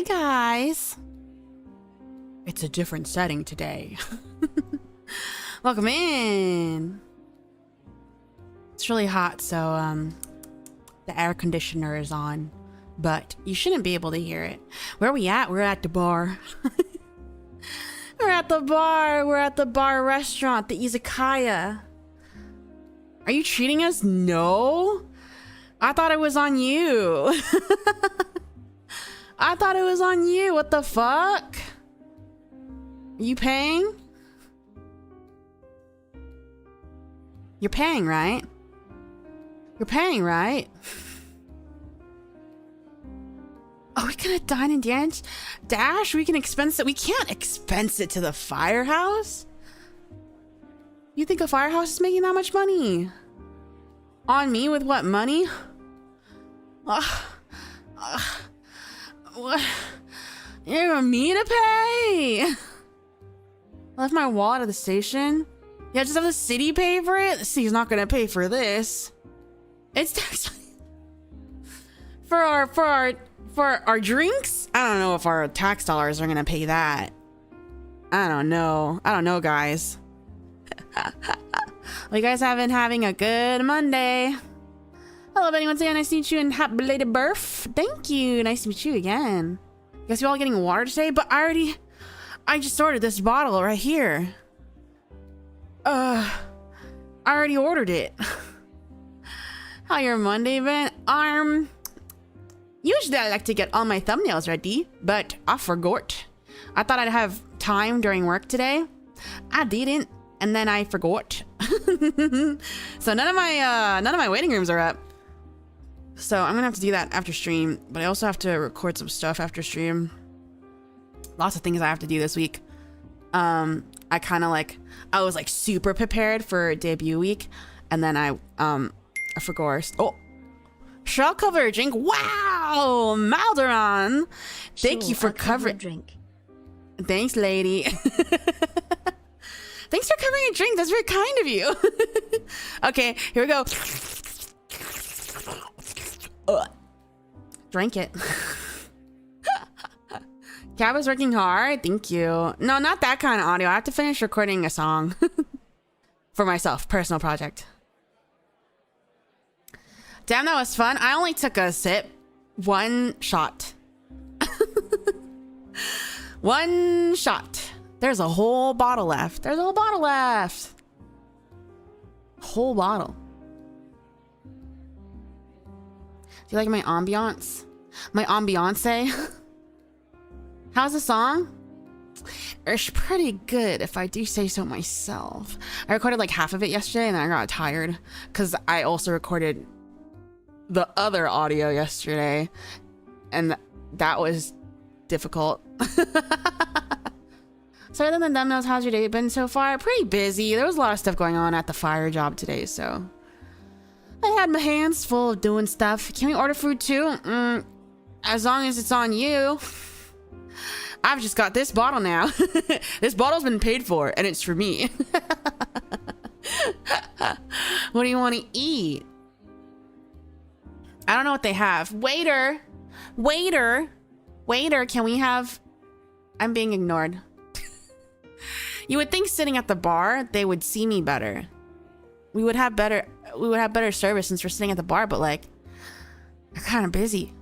guys. It's a different setting today. Welcome in. It's really hot, so the air conditioner is on, but you shouldn't be able to hear it. Where are we at? We're at the bar. We're at the bar. We're at the bar restaurant, the izakaya. Are you treating us? No. I thought it was on you. I thought it was on you. What the fuck? Are you paying? You're paying, right? You're paying, right? Oh, we gonna dine and dance? Dash? We can expense it. We can't expense it to the firehouse. You think a firehouse is making that much money? On me with what money? What? You want me to pay? Left my wallet at the station. Yeah, just have the city pay for it. The city's not gonna pay for this. It's tax for our drinks. I don't know if our tax dollars are gonna pay that. I don't know, guys. Well, you guys have been having a good Monday. Hello, Benny. Once again, nice to meet you and happy belated birth. Thank you. Nice to meet you again. Guess you all getting water today, but I just ordered this bottle right here. I already ordered it. How your Monday been? Usually I like to get all my thumbnails ready, but I forgot. I thought I'd have time during work today. I didn't, and then I forgot. So none of my waiting rooms are up. So I'm gonna have to do that after stream, but I also have to record some stuff after stream. Lots of things I have to do this week. I was like super prepared for debut week, and then I forgot. Oh, shall cover a drink. Wow, Malderon. Thank you for covering. Drink. Thanks, lady. Thanks for covering a drink. That's very kind of you. Okay, here we go. Drank it. Cab is working hard. Thank you. No, not that kind of audio. I have to finish recording a song for myself. Personal project. Damn, that was fun. I only took a sip. One shot. One shot. There's a whole bottle left. There's a whole bottle left. Whole bottle. Do you like my ambiance? My ambiance? How's the song? It's pretty good, if I do say so myself. I recorded like half of it yesterday and then I got tired because I also recorded the other audio yesterday and that was difficult. So other than them, how's your day been so far? Pretty busy. There was a lot of stuff going on at the fire job today, so I had my hands full of doing stuff. Can we order food too? As long as it's on you. I've just got this bottle now. This bottle's been paid for and it's for me. What do you want to eat? I don't know what they have. Waiter, can we have... I'm being ignored. You would think sitting at the bar, they would see me better. We would have better service since we're sitting at the bar, but like, they're kind of busy.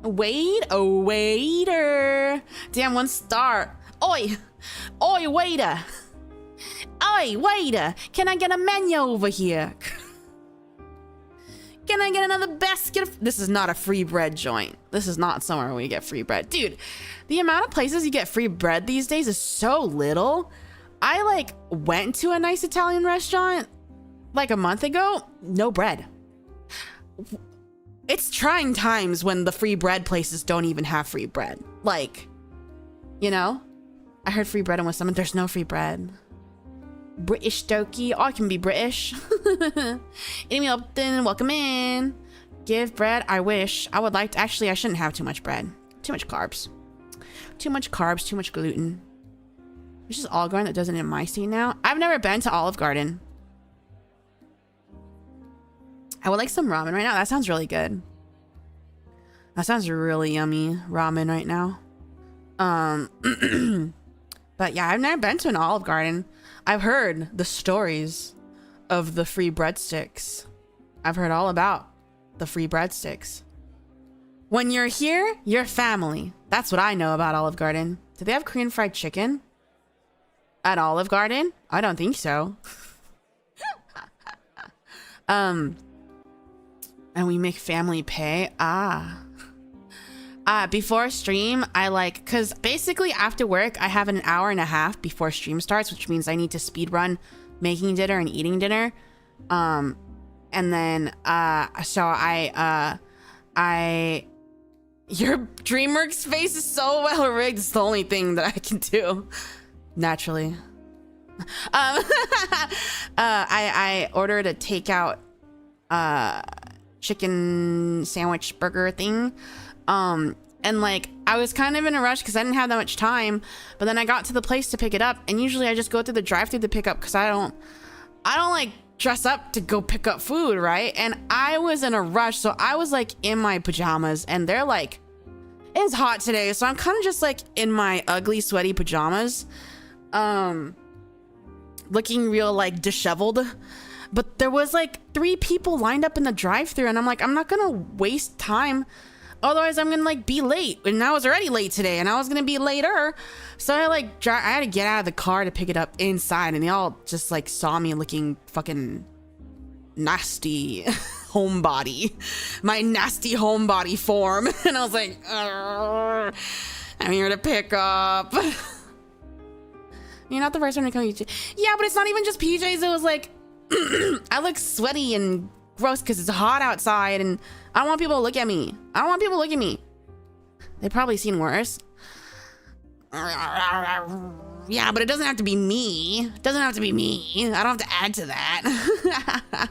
Wait, a waiter. Damn, 1 star. Oi, waiter. Oi, waiter. Can I get a menu over here? Can I get another basket of... This is not a free bread joint. This is not somewhere where you get free bread. Dude, the amount of places you get free bread these days is so little. I like went to a nice Italian restaurant like a month ago. No bread. It's trying times when the free bread places don't even have free bread. Like, you know? I heard free bread and with someone, there's no free bread. British Doki. Oh, I can be British. Amy Upton, welcome in. Give bread. I wish. I would like to. Actually, I shouldn't have too much bread. Too much carbs. Too much carbs, too much gluten. This is Olive Garden that does it in my scene now. I've never been to Olive Garden. I would like some ramen right now. That sounds really good. That sounds really yummy. Ramen right now. But yeah, I've never been to an Olive Garden. I've heard the stories of the free breadsticks. I've heard all about the free breadsticks. When you're here, you're family. That's what I know about Olive Garden. Do they have Korean fried chicken at Olive Garden? I don't think so. And we make family pay. Before stream, cause basically after work, I have an hour and a half before stream starts, which means I need to speed run making dinner and eating dinner. And then, your DreamWorks face is so well rigged. It's the only thing that I can do naturally. I ordered a takeout, chicken sandwich burger thing. And like, I was kind of in a rush because I didn't have that much time, but then I got to the place to pick it up, and usually I just go through the drive-thru to pick up because I don't like dress up to go pick up food, right? And I was in a rush, so I was like in my pajamas, and they're like, it's hot today, so I'm kind of just like in my ugly, sweaty pajamas, looking real like disheveled. But there was like 3 people lined up in the drive-thru, and I'm like, I'm not gonna waste time. Otherwise, I'm gonna like be late, and I was already late today, and I was gonna be later. So I had to get out of the car to pick it up inside, and they all just like saw me looking fucking nasty homebody, my nasty homebody form, and I was like, I'm here to pick up. You're not the first one to come. Yeah, but it's not even just PJs. It was like I look sweaty and gross because it's hot outside, and I don't want people to look at me. They've probably seen worse. Yeah, but it doesn't have to be me. I don't have to add to that.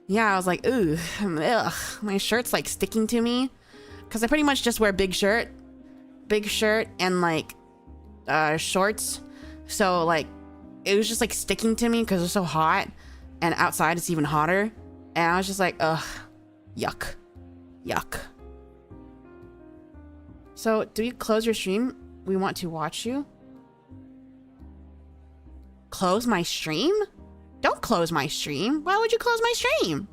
Yeah, I was like, ugh, my shirt's like sticking to me because I pretty much just wear big shirt and like shorts. So like it was just like sticking to me because it's so hot, and outside it's even hotter. And I was just like, ugh, yuck. So, do you close your stream? We want to watch you. Close my stream? Don't close my stream. Why would you close my stream?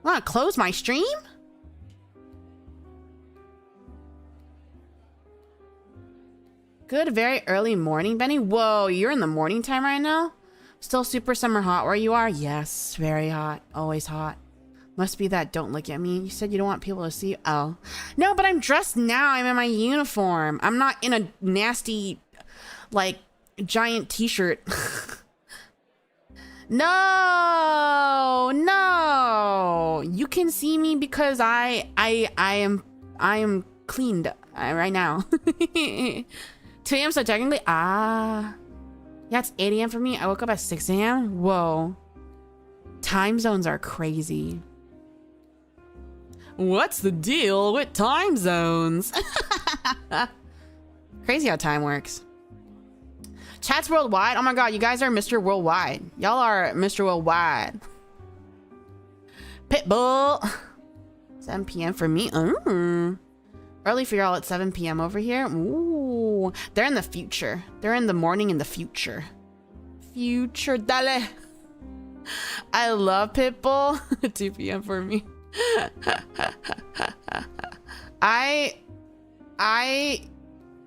Want to close my stream? Good, very early morning, Benny. Whoa, you're in the morning time right now? Still super summer hot where you are? Yes, very hot. Always hot. Must be that don't look at me. You said you don't want people to see you. Oh. No, but I'm dressed now. I'm in my uniform. I'm not in a nasty, like, giant t-shirt. No. You can see me because I am cleaned right now. 2 a.m. so technically, yeah, it's 8 a.m. for me. I woke up at 6 a.m. Whoa. Time zones are crazy. What's the deal with time zones? Crazy how time works. Chat's worldwide. Oh my god, you guys are Mr. Worldwide. Y'all are Mr. Worldwide. Pitbull. 7 p.m. for me. Early for y'all at 7 p.m. over here. Ooh. They're in the future. They're in the morning in the future. Future dale. I love Pitbull. 2 p.m. for me. I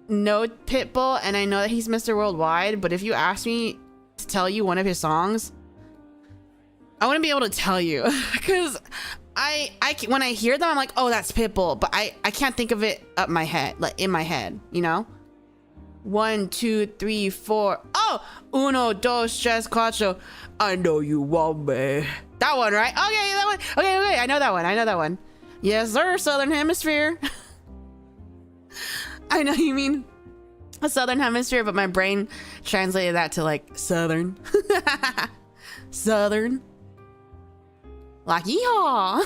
know Pitbull and I know that he's Mr. Worldwide, but if you ask me to tell you one of his songs, I wouldn't be able to tell you because I when I hear them I'm like, oh, that's Pitbull, but I can't think of it up my head, like in my head, you know. 1 2 3 4. Oh, uno dos tres cuatro. I know you want me. That one, right? Okay, that one. Okay, I know that one. Yes, sir. Southern Hemisphere. I know you mean a Southern Hemisphere, but my brain translated that to like Southern. Southern. Like, yeehaw.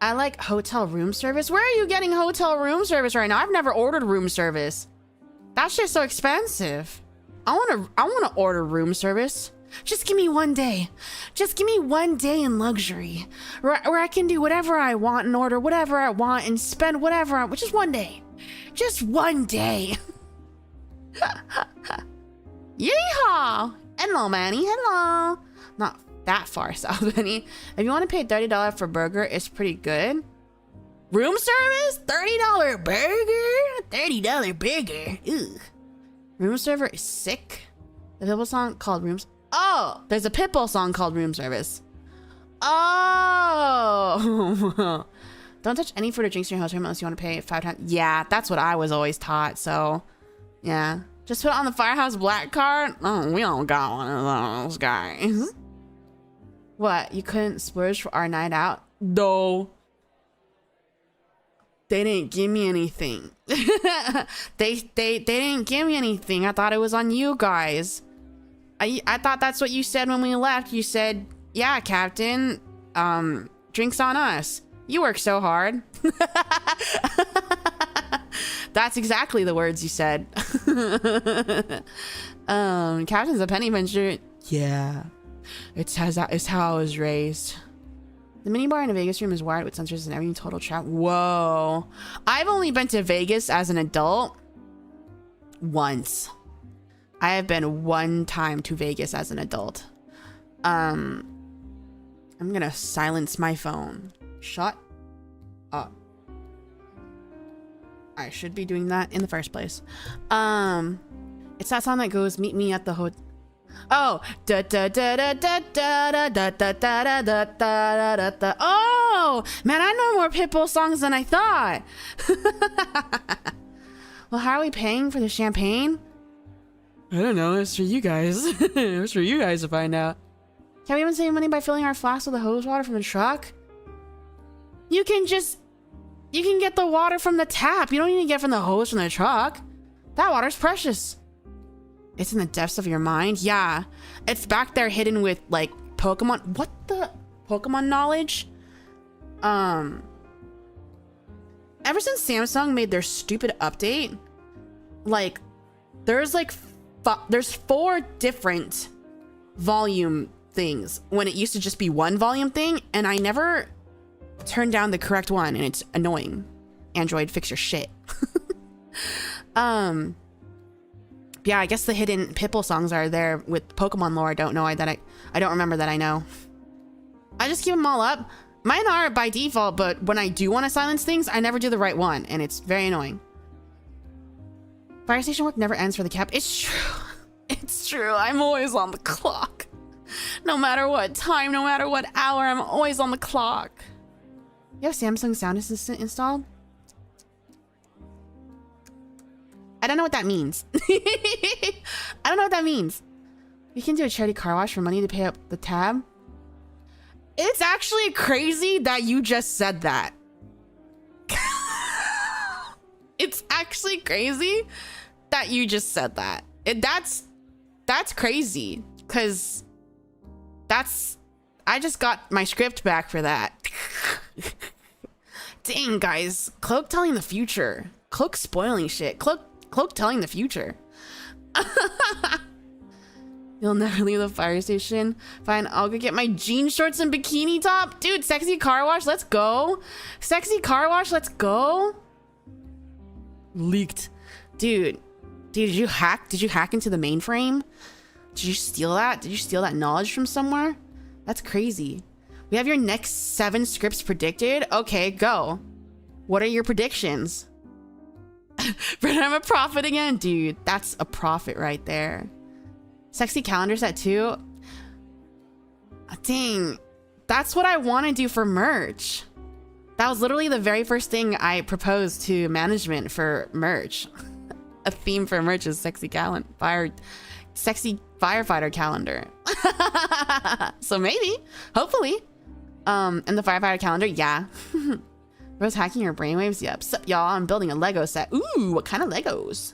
I like hotel room service. Where are you getting hotel room service right now? I've never ordered room service. That shit's so expensive. I wanna order room service. Just give me one day. Just give me one day in luxury where I can do whatever I want and order whatever I want and spend whatever I want. Just one day. Just one day. Yeehaw! Hello, Manny. Hello. Not that far south, Benny. If you want to pay $30 for burger, it's pretty good. Room service? $30 burger? $30 burger. Ugh. Room server is sick. The Pitbull song called Rooms. Oh, there's a Pitbull song called Room Service. Oh. Don't touch any food or drinks in your hotel room unless you want to pay 5 times. Yeah, that's what I was always taught. So, yeah. Just put it on the Firehouse Black card. Oh, we don't got one of those guys. What? You couldn't splurge for our night out? No. They didn't give me anything. they didn't give me anything. I thought it was on you guys. I thought that's what you said when we left. You said, yeah, Captain, drinks on us. You work so hard. That's exactly the words you said. Captain's a penny pincher. Yeah. It's how I was raised. The minibar in a Vegas room is wired with sensors and everything. Total trap. Whoa. I've only been to Vegas as an adult once. I have been one time to Vegas as an adult. I'm gonna silence my phone. Shut up. I should be doing that in the first place. It's that song that goes, meet me at the hotel. Oh, da da da da da da da da da da da da da. Oh, man, I know more Pitbull songs than I thought. Well, how are we paying for the champagne? I don't know. It's for you guys. It's for you guys to find out. Can we even save money by filling our flasks with the hose water from the truck? You can get the water from the tap. You don't need to get from the hose from the truck. That water's precious. It's in the depths of your mind. Yeah, it's back there hidden with like Pokemon. What the Pokemon knowledge? Ever since Samsung made their stupid update, like there's 4 different volume things when it used to just be one volume thing, and I never turned down the correct one, and it's annoying. Android, fix your shit. Yeah, I guess the hidden Pitbull songs are there with Pokemon lore. I don't remember that I know. I just keep them all up. Mine are by default, but when I do want to silence things, I never do the right one, and it's very annoying. Fire station work never ends for the Cap. It's true. It's true. I'm always on the clock. No matter what time, no matter what hour, I'm always on the clock. You have Samsung Sound Assistant installed? I don't know what that means. I don't know what that means. You can do a charity car wash for money to pay up the tab. It's actually crazy that you just said that. It's actually crazy that you just said that. That's crazy, because I just got my script back for that. Dang, guys. Cloak telling the future. Cloak spoiling shit. Cloak telling the future. You'll never leave the fire station. Fine, I'll go get my jean shorts and bikini top. Dude, sexy car wash, let's go. Sexy car wash, let's go. Leaked. Dude, did you hack into the mainframe? Did you steal that? Did you steal that knowledge from somewhere? That's crazy. We have your next 7 scripts predicted. Okay, go. What are your predictions? But I'm a prophet again. Dude, that's a prophet right there. Sexy calendar set too. Dang, that's what I want to do for merch. That was literally the very first thing I proposed to management for merch. A theme for merch is sexy sexy firefighter calendar. So maybe, hopefully. And the firefighter calendar, yeah. Rose hacking your brainwaves? Yep. Sup, y'all? I'm building a Lego set. Ooh, what kind of Legos?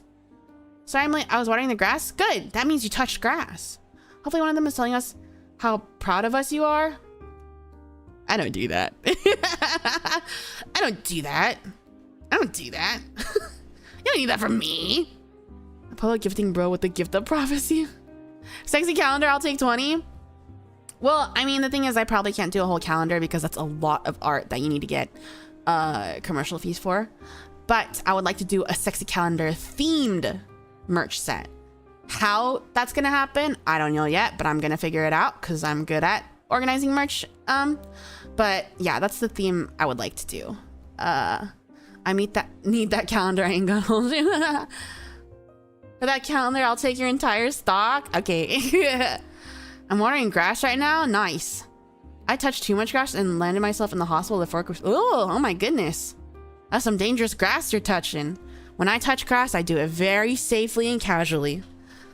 Sorry, I'm late. I was watering the grass. Good. That means you touched grass. Hopefully one of them is telling us how proud of us you are. I don't do that. I don't do that. I don't do that. You don't need that from me. Apollo gifting bro with the gift of prophecy. Sexy calendar, I'll take 20. Well, I mean, the thing is, I probably can't do a whole calendar because that's a lot of art that you need to get commercial fees for. But I would like to do a sexy calendar themed merch set. How that's gonna happen, I don't know yet, but I'm gonna figure it out because I'm good at organizing merch. But yeah, that's the theme I would like to do. I need that calendar. I ain't gonna hold you. For that calendar, I'll take your entire stock. Okay. I'm watering grass right now. Nice. I touched too much grass and landed myself in the hospital. The fork was, oh my goodness. That's some dangerous grass you're touching. When I touch grass, I do it very safely and casually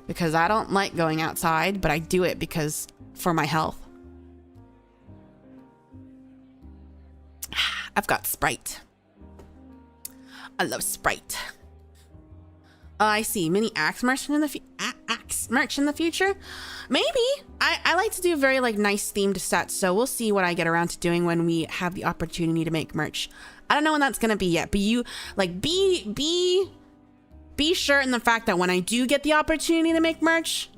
because I don't like going outside, but I do it because for my health. I've got Sprite. I love Sprite. I see. Mini axe merch in the future. Maybe. I like to do very like nice themed sets, so we'll see what I get around to doing when we have the opportunity to make merch. I don't know when that's gonna be yet, but you like be sure in the fact that when I do get the opportunity to make merch,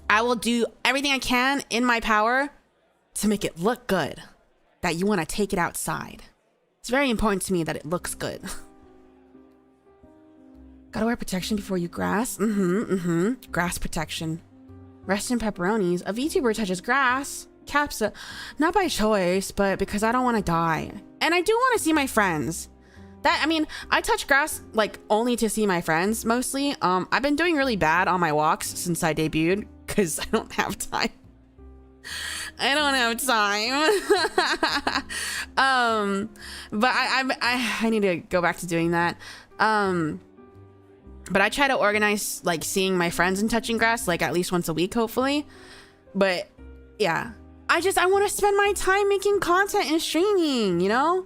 I will do everything I can in my power to make it look good. That you want to take it outside. It's very important to me that it looks good. Gotta wear protection before you grass. Grass protection. Rest in pepperonis. A VTuber touches grass. Capsa. Not by choice, but because I don't want to die. And I do want to see my friends. I mean, I touch grass like only to see my friends mostly. I've been doing really bad on my walks since I debuted because I don't have time. I don't have time. But I need to go back to doing that. But I try to organize like seeing my friends and touching grass like at least once a week, hopefully. But yeah, I want to spend my time making content and streaming, you know?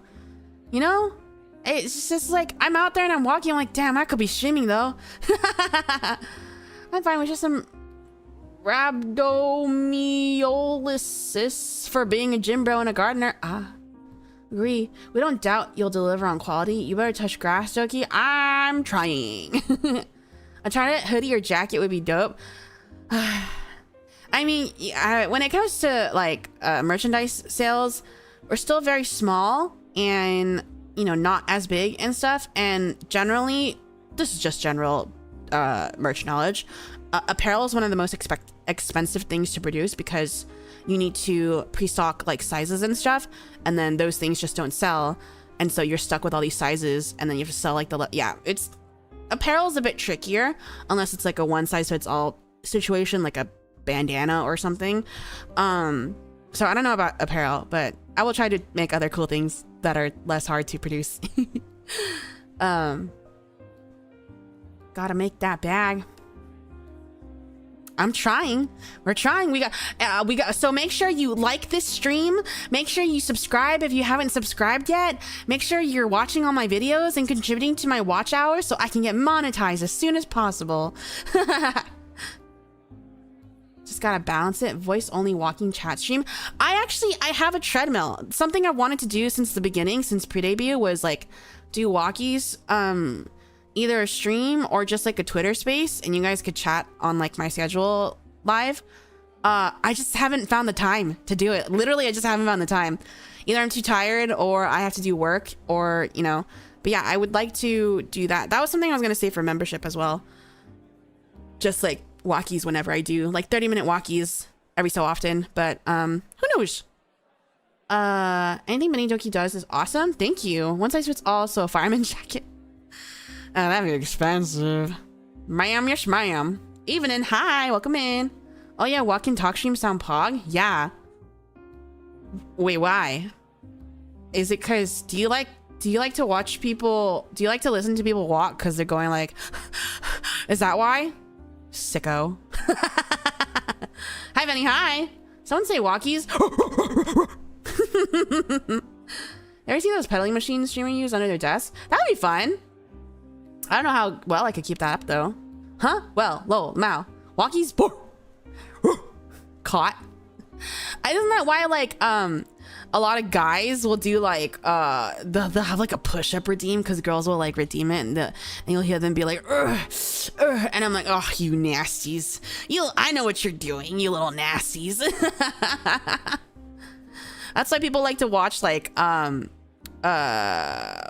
It's just like I'm out there and I'm walking. I'm like, damn, I could be streaming though. I'm fine with just some rhabdomyolysis for being a gym bro and a gardener. Agree. We don't doubt you'll deliver on quality. You better touch grass, Doki. I'm trying. A CHARDET hoodie or jacket would be dope. I mean, when it comes to like merchandise sales, we're still very small and, you know, not as big and stuff. And generally, this is just general merch knowledge. Apparel is one of the most expensive things to produce because you need to pre-stock like sizes and stuff, and then those things just don't sell, and so you're stuck with all these sizes, and then you have to sell like it's apparel is a bit trickier unless it's like a one size fits all situation, like a bandana or something. So I don't know about apparel, but I will try to make other cool things that are less hard to produce. Gotta make that bag. I'm trying. We're trying. We got. So make sure you like this stream. Make sure you subscribe if you haven't subscribed yet. Make sure you're watching all my videos and contributing to my watch hours so I can get monetized as soon as possible. Just gotta balance it. Voice only walking chat stream. I have a treadmill. Something I wanted to do since the beginning, since pre-debut, was like do walkies. Either a stream or just like a Twitter space, and you guys could chat on like my schedule live. I just haven't found the time to do it. Literally, I just haven't found the time. Either I'm too tired or I have to do work, or, you know, but yeah, I would like to do that. That was something I was going to say for membership as well. Just like walkies whenever I do, like 30-minute walkies every so often, but who knows? Anything Beni Doki does is awesome. Thank you. One size fits all, so a fireman jacket. Oh, that'd be expensive. Ma'am, yes, ma'am. Evening, hi, welcome in. Oh yeah, walk and talk stream sound pog? Yeah. Wait, why? Is it cause, do you like to watch people, do you like to listen to people walk cause they're going like, is that why? Sicko. Hi, Benny, hi. Someone say walkies. Ever seen those pedaling machines streamers use under their desk? That would be fun. I don't know how well I could keep that up though. Huh? Well, lol, now. Walkies. Caught. Isn't that why like a lot of guys will do like they'll have like a push-up redeem, because girls will like redeem it, and you'll hear them be like and I'm like, oh, you nasties, I know what you're doing, you little nasties. That's why people like to watch like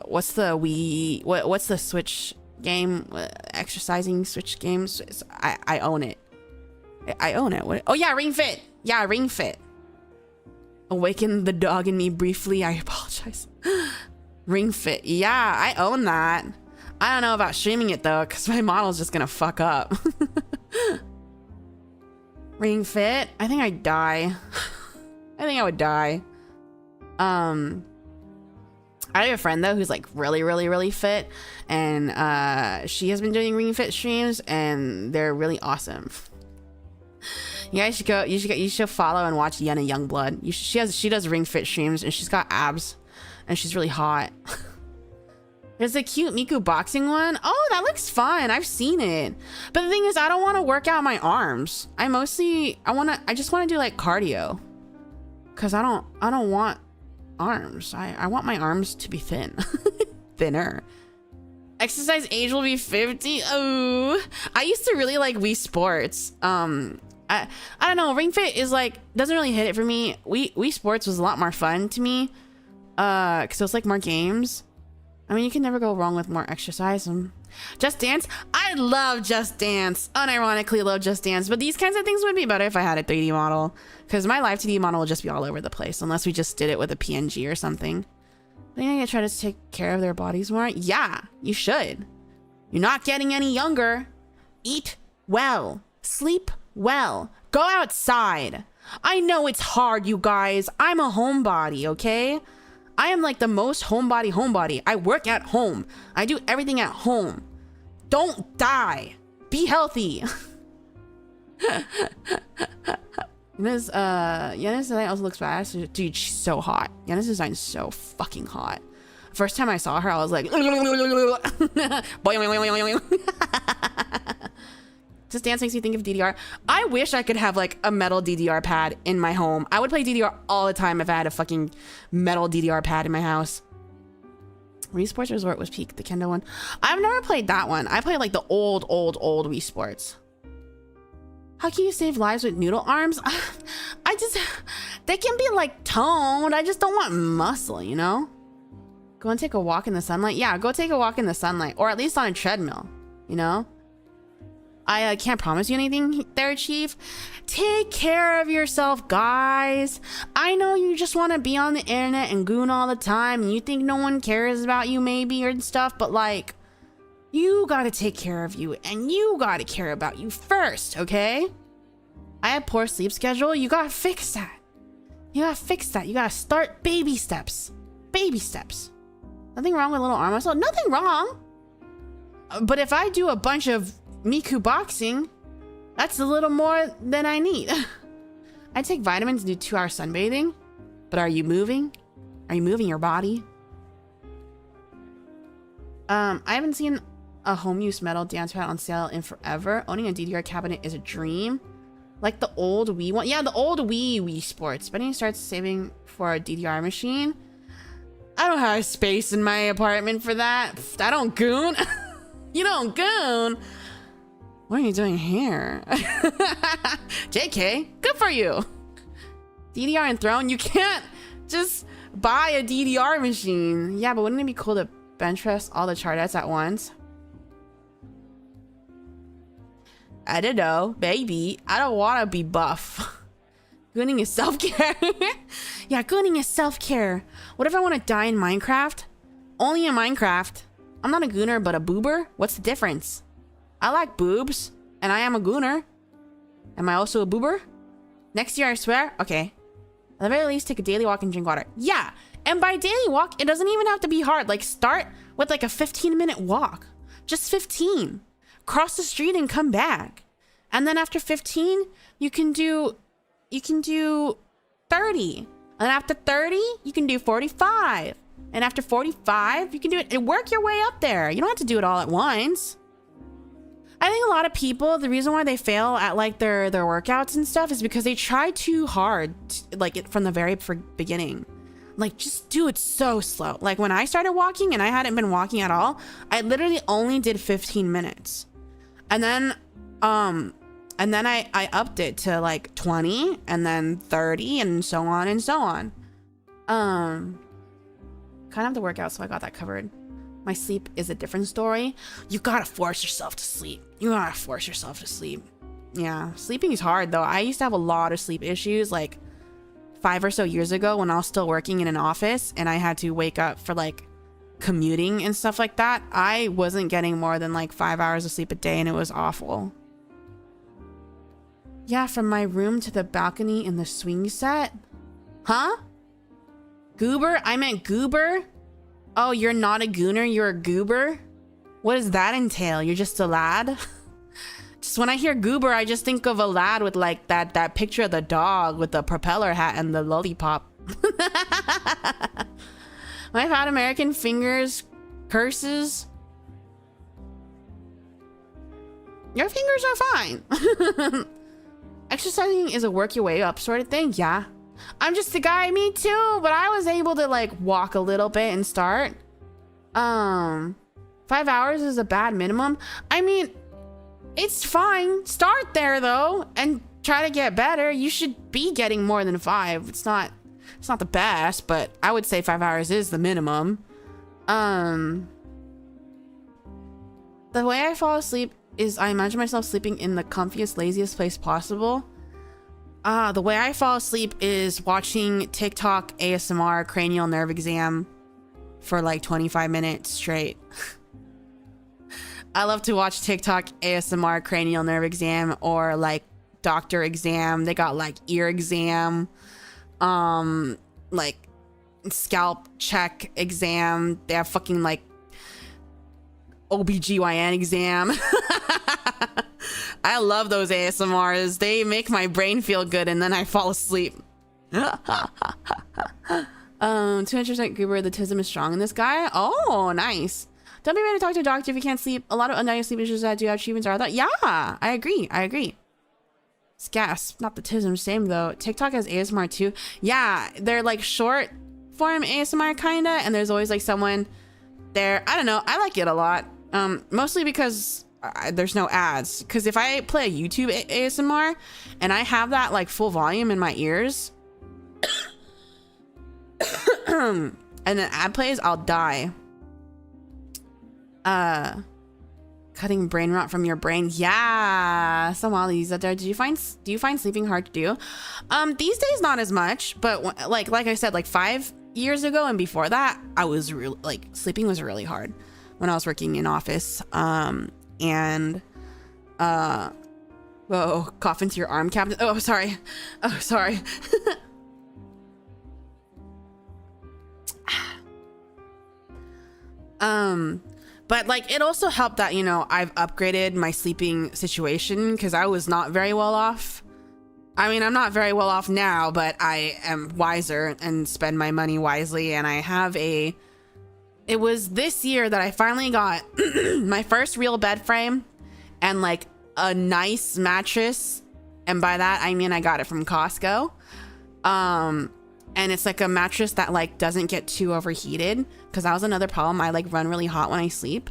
what's the Switch game, exercising Switch games. I own it. I own it. What? Oh yeah, Ring Fit. Yeah, Ring Fit. Awaken the dog in me briefly. I apologize. Ring Fit. Yeah, I own that. I don't know about streaming it though, because my model's just gonna fuck up. Ring Fit. I think I'd die. I think I would die. I have a friend though who's like really fit, and she has been doing Ring Fit streams, and they're really awesome. You guys should go. You should follow and watch Yenna Youngblood. She does Ring Fit streams, and she's got abs, and she's really hot. There's a cute Miku boxing one. Oh, that looks fun. I've seen it. But the thing is, I don't want to work out my arms. I just want to do like cardio, cause I don't want arms. I want my arms to be thin. Thinner. Exercise age will be 50. Oh, I used to really like Wii Sports. I don't know. Ring Fit is like, doesn't really hit it for me. Wii Sports was a lot more fun to me. Cause it was like more games. I mean, you can never go wrong with more exercise. Just Dance. I love Just Dance. Unironically love Just Dance. But these kinds of things would be better if I had a 3D model, because my live 2D model would just be all over the place unless we just did it with a PNG or something. I think I gotta try to take care of their bodies more. Yeah, you should. You're not getting any younger. Eat well. Sleep well. Go outside. I know it's hard, you guys. I'm a homebody, okay? I am like the most homebody. I work at home. I do everything at home. Don't die. Be healthy. Yenna's design also looks badass. Dude, she's so hot. Yenna's design is so fucking hot. First time I saw her, I was like, Just Dance makes me think of DDR. I wish I could have like a metal DDR pad in my home. I would play DDR all the time if I had a fucking metal DDR pad in my house. Wii Sports Resort was peak, the Kendo one. I've never played that one. I played like the old Wii Sports. How can you save lives with noodle arms? They can be like toned. I just don't want muscle, you know? Go and take a walk in the sunlight. Yeah, go take a walk in the sunlight, or at least on a treadmill, you know? I can't promise you anything there, Chief. Take care of yourself, guys. I know you just want to be on the internet and goon all the time, and you think no one cares about you maybe and stuff, but like, you gotta take care of you, and you gotta care about you first, okay? I have poor sleep schedule. You gotta fix that. You gotta fix that. You gotta start baby steps. Baby steps. Nothing wrong with little arm muscle. Nothing wrong. But if I do a bunch of Miku boxing, that's a little more than I need. I take vitamins and do 2-hour sunbathing, but are you moving? Are you moving your body? I haven't seen a home use metal dance pad on sale in forever. Owning a DDR cabinet is a dream. Like the old Wii one. Yeah, the old Wii Sports. Benny starts saving for a DDR machine. I don't have space in my apartment for that. I don't goon. You don't goon. What are you doing here? JK, good for you. DDR and Throne, you can't just buy a DDR machine. Yeah, but wouldn't it be cool to bench press all the chardets at once? I don't know, baby. I don't want to be buff. Gooning is self-care. Yeah, gooning is self-care. What if I want to die in Minecraft? Only in Minecraft. I'm not a gooner, but a boober? What's the difference? I like boobs, and I am a gooner. Am I also a boober? Next year, I swear? Okay. At the very least, take a daily walk and drink water. Yeah, and by daily walk, it doesn't even have to be hard. Like, start with like a 15-minute walk. Just 15. Cross the street and come back. And then after 15, you can do 30. And after 30, you can do 45. And after 45, you can do it and work your way up there. You don't have to do it all at once. I think a lot of people, the reason why they fail at like their workouts and stuff is because they try too hard, like it from the very beginning. Like just do it so slow. Like when I started walking and I hadn't been walking at all, I literally only did 15 minutes. And then I upped it to like 20 and then 30 and so on and so on. Kind of have to work out, so I got that covered. My sleep is a different story. You gotta force yourself to sleep. You gotta force yourself to sleep. Yeah, sleeping is hard though. I used to have a lot of sleep issues like 5 or so years ago when I was still working in an office and I had to wake up for like commuting and stuff like that. I wasn't getting more than like 5 hours of sleep a day and it was awful. Yeah, from my room to the balcony in the swing set. Huh? Goober? I meant goober? Oh, you're not a gooner, you're a goober? What does that entail? You're just a lad? Just when I hear goober, I just think of a lad with like that picture of the dog with the propeller hat and the lollipop. My fat American fingers curses. Your fingers are fine. Exercising is a work your way up sort of thing. Yeah. I'm just a guy, me too, but I was able to like walk a little bit and start. 5 hours is a bad minimum. I mean, it's fine. Start there though and try to get better. You should be getting more than 5. It's not the best, but I would say 5 hours is the minimum. The way I fall asleep is I imagine myself sleeping in the comfiest, laziest place possible. The way I fall asleep is watching TikTok ASMR cranial nerve exam for like 25 minutes straight. I love to watch TikTok ASMR cranial nerve exam or like doctor exam. They got like ear exam, like scalp check exam. They have fucking like OBGYN exam. I love those ASMRs. They make my brain feel good and then I fall asleep. 200% goober, the tism is strong in this guy. Oh, nice. Don't be ready to talk to a doctor if you can't sleep. A lot of undiagnosed sleep issues that do have treatments are that. Yeah, I agree. It's gas, not the tism. Same though. TikTok has ASMR too. Yeah, they're like short form ASMR kinda, and there's always like someone there. I don't know. I like it a lot. Mostly because there's no ads. Because if I play a YouTube ASMR and I have that like full volume in my ears, and then ad plays, I'll die. Cutting brain rot from your brain. Yeah, some ollies out there. Do you find sleeping hard to do? These days not as much, but like I said, like 5 years ago and before that, I was really like sleeping was really hard when I was working in office. And whoa, cough into your arm, Captain. Oh, sorry. But like it also helped that, you know, I've upgraded my sleeping situation because I was not very well off. I mean, I'm not very well off now, but I am wiser and spend my money wisely. And I have it was this year that I finally got my first real bed frame and like a nice mattress. And by that, I mean, I got it from Costco. And it's like a mattress that like doesn't get too overheated, because that was another problem. I like run really hot when I sleep.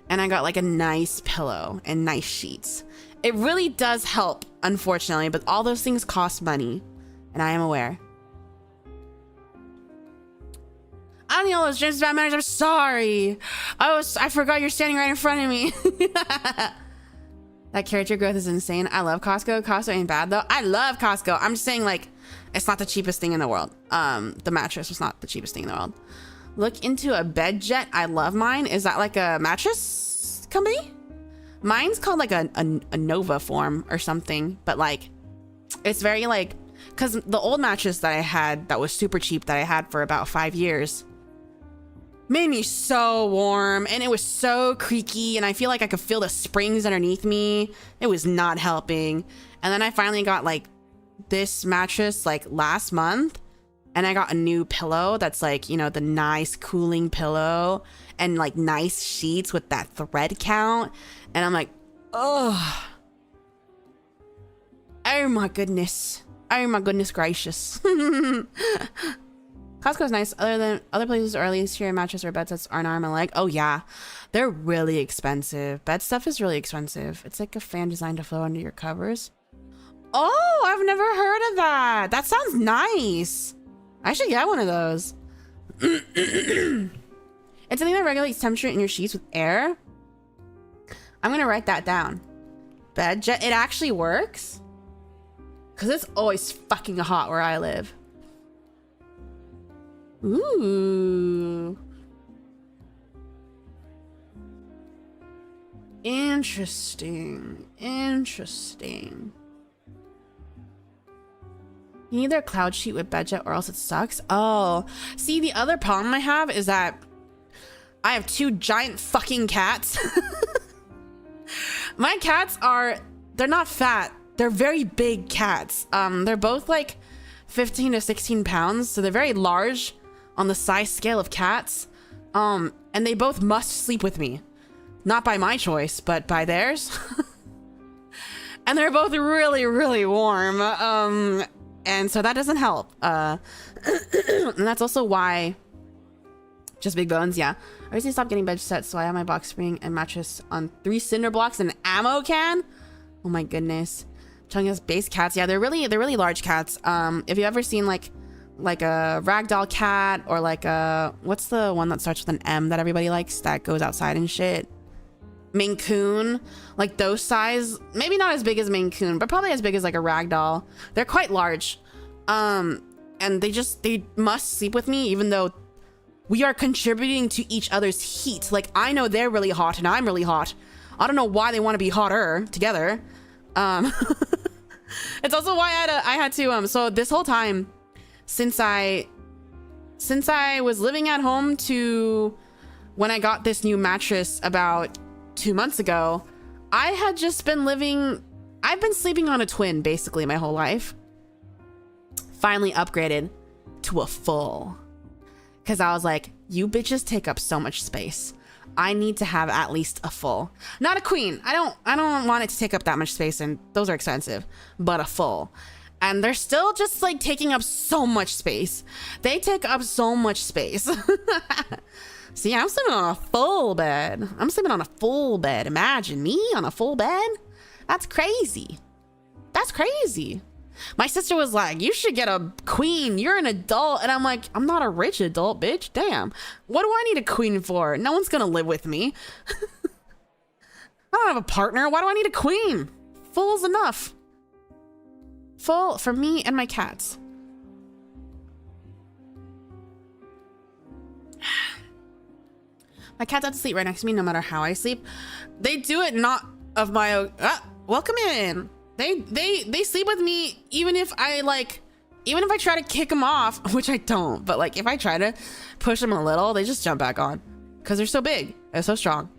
And I got like a nice pillow and nice sheets. It really does help, unfortunately, but all those things cost money, and I am aware. I don't know those James Bad Manners. I'm sorry. I forgot you're standing right in front of me. That character growth is insane. I love Costco. Costco ain't bad though. I love Costco. I'm just saying, like, it's not the cheapest thing in the world. The mattress was not the cheapest thing in the world. Look into a bed jet. I love mine. Is that like a mattress company? Mine's called like a Nova Form or something, but like it's very like, because the old mattress that I had that was super cheap that I had for about 5 years made me so warm, and it was so creaky, and I feel like I could feel the springs underneath me. It was not helping. And then I finally got like this mattress like last month, and I got a new pillow that's like, you know, the nice cooling pillow and like nice sheets with that thread count. And I'm like, Oh. Oh my goodness. Oh my goodness gracious. Costco's nice. Other places, or at least here, mattress or bed sets are an arm and leg. Oh yeah, they're really expensive. Bed stuff is really expensive. It's like a fan designed to flow under your covers. Oh, I've never heard of that. That sounds nice. I should get one of those. It's something that regulates temperature in your sheets with air. I'm gonna write that down. Bed jet. It actually works. Cause it's always fucking hot where I live. Ooh. Interesting. Interesting. You need either a cloud sheet with bedjet or else it sucks. Oh, see, the other problem I have is that I have 2 giant fucking cats. My cats they're not fat. They're very big cats. They're both like 15 to 16 pounds. So they're very large on the size scale of cats. And they both must sleep with me. Not by my choice, but by theirs. And they're both really, really warm. And so that doesn't help. And that's also why, just big bones, yeah. I recently stopped getting bed sets, so I have my box spring and mattress on 3 cinder blocks and an ammo can. Oh my goodness. Telling us base cats, yeah, they're really large cats. If you've ever seen like a ragdoll cat, or like what's the one that starts with an M that everybody likes that goes outside and shit? Maine Coon, like those size, maybe not as big as Maine Coon, but probably as big as like a ragdoll. They're quite large. And they must sleep with me, even though we are contributing to each other's heat. Like, I know they're really hot and I'm really hot. I don't know why they want to be hotter together. It's also why I had to so this whole time since I was living at home to when I got this new mattress about 2 months ago, I've been sleeping on a twin basically my whole life. Finally upgraded to a full, because I was like, you bitches take up so much space. I need to have at least a full, not a queen. I don't want it to take up that much space, and those are expensive, but a full. And they're still just like taking up so much space. They take up so much space. See, I'm sleeping on a full bed. I'm sleeping on a full bed. Imagine me on a full bed. That's crazy. That's crazy. My sister was like, you should get a queen. You're an adult. And I'm like, I'm not a rich adult, bitch. Damn. What do I need a queen for? No one's gonna live with me. I don't have a partner. Why do I need a queen? Full's enough. Full for me and my cats. My cats have to sleep right next to me no matter how I sleep. They do it not of my own. Welcome in. They sleep with me even if I try to kick them off, which I don't, but like if I try to push them a little, they just jump back on because they're so big. They're so strong.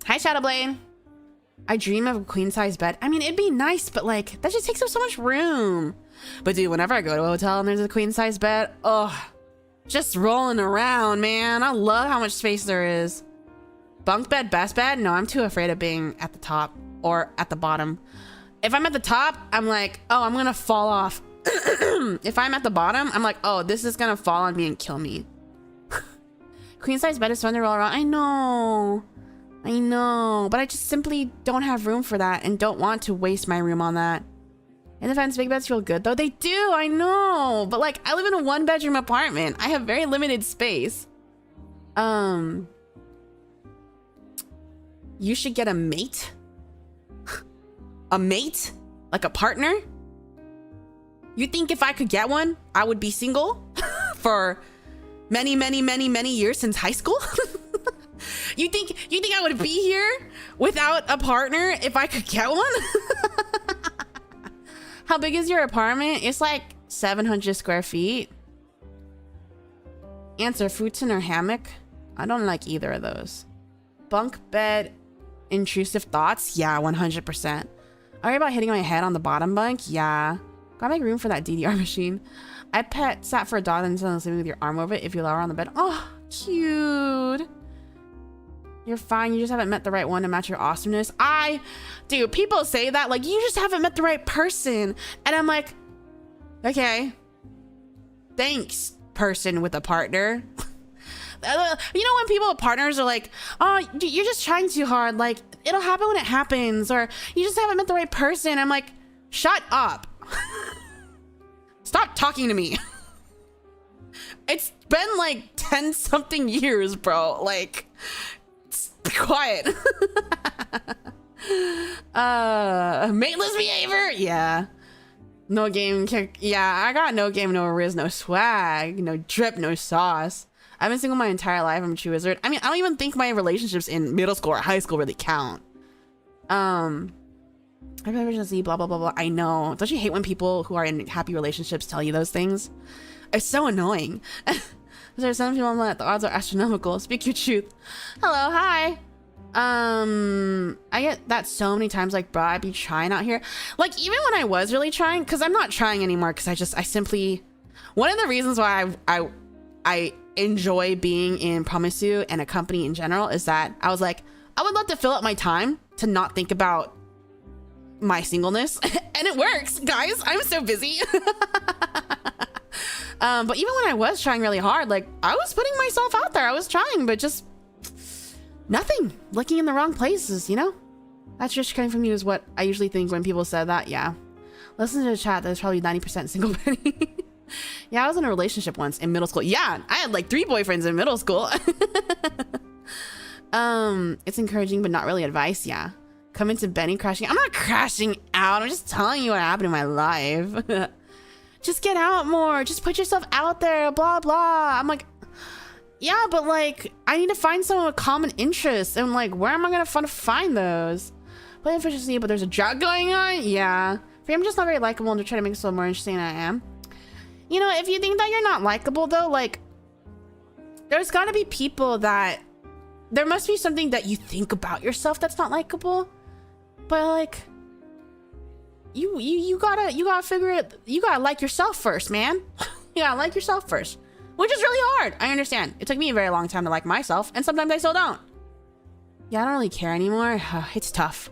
Hi, Shadowblade. I dream of a queen size bed. I mean, it'd be nice, but like that just takes up so much room. But dude, whenever I go to a hotel and there's a queen size bed, just rolling around, man. I love how much space there is. Bunk bed, best bed? No, I'm too afraid of being at the top or at the bottom. If I'm at the top, I'm like, oh, I'm gonna fall off. If I'm at the bottom, I'm like, oh, this is gonna fall on me and kill me. Queen size bed is fun to roll around. I know, but I just simply don't have room for that and don't want to waste my room on that. In defense, big beds feel good though. They do, I know, but like I live in a 1-bedroom apartment. I have very limited space. You should get a mate. A mate? Like a partner? You think if I could get one, I would be single for many, many, many, many years since high school? You think I would be here without a partner if I could get one? How big is your apartment? It's like 700 square feet. Answer, futon or hammock? I don't like either of those. Bunk bed, intrusive thoughts? Yeah, 100%. I worry about hitting my head on the bottom bunk? Yeah. Gotta make room for that DDR machine. I sat for a dog and sleeping with your arm over it if you lower on the bed. Oh, cute. You're fine. You just haven't met the right one to match your awesomeness. Dude, people say that, like, you just haven't met the right person. And I'm like, okay. Thanks, person with a partner. You know when people with partners are like, oh, you're just trying too hard. Like, it'll happen when it happens. Or you just haven't met the right person. I'm like, shut up. Stop talking to me. It's been like 10 something years, bro. Like, be quiet. Mateless behavior. Yeah. No game kick. Yeah, I got no game, no riz, no swag, no drip, no sauce. I've been single my entire life. I'm a true wizard. I mean, I don't even think my relationships in middle school or high school really count. I really see blah blah blah blah. I know. Don't you hate when people who are in happy relationships tell you those things? It's so annoying. There's some people that the odds are astronomical. Speak your truth. Hello, hi. I get that so many times, like, bro, I be trying out here. Like, even when I was really trying, because I'm not trying anymore, because I simply, one of the reasons why I enjoy being in PROMISU and a company in general is that I was like, I would love to fill up my time to not think about my singleness. And it works, guys. I'm so busy. But even when I was trying really hard, like, I was putting myself out there. I was trying, but just nothing. Looking in the wrong places, you know? That's just coming from you is what I usually think when people said that. Yeah. Listen to the chat. That's probably 90% single Beni. Yeah, I was in a relationship once in middle school. Yeah, I had like 3 boyfriends in middle school. It's encouraging, but not really advice. Yeah. Come into Beni crashing. I'm not crashing out. I'm just telling you what happened in my life. Just get out more. Just put yourself out there. Blah, blah. I'm like, yeah, but like, I need to find someone with common interests. And like, where am I going to find those? Play efficiency, but there's a drought going on. Yeah. I'm just not very likable and to try to make it so more interesting than I am. You know, if you think that you're not likable though, like, there's got to be people that, there must be something that you think about yourself that's not likable. But like, you gotta figure it. You gotta like yourself first, man. You gotta like yourself first, which is really hard. I understand. It took me a very long time to like myself, and sometimes I still don't. Yeah, I don't really care anymore. It's tough.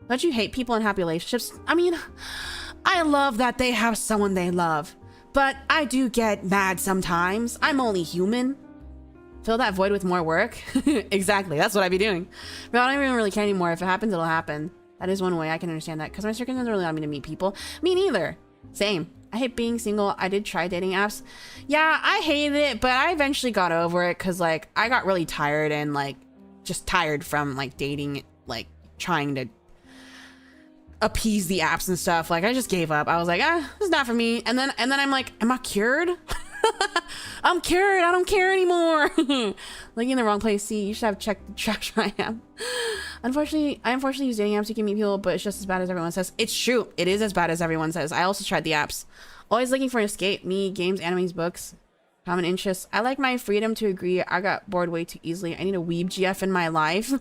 Don't you hate people in happy relationships? I mean, I love that they have someone they love, but I do get mad sometimes. I'm only human. Fill that void with more work. Exactly. That's what I'd be doing. But I don't even really care anymore. If it happens, it'll happen. That is one way I can understand that, because my circumstances don't really allow me to meet people. Me neither. Same. I hate being single. I did try dating apps. Yeah, I hated it, but I eventually got over it because like I got really tired and like just tired from like dating, like trying to appease the apps and stuff. Like I just gave up. I was like, this is not for me. And then I'm like, am I cured? I'm cured. I don't care anymore. Looking in the wrong place. See, you should have checked the trash I am. I unfortunately use dating apps to meet people, but it's just as bad as everyone says. It's true. It is as bad as everyone says. I also tried the apps. Always looking for an escape. Me, games, animes, books, common interests. I like my freedom to agree. I got bored way too easily. I need a weeb GF in my life.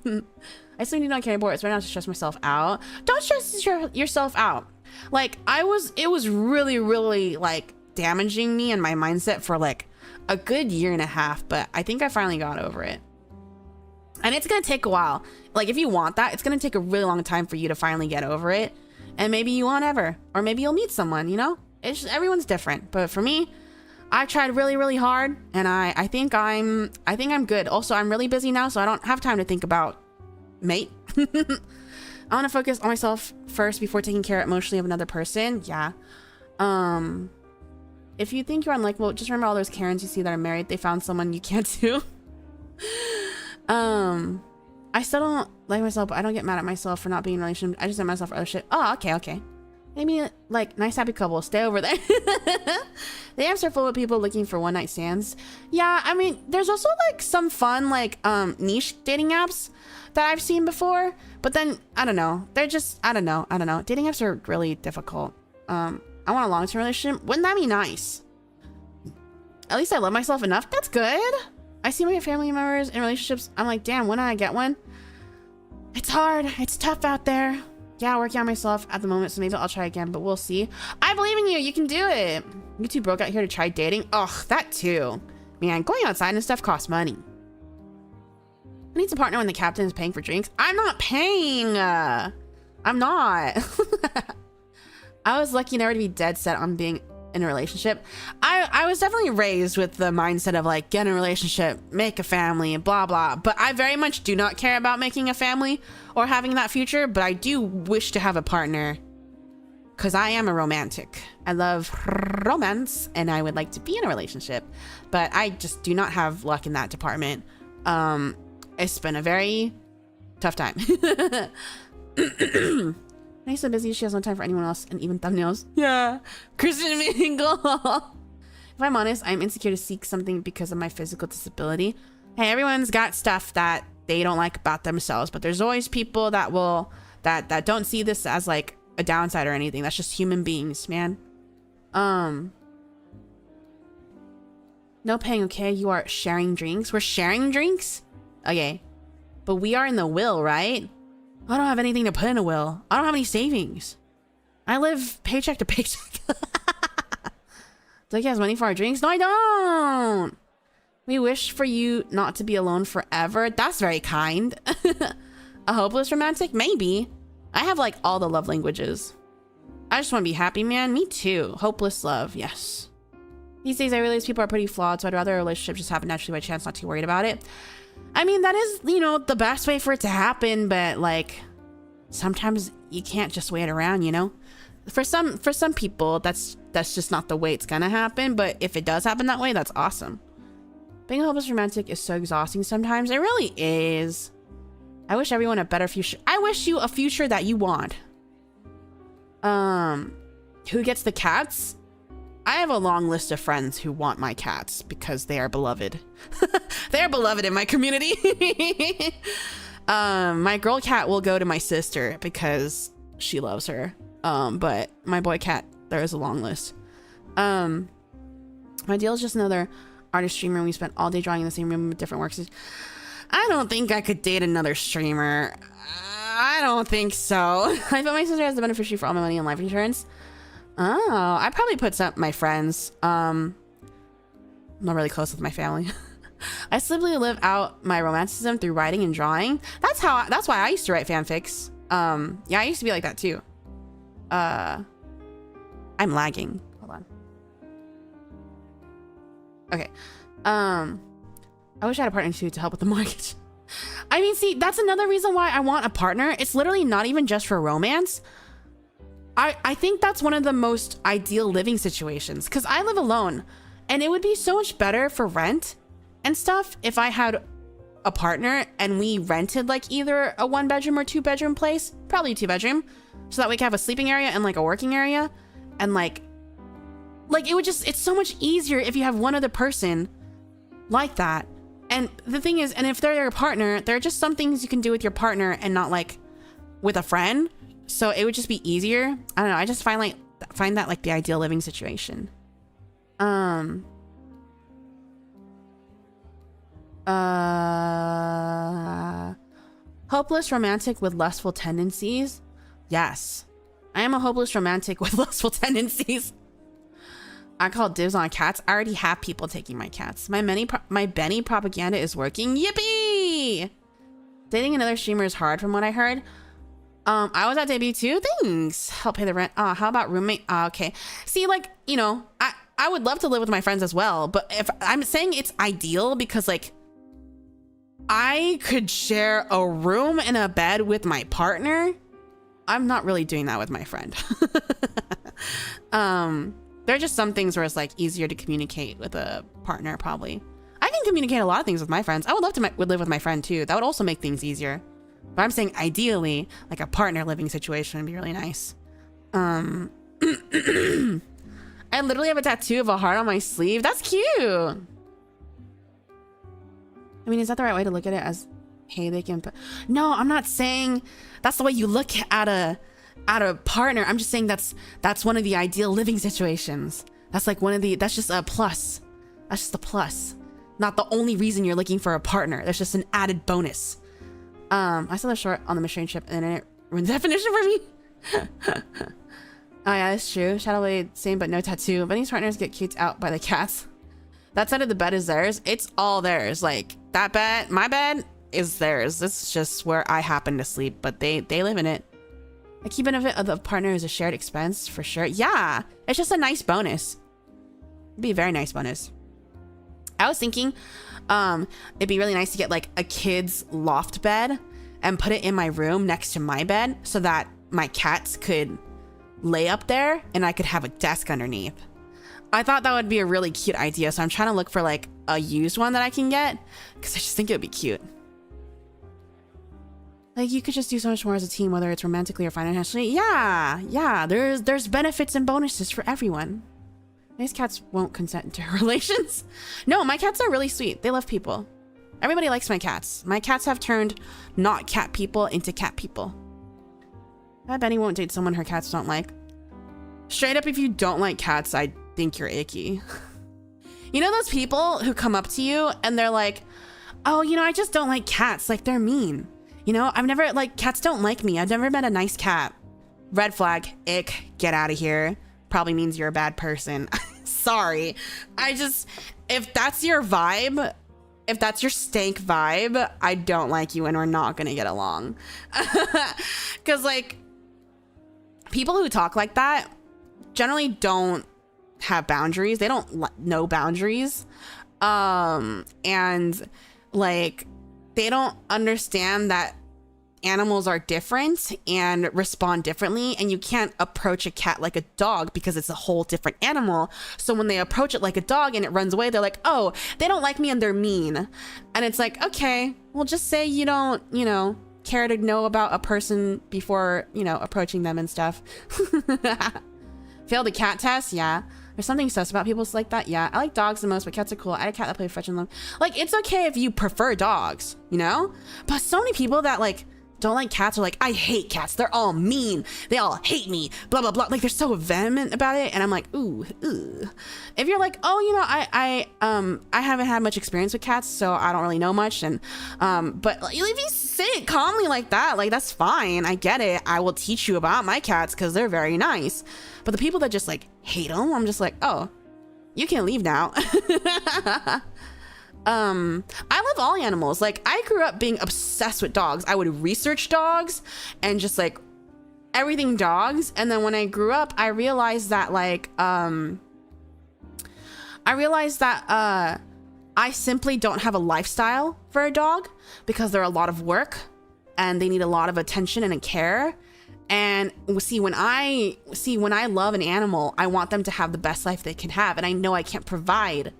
I still do not care about it. It's right now to stress myself out. Don't stress yourself out. Like it was really, really like damaging me and my mindset for like a good 1.5 years, but I think I finally got over it. And it's gonna take a while. Like if you want that, it's gonna take a really long time for you to finally get over it. And maybe you won't ever, or maybe you'll meet someone, you know? It's just, everyone's different. But for me, I tried really, really hard, and I think I'm good. Also, I'm really busy now, so I don't have time to think about mate. I want to focus on myself first before taking care emotionally of another person. Yeah. If you think you're unlikable, just remember all those Karens you see that are married. They found someone you can't do. I still don't like myself, but I don't get mad at myself for not being in a relationship. I just let myself for other shit. Oh, okay. Maybe like nice happy couple. Stay over there. The apps are full of people looking for one night stands. Yeah, I mean, there's also like some fun like niche dating apps that I've seen before, but then I don't know. They're just I don't know. Dating apps are really difficult. I want a long-term relationship. Wouldn't that be nice? At least I love myself enough. That's good. I see my family members in relationships. I'm like, damn, when do I get one? It's hard. It's tough out there. Yeah, working on myself at the moment, so maybe I'll try again, but we'll see. I believe in you. You can do it. You too broke out here to try dating? Ugh, that too. Man, going outside and stuff costs money. Who needs a partner when the captain is paying for drinks? I'm not paying. I'm not. I was lucky never to be dead set on being in a relationship. I was definitely raised with the mindset of like, get in a relationship, make a family, and blah blah, but I very much do not care about making a family or having that future, but I do wish to have a partner because I am a romantic. I love romance and I would like to be in a relationship, but I just do not have luck in that department. It's been a very tough time. She's so busy she has no time for anyone else, and even thumbnails. Yeah, Christian Mingle. If I'm honest, I'm insecure to seek something because of my physical disability. Hey, everyone's got stuff that they don't like about themselves, but there's always people that will that don't see this as like a downside or anything. That's just human beings, man. No paying. Okay, you are sharing drinks. We're sharing drinks. Okay, but we are in the will, right? I don't have anything to put in a will. I don't have any savings. I live paycheck to paycheck. Doki has money for our drinks? No, I don't. We wish for you not to be alone forever. That's very kind. A hopeless romantic? Maybe. I have like all the love languages. I just want to be happy, man. Me too. Hopeless love. Yes. These days I realize people are pretty flawed, so I'd rather a relationship just happen naturally by chance, not too worried about it. I mean, that is, you know, the best way for it to happen, but like sometimes you can't just wait around, you know? For some people, that's just not the way it's gonna happen, but if it does happen that way, that's awesome. Being a hopeless romantic is so exhausting sometimes. It really is. I wish everyone a better future. I wish you a future that you want. Who gets the cats? I have a long list of friends who want my cats because they are beloved. They are beloved in my community. My girl cat will go to my sister because she loves her. But my boy cat, there is a long list. My deal is just another artist streamer. We spent all day drawing in the same room with different works. I don't think I could date another streamer. I don't think so. I thought my sister has the beneficiary for all my money and life insurance. Oh, I probably put some my friends. I'm not really close with my family. I simply live out my romanticism through writing and drawing. That's why I used to write fanfics. Yeah, I used to be like that too. I'm lagging. Hold on. Okay. I wish I had a partner too to help with the mortgage. I mean, see, that's another reason why I want a partner. It's literally not even just for romance. I think that's one of the most ideal living situations because I live alone and it would be so much better for rent and stuff if I had a partner and we rented like either a 1-bedroom or 2-bedroom place, probably a 2-bedroom, so that we could have a sleeping area and like a working area. And like it would just, it's so much easier if you have one other person like that. And the thing is, and if they're your partner, there are just some things you can do with your partner and not like with a friend. So it would just be easier. I don't know. I just find that like the ideal living situation. Hopeless romantic with lustful tendencies. Yes, I am a hopeless romantic with lustful tendencies. I call dibs on cats. I already have people taking my cats. My Beni propaganda is working. Yippee! Dating another streamer is hard from what I heard. I was at debut too. Thanks. Help pay the rent. How about roommate? Okay. See, like, you know, I would love to live with my friends as well, but if I'm saying it's ideal because like I could share a room and a bed with my partner, I'm not really doing that with my friend. There are just some things where it's like easier to communicate with a partner probably. I can communicate a lot of things with my friends. I would love to live with my friend too. That would also make things easier. But I'm saying ideally, like a partner living situation would be really nice. I literally have a tattoo of a heart on my sleeve. That's cute. I mean, is that the right way to look at it as, hey, they can put... No, I'm not saying that's the way you look at a partner. I'm just saying that's one of the ideal living situations. That's like that's just a plus. That's just a plus. Not the only reason you're looking for a partner. There's just an added bonus. I saw the short on the machine ship and it ruined the definition for me. Oh yeah, that's true. Shadowblade, same but no tattoo. Benny's partners get cute out by the cats. That side of the bed is theirs. It's all theirs. Like that bed, my bed, is theirs. It's just where I happen to sleep, but they live in it. A key benefit of the partner is a shared expense for sure. Yeah, it's just a nice bonus. It'd be a very nice bonus. I was thinking it'd be really nice to get like a kid's loft bed and put it in my room next to my bed so that my cats could lay up there and I could have a desk underneath. I thought that would be a really cute idea, so I'm trying to look for like a used one that I can get because I just think it would be cute. Like, you could just do so much more as a team, whether it's romantically or financially. Yeah, there's benefits and bonuses for everyone. These cats won't consent to relations. No, my cats are really sweet. They love people. Everybody likes my cats. My cats have turned not cat people into cat people. I bet Benny won't date someone her cats don't like. Straight up, if you don't like cats, I think you're icky. You know those people who come up to you and they're like, oh, you know, I just don't like cats. Like, they're mean. You know, I've never, like, cats don't like me. I've never met a nice cat. Red flag, ick, get out of here. Probably means you're a bad person. Sorry. If that's your vibe, if that's your stank vibe, I don't like you and we're not gonna get along. Because, like, people who talk like that generally don't have boundaries. They don't know boundaries. And, like, they don't understand that animals are different and respond differently, and you can't approach a cat like a dog because it's a whole different animal. So when they approach it like a dog and it runs away, they're like, oh, they don't like me and they're mean. And it's like, okay, well, just say you don't, you know, care to know about a person before, you know, approaching them and stuff. Failed a cat test? Yeah. There's something sus about people like that. Yeah, I like dogs the most, but cats are cool. I had a cat that played fetch and love. Like, it's okay if you prefer dogs, you know? But so many people that, like, don't like cats are like, I hate cats. They're all mean. They all hate me. Blah, blah, blah. Like, they're so vehement about it. And I'm like, ooh. If you're like, oh, you know, I haven't had much experience with cats, so I don't really know much. And, but if you say it calmly like that, like, that's fine. I get it. I will teach you about my cats because they're very nice. But the people that just, like, hate them, I'm just like, oh, you can leave now. I love all animals. Like, I grew up being obsessed with dogs. I would research dogs and just, like, everything dogs. And then when I grew up, I realized that, like, I simply don't have a lifestyle for a dog because they're a lot of work and they need a lot of attention and care. And when I love an animal, I want them to have the best life they can have. And I know I can't provide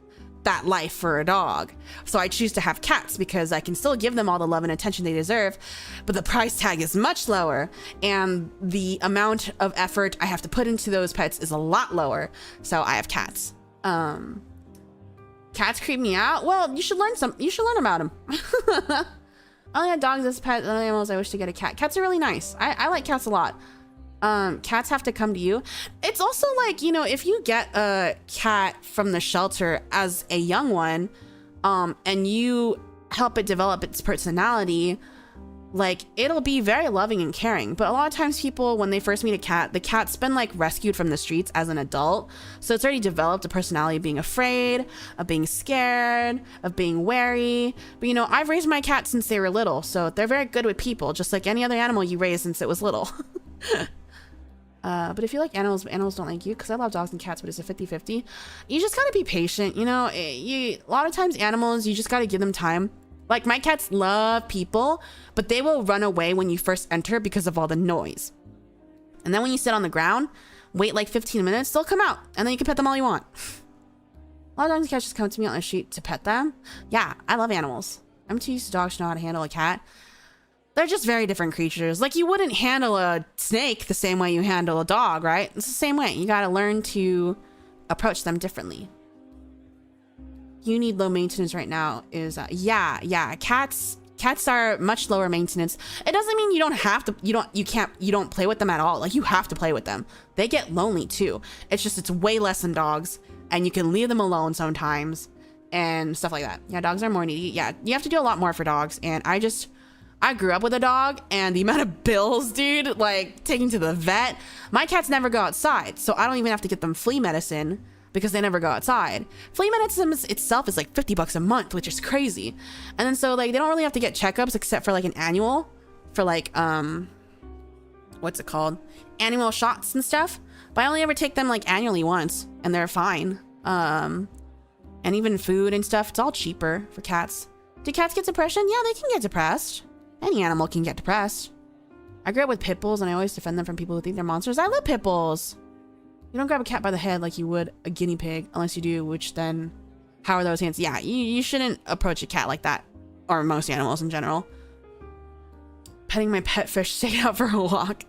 that life for a dog. So I choose to have cats because I can still give them all the love and attention they deserve, but the price tag is much lower and the amount of effort I have to put into those pets is a lot lower. So I have cats. Cats creep me out. Well, you should learn about them. I only had dogs as pets. Other animals, I wish to get a cat. Cats are really nice. I like cats a lot. Cats have to come to you. It's also like, you know, if you get a cat from the shelter as a young one, and you help it develop its personality, like, it'll be very loving and caring. But a lot of times people, when they first meet a cat, the cat's been, like, rescued from the streets as an adult. So it's already developed a personality of being afraid, of being scared, of being wary. But, you know, I've raised my cat since they were little, so they're very good with people, just like any other animal you raised since it was little. But if you like animals, but animals don't like you, because I love dogs and cats, but it's a 50-50. You just gotta be patient, you know? A lot of times animals, you just gotta give them time. Like, my cats love people, but they will run away when you first enter because of all the noise. And then when you sit on the ground, wait like 15 minutes, they'll come out, and then you can pet them all you want. A lot of dogs and cats just come to me on the street to pet them. Yeah, I love animals. I'm too used to dogs to know how to handle a cat. They're just very different creatures. Like, you wouldn't handle a snake the same way you handle a dog, right? It's the same way. You gotta learn to approach them differently. You need low maintenance right now is, yeah. Cats are much lower maintenance. It doesn't mean you don't have to, you don't play with them at all. Like, you have to play with them. They get lonely too. It's just, it's way less than dogs, and you can leave them alone sometimes and stuff like that. Yeah, dogs are more needy. Yeah, you have to do a lot more for dogs. And I grew up with a dog, and the amount of bills, dude, like taking to the vet. My cats never go outside, so I don't even have to get them flea medicine. because they never go outside. Flea medicine itself is like $50 a month, which is crazy. And then so like they don't really have to get checkups except for like an annual for like what's it called, annual shots and stuff. But I only ever take them like annually once, and they're fine. And even food and stuff, it's all cheaper for cats. Do cats get depression? Yeah, they can get depressed. Any animal can get depressed. I grew up with pit bulls, and I always defend them from people who think they're monsters. I love pit bulls. You don't grab a cat by the head like you would a guinea pig, unless you do, which then, how are those hands? Yeah, you shouldn't approach a cat like that, or most animals in general. Petting my pet fish to take it out for a walk.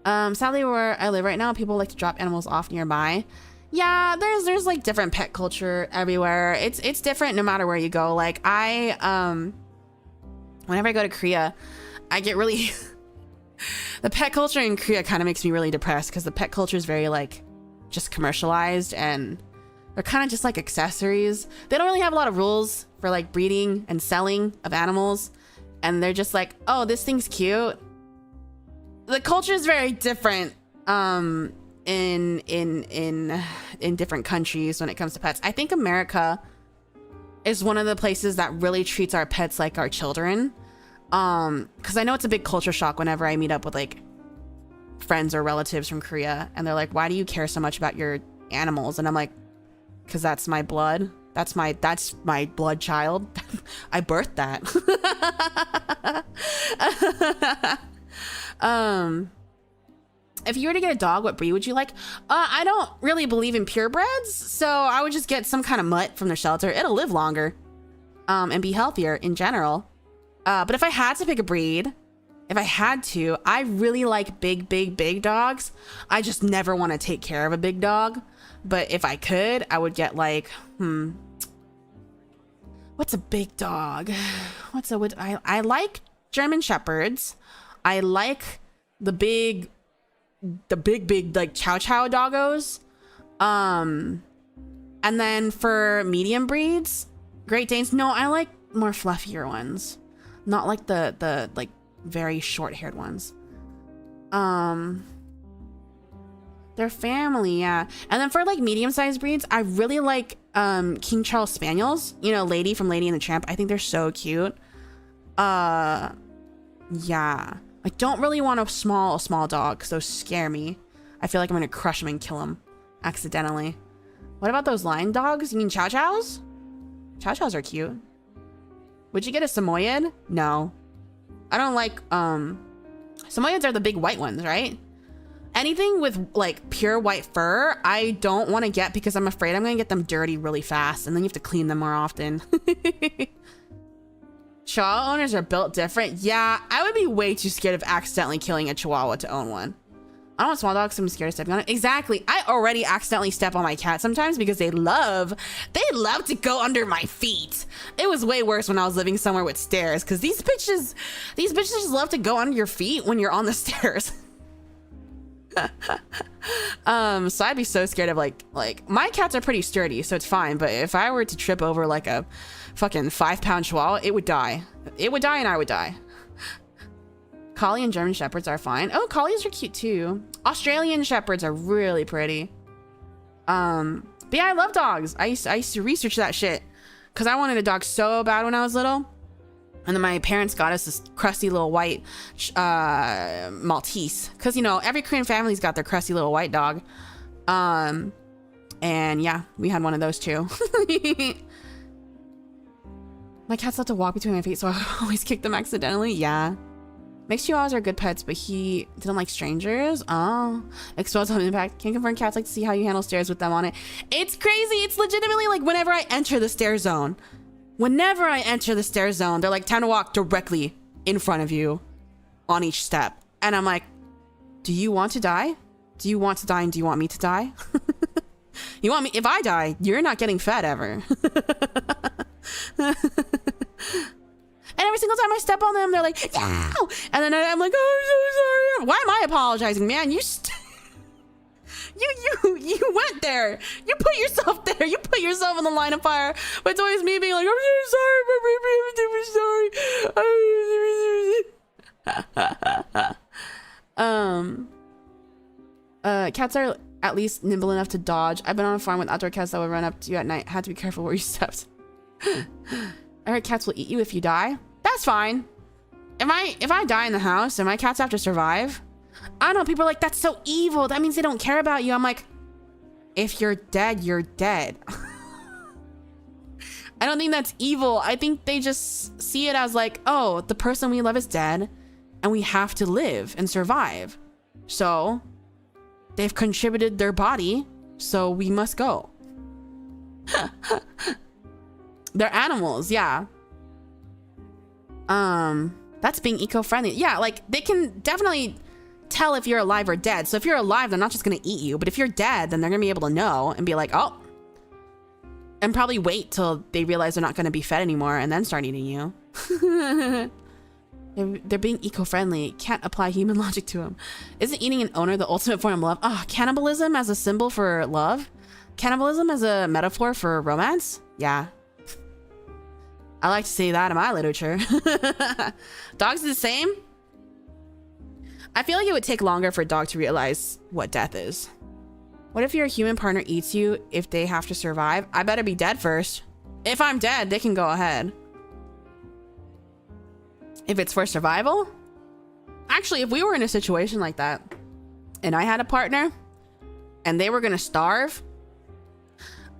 Sadly, where I live right now, people like to drop animals off nearby. Yeah, there's like different pet culture everywhere. It's different no matter where you go. Like whenever I go to Korea, I get really the pet culture in Korea kind of makes me really depressed, because the pet culture is very like just commercialized, and they're kind of just like accessories. They don't really have a lot of rules for like breeding and selling of animals, and they're just like, oh, this thing's cute. The culture is very different in different countries when it comes to pets. I think America is one of the places that really treats our pets like our children. Because I know it's a big culture shock whenever I meet up with like friends or relatives from Korea, and they're like, why do you care so much about your animals? And I'm like, because that's my blood. That's my blood child. I birthed that. If you were to get a dog, what breed would you like? I don't really believe in purebreds, so I would just get some kind of mutt from the shelter. It'll live longer, and be healthier in general. But if I had to pick a breed, I really like big dogs. I just never want to take care of a big dog. But if I could, I would get like, what's a big dog? I like German Shepherds. I like the big like chow chow doggos. And then for medium breeds, Great Danes. No, I like more fluffier ones, not like the like very short-haired ones. Their family, yeah. And then for like medium-sized breeds, I really like King Charles Spaniels. You know, Lady from Lady and the Tramp. I think they're so cute. Yeah. I don't really want a small dog, because those scare me. I feel like I'm gonna crush them and kill them accidentally. What about those lion dogs? You mean chow chows? Chow chows are cute. Would you get a Samoyed? No. I don't like, Samoyeds are the big white ones, right? Anything with like pure white fur, I don't want to get, because I'm afraid I'm gonna get them dirty really fast, and then you have to clean them more often. Chihuahua owners are built different. Yeah, I would be way too scared of accidentally killing a Chihuahua to own one. I don't want small dogs, so I'm scared of stepping on it. Exactly. I already accidentally step on my cat sometimes because they love to go under my feet. It was way worse when I was living somewhere with stairs, because these bitches just love to go under your feet when you're on the stairs. So I'd be so scared of like my cats are pretty sturdy, so it's fine. But if I were to trip over like a fucking 5-pound Chihuahua, it would die. It would die, and I would die. Collie and German Shepherds are fine. Oh, Collies are cute too. Australian Shepherds are really pretty. But yeah, I love dogs. I used to research that shit because I wanted a dog so bad when I was little. And then my parents got us this crusty little white Maltese. Because, you know, every Korean family's got their crusty little white dog. And yeah, we had one of those too. My cats love to walk between my feet, so I always kick them accidentally. Yeah. Mixed Chihuahuas are good pets, but he didn't like strangers. Oh. Exposed home impact. Can't confirm cats like to see how you handle stairs with them on it. It's crazy. It's legitimately like whenever I enter the stair zone. Whenever I enter the stair zone, they're like, time to walk directly in front of you on each step. And I'm like, do you want to die? Do you want to die, and do you want me to die? You want me? If I die, you're not getting fed ever. And every single time I step on them, they're like, ow! And then I'm like, oh, I'm so sorry. Why am I apologizing, man? You went there. You put yourself there. You put yourself in the line of fire. But it's always me being like, I'm so sorry. I'm sorry. Cats are at least nimble enough to dodge. I've been on a farm with outdoor cats that would run up to you at night. Had to be careful where you stepped. I heard cats will eat you if you die. That's fine. If I die in the house and my cats have to survive, I don't know, people are like, that's so evil. That means they don't care about you. I'm like, if you're dead, you're dead. I don't think that's evil. I think they just see it as like, oh, the person we love is dead and we have to live and survive. So they've contributed their body, so we must go. They're animals, yeah. That's being eco-friendly. Yeah, like they can definitely tell if you're alive or dead. So if you're alive, they're not just gonna eat you, but if you're dead, then they're gonna be able to know and be like, oh, and probably wait till they realize they're not gonna be fed anymore and then start eating you. They're being eco-friendly. Can't apply human logic to them. Isn't eating an owner the ultimate form of love? Oh, cannibalism as a symbol for love? Cannibalism as a metaphor for romance? Yeah. I like to say that in my literature. Dogs are the same? I feel like it would take longer for a dog to realize what death is. What if your human partner eats you if they have to survive? I better be dead first. If I'm dead, they can go ahead. If it's for survival? Actually, if we were in a situation like that and I had a partner and they were gonna starve,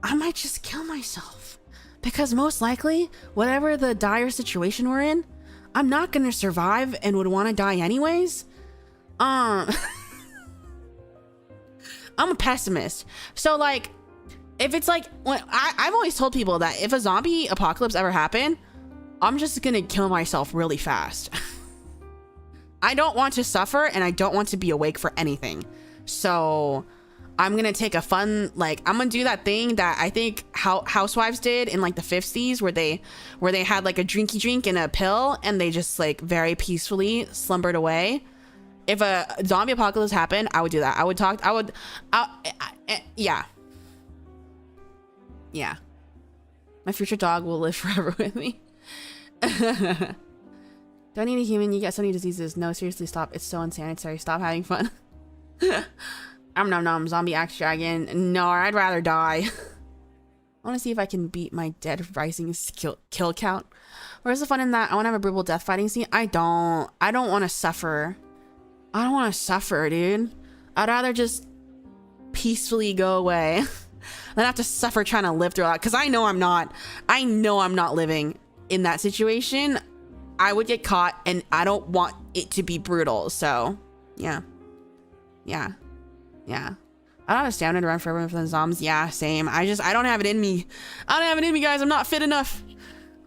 I might just kill myself. Because most likely, whatever the dire situation we're in, I'm not gonna survive and would want to die anyways. I'm a pessimist. So like, if it's like, when I've always told people that if a zombie apocalypse ever happened, I'm just gonna kill myself really fast. I don't want to suffer and I don't want to be awake for anything. So I'm gonna take a fun, like, I'm gonna do that thing that I think housewives did in like the 50s where they had like a drinky drink and a pill and they just like very peacefully slumbered away. If a zombie apocalypse happened, I would do that. Yeah. Yeah. My future dog will live forever with me. Don't need a human, you get so many diseases. No, seriously, stop. It's so unsanitary. Stop having fun. Nom zombie axe dragon. No, I'd rather die. I want to see if I can beat my dead rising kill count. Where's the fun in that? I want to have a brutal death fighting scene. I don't want to suffer. I don't want to suffer, dude. I'd rather just peacefully go away than have to suffer trying to live through that. Because I know I'm not living in that situation. I would get caught and I don't want it to be brutal. So yeah. I don't have a stamina to run forever from the zombies. Yeah, same. I don't have it in me. I don't have it in me, guys. I'm not fit enough.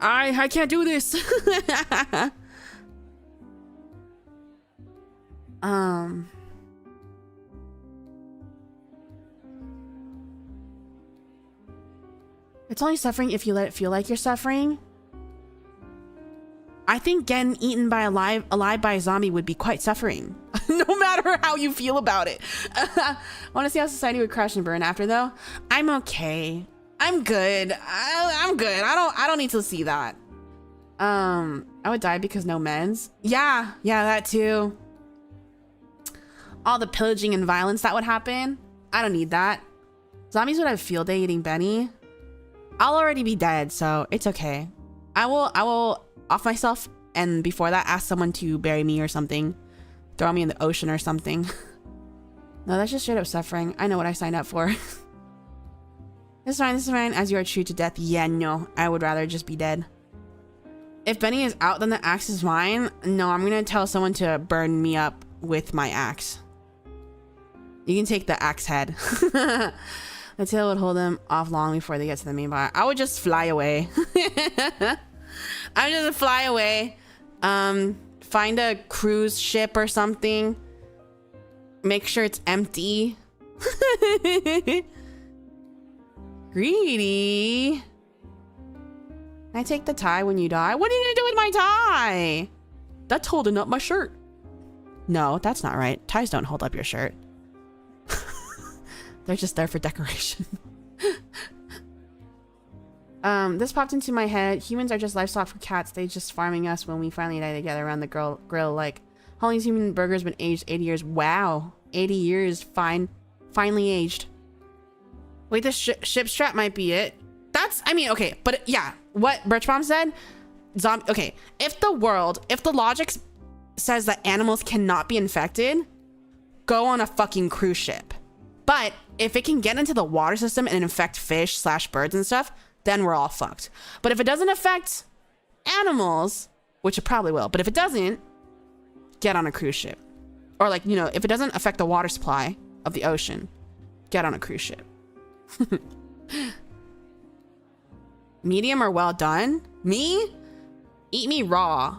I can't do this. It's only suffering if you let it feel like you're suffering. I think getting eaten by alive by a zombie would be quite suffering, no matter how you feel about it. I want to see how society would crash and burn after, though. I'm okay. I'm good. I'm good. I don't need to see that. I would die because no meds. Yeah, that too. All the pillaging and violence that would happen. I don't need that. Zombies would have a field day eating Benny. I'll already be dead, so it's okay. I will off myself, and before that ask someone to bury me or something, throw me in the ocean or something. No, that's just straight up suffering. I know what I signed up for. This is fine as you are true to death. Yeah, no, I would rather just be dead. If Benny is out, then the axe is mine. No, I'm gonna tell someone to burn me up with my axe. You can take the axe head. The tail would hold them off long before they get to the main bar. I would just fly away. I would just fly away. Find a cruise ship or something. Make sure it's empty. Greedy. Can I take the tie when you die? What are you gonna do with my tie? That's holding up my shirt. No, that's not right. Ties don't hold up your shirt. They're just there for decoration. This popped into my head. Humans are just livestock for cats. They just farming us when we finally die together around the grill. Like, Holly's human burger's been aged 80 years. Wow. 80 years. Fine. Finely aged. Wait, the ship strap might be it. That's, I mean, okay, but yeah, what Birchbomb said, okay, if the logic says that animals cannot be infected, go on a fucking cruise ship. But if it can get into the water system and infect fish / birds and stuff, then we're all fucked. But if it doesn't affect animals, which it probably will, but if it doesn't, get on a cruise ship. Or like, you know, if it doesn't affect the water supply of the ocean, get on a cruise ship. Medium or well done? Me? Eat me raw.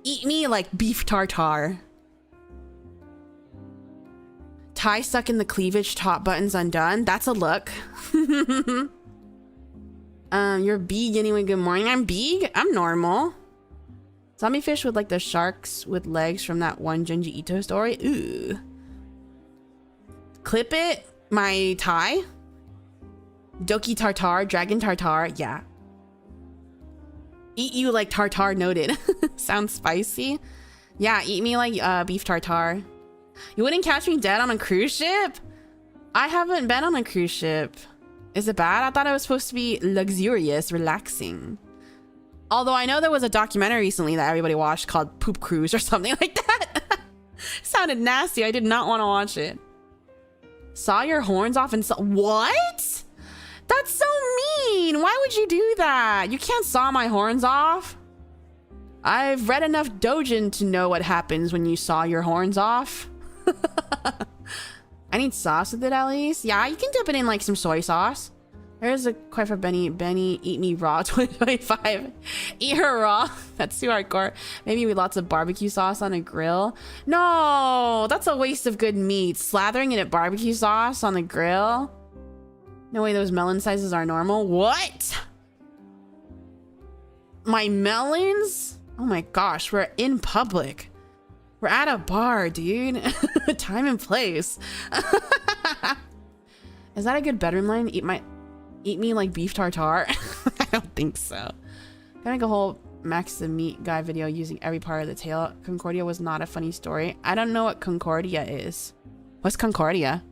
Eat me like beef tartare. Tie stuck in the cleavage, top buttons undone. That's a look. You're big anyway. Good morning. I'm big. I'm normal. Zombie fish with like the sharks with legs from that one Junji Ito story. Ooh. Clip it. My tie. Doki tartar. Dragon tartar. Yeah. Eat you like tartar noted. Sounds spicy. Yeah, eat me like beef tartar. You wouldn't catch me dead on a cruise ship? I haven't been on a cruise ship. Is it bad? I thought it was supposed to be luxurious, relaxing. Although I know there was a documentary recently that everybody watched called Poop Cruise or something like that. Sounded nasty. I did not want to watch it. Saw your horns off and saw... What? That's so mean. Why would you do that? You can't saw my horns off. I've read enough Dojin to know what happens when you saw your horns off. I need sauce with it at least. Yeah, you can dip it in like some soy sauce. There's a quite for Benny. Benny, eat me raw 2025. Eat her raw. That's too hardcore. Maybe with lots of barbecue sauce on a grill. No, that's a waste of good meat. Slathering it at barbecue sauce on the grill. No way those melon sizes are normal. What? My melons? Oh my gosh, we're in public. We're at a bar, dude. Time and place. Is that a good bedroom line? Eat me like beef tartare? I don't think so. Gonna make a whole Max the Meat guy video using every part of the tail. Concordia was not a funny story. I don't know what Concordia is. What's Concordia?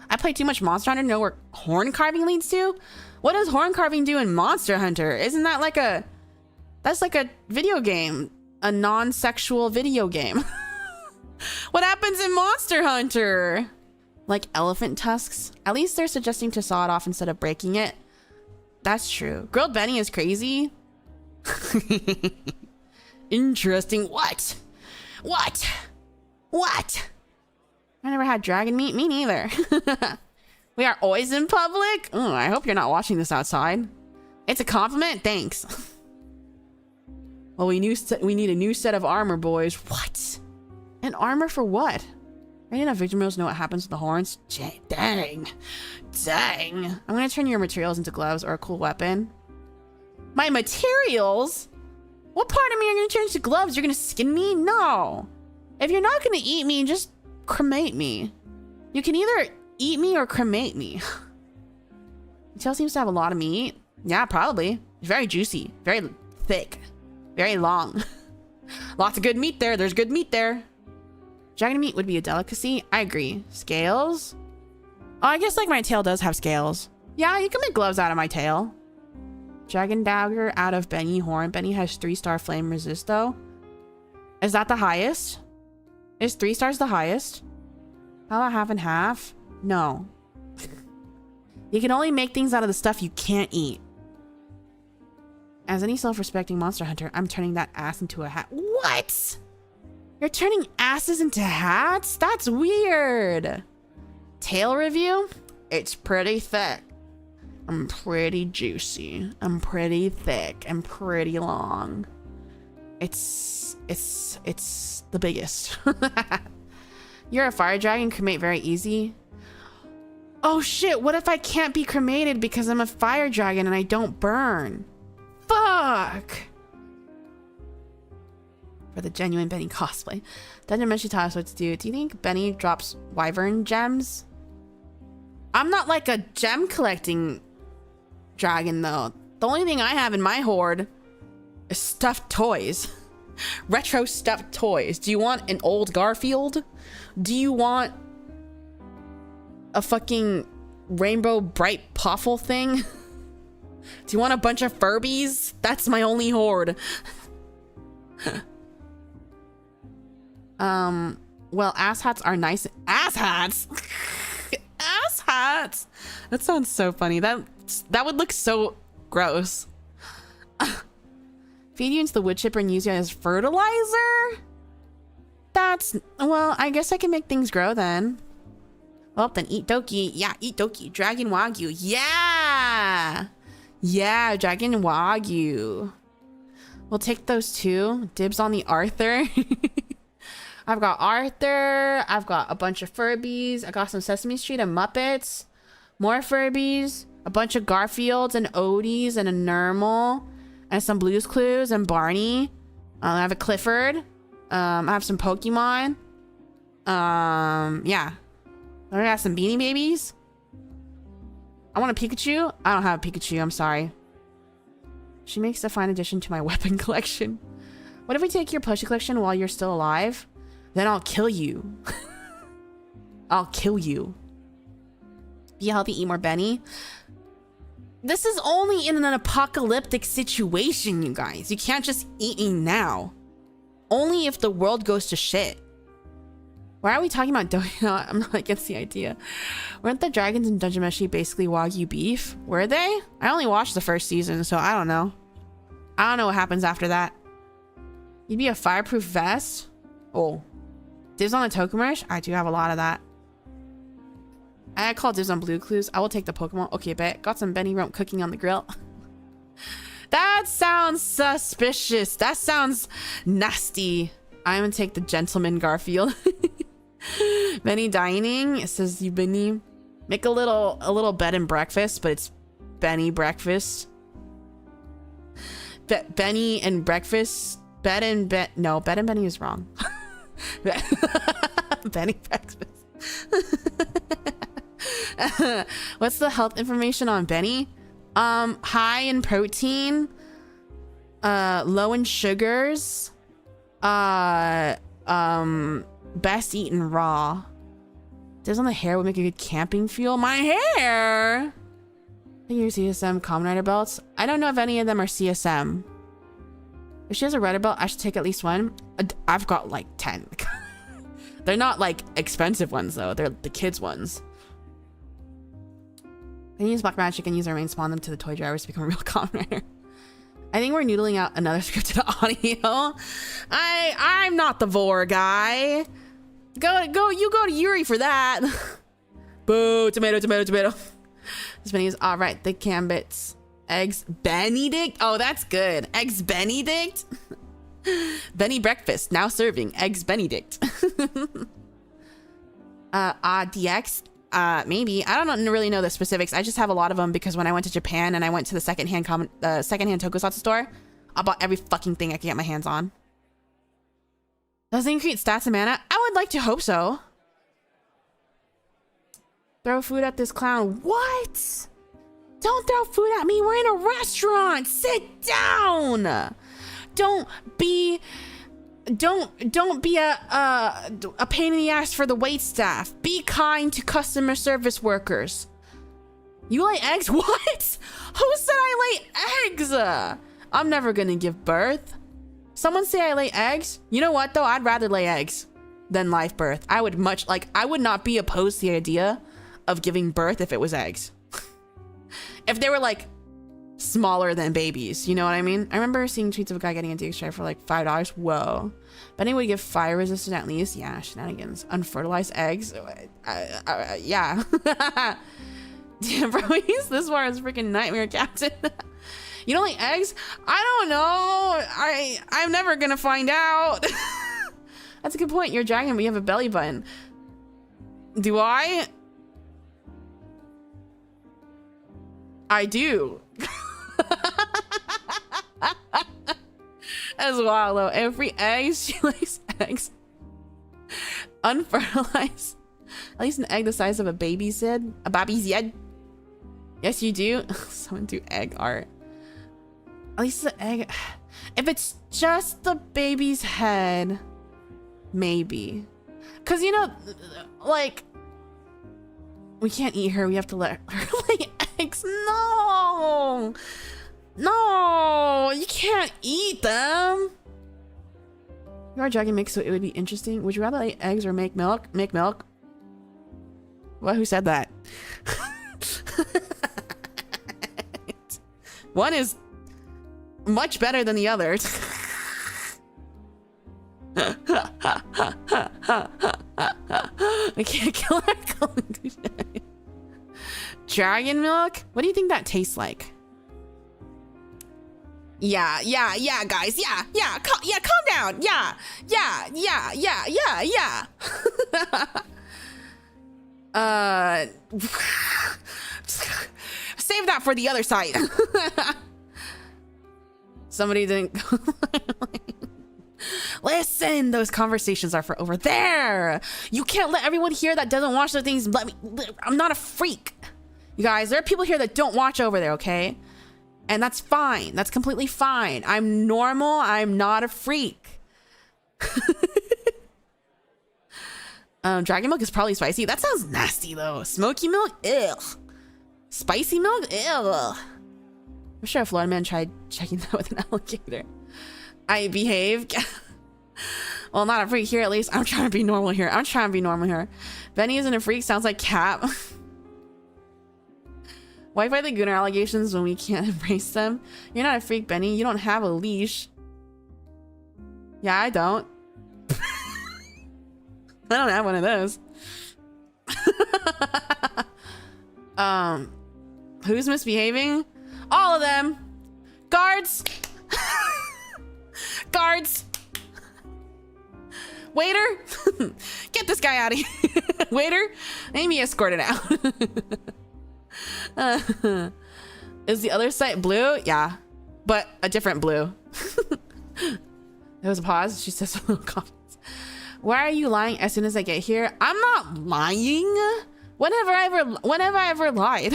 I play too much Monster Hunter to know where horn carving leads to? What does horn carving do in Monster Hunter? Isn't that like a... That's like a video game. A non-sexual video game. What happens in Monster Hunter? Like elephant tusks? At least they're suggesting to saw it off instead of breaking it. That's true. Grilled Benny is crazy. Interesting. What? What? What? I never had dragon meat. Me neither. We are always in public? Oh, I hope you're not watching this outside. It's a compliment? Thanks. Well, we need a new set of armor, boys. What? An armor for what? Right enough victim to know what happens with the horns? Dang. Dang. I'm gonna turn your materials into gloves or a cool weapon. My materials? What part of me are gonna turn into gloves? You're gonna skin me? No. If you're not gonna eat me, just cremate me. You can either eat me or cremate me. The tail seems to have a lot of meat. Yeah, probably. It's very juicy. Very thick. Very long. Lots of good meat there. There's good meat there. Dragon meat would be a delicacy. I agree. Scales? Oh, I guess like my tail does have scales. Yeah, you can make gloves out of my tail. Dragon dagger out of Benny horn. Benny has 3-star flame resist though. Is that the highest? Is 3 stars the highest? How about half and half? No. You can only make things out of the stuff you can't eat. As any self-respecting monster hunter, I'm turning that ass into a hat. What? You're turning asses into hats? That's weird. Tail review? It's pretty thick. I'm pretty juicy. I'm pretty thick. I'm pretty long. It's the biggest. You're a fire dragon, cremate very easy. Oh shit, what if I can't be cremated because I'm a fire dragon and I don't burn? Fuck! For the genuine Benny cosplay. Dungeon Meshi taught us what to do. Do you think Benny drops wyvern gems? I'm not like a gem collecting dragon though. The only thing I have in my hoard is stuffed toys. Retro stuffed toys. Do you want an old Garfield? Do you want a fucking rainbow bright Puffle thing? Do you want a bunch of Furbies? That's my only hoard. Well, asshats are nice. Asshats? Asshats? That sounds so funny. That would look so gross. Feed you into the wood chipper and use you as fertilizer? That's, well, I guess I can make things grow then. Well, then eat Doki. Yeah, eat Doki. Dragon Wagyu. Yeah! Yeah, Dragon Wagyu. We'll take those two. Dibs on the Arthur. I've got Arthur. I've got a bunch of Furbies. I got some Sesame Street and Muppets. More Furbies. A bunch of Garfields and Odies and a Nermal. And some Blue's Clues and Barney. I have a Clifford. I have some Pokemon. Yeah. I got some Beanie Babies. I want a Pikachu. I don't have a Pikachu. I'm sorry. She makes a fine addition to my weapon collection. What if we take your plushie collection while you're still alive? Then I'll kill you. I'll kill you. Be healthy, eat more Benny. This is only in an apocalyptic situation, you guys. You can't just eat me now. Only if the world goes to shit. Why are we talking about dono? I'm not against the idea. Weren't the dragons in Dungeon Meshi basically Wagyu beef? Were they? I only watched the first season, so I don't know. I don't know what happens after that. You'd be a fireproof vest? Oh. Dibs on the Tokumersh? I do have a lot of that. I call dibs on Blue Clues. I will take the Pokemon. Okay, bet. Got some Benny Rump cooking on the grill. That sounds suspicious. That sounds nasty. I'm gonna take the Gentleman Garfield. Benny dining. It says you Benny. Make a little bed and breakfast, but it's Benny breakfast. Benny and breakfast. Bed and Benny is wrong. Benny breakfast. What's the health information on Benny? High in protein, low in sugars, best eaten raw. Does on the hair would make a good camping fuel. My hair. I think your CSM Kamen Rider belts. I don't know if any of them are CSM. If she has a Rider belt, I should take at least one. I've got like 10. They're not like expensive ones though. They're the kids ones. I can use black magic and use our main spawn them to the toy drivers to become a real Kamen Rider. I think we're noodling out another scripted audio. I'm not the vor guy. You go to Yuri for that. Boo, tomato. This Benny is all right. The Gambits. Eggs Benedict. Oh, that's good. Eggs Benedict. Benny breakfast now serving eggs Benedict. DX. Maybe. I don't really know the specifics. I just have a lot of them because when I went to Japan and I went to the secondhand tokusatsu store, I bought every fucking thing I could get my hands on. Does it increase stats and mana? I would like to hope so. Throw food at this clown. What? Don't throw food at me. We're in a restaurant. Sit down. Don't be a pain in the ass for the wait staff. Be kind to customer service workers. You lay eggs? What? Who said I lay eggs? I'm never gonna give birth. Someone say I lay eggs? You know what though? I'd rather lay eggs than live birth. I would not be opposed to the idea of giving birth if it was eggs. If they were like smaller than babies, you know what I mean? I remember seeing tweets of a guy getting a DX drive for like $5. Whoa. Benny would give fire resistant at least. Yeah, shenanigans. Unfertilized eggs. Yeah. Damn, bro, he's this far as freaking nightmare captain. You don't like eggs? I don't know. I'm never gonna find out. That's a good point. You're a dragon, but you have a belly button. Do I? I do. As well, though. Every egg, she lays eggs. Unfertilized. At least an egg the size of a baby's head. A baby's head. Yes, you do. Someone do egg art. At least the egg. If it's just the baby's head, maybe. Because, you know, like, we can't eat her. We have to let her lay eggs. No. No, you can't eat them. Your dragon makes so it would be interesting. Would you rather lay eggs or make milk? Make milk. What? Who said that? One is much better than the other. I can't kill her. Dragon milk? What do you think that tastes like? Yeah, guys. Yeah, calm down. Yeah. Save that for the other side. Somebody didn't. Listen, those conversations are for over there. You can't let everyone here that doesn't watch the things. I'm not a freak. You guys, there are people here that don't watch over there, okay? And that's fine. That's completely fine. I'm normal. I'm not a freak. Dragon milk is probably spicy. That sounds nasty though. Smoky milk? Ew. Spicy milk? Ew. I'm sure a Florida man tried checking that with an alligator. I behave. Well, not a freak here at least. I'm trying to be normal here. Benny isn't a freak. Sounds like Cap. Why fight the Gooner allegations when we can't embrace them? You're not a freak, Benny. You don't have a leash. Yeah, I don't. I don't have one of those. Who's misbehaving? All of them. Guards. Guards. Waiter. Get this guy out of here. Waiter. Amy escorted out. Is the other side blue? Yeah, but a different blue. There was a pause. She says a little comments. Why are you lying as soon as I get here? I'm not lying. Whenever I ever lied.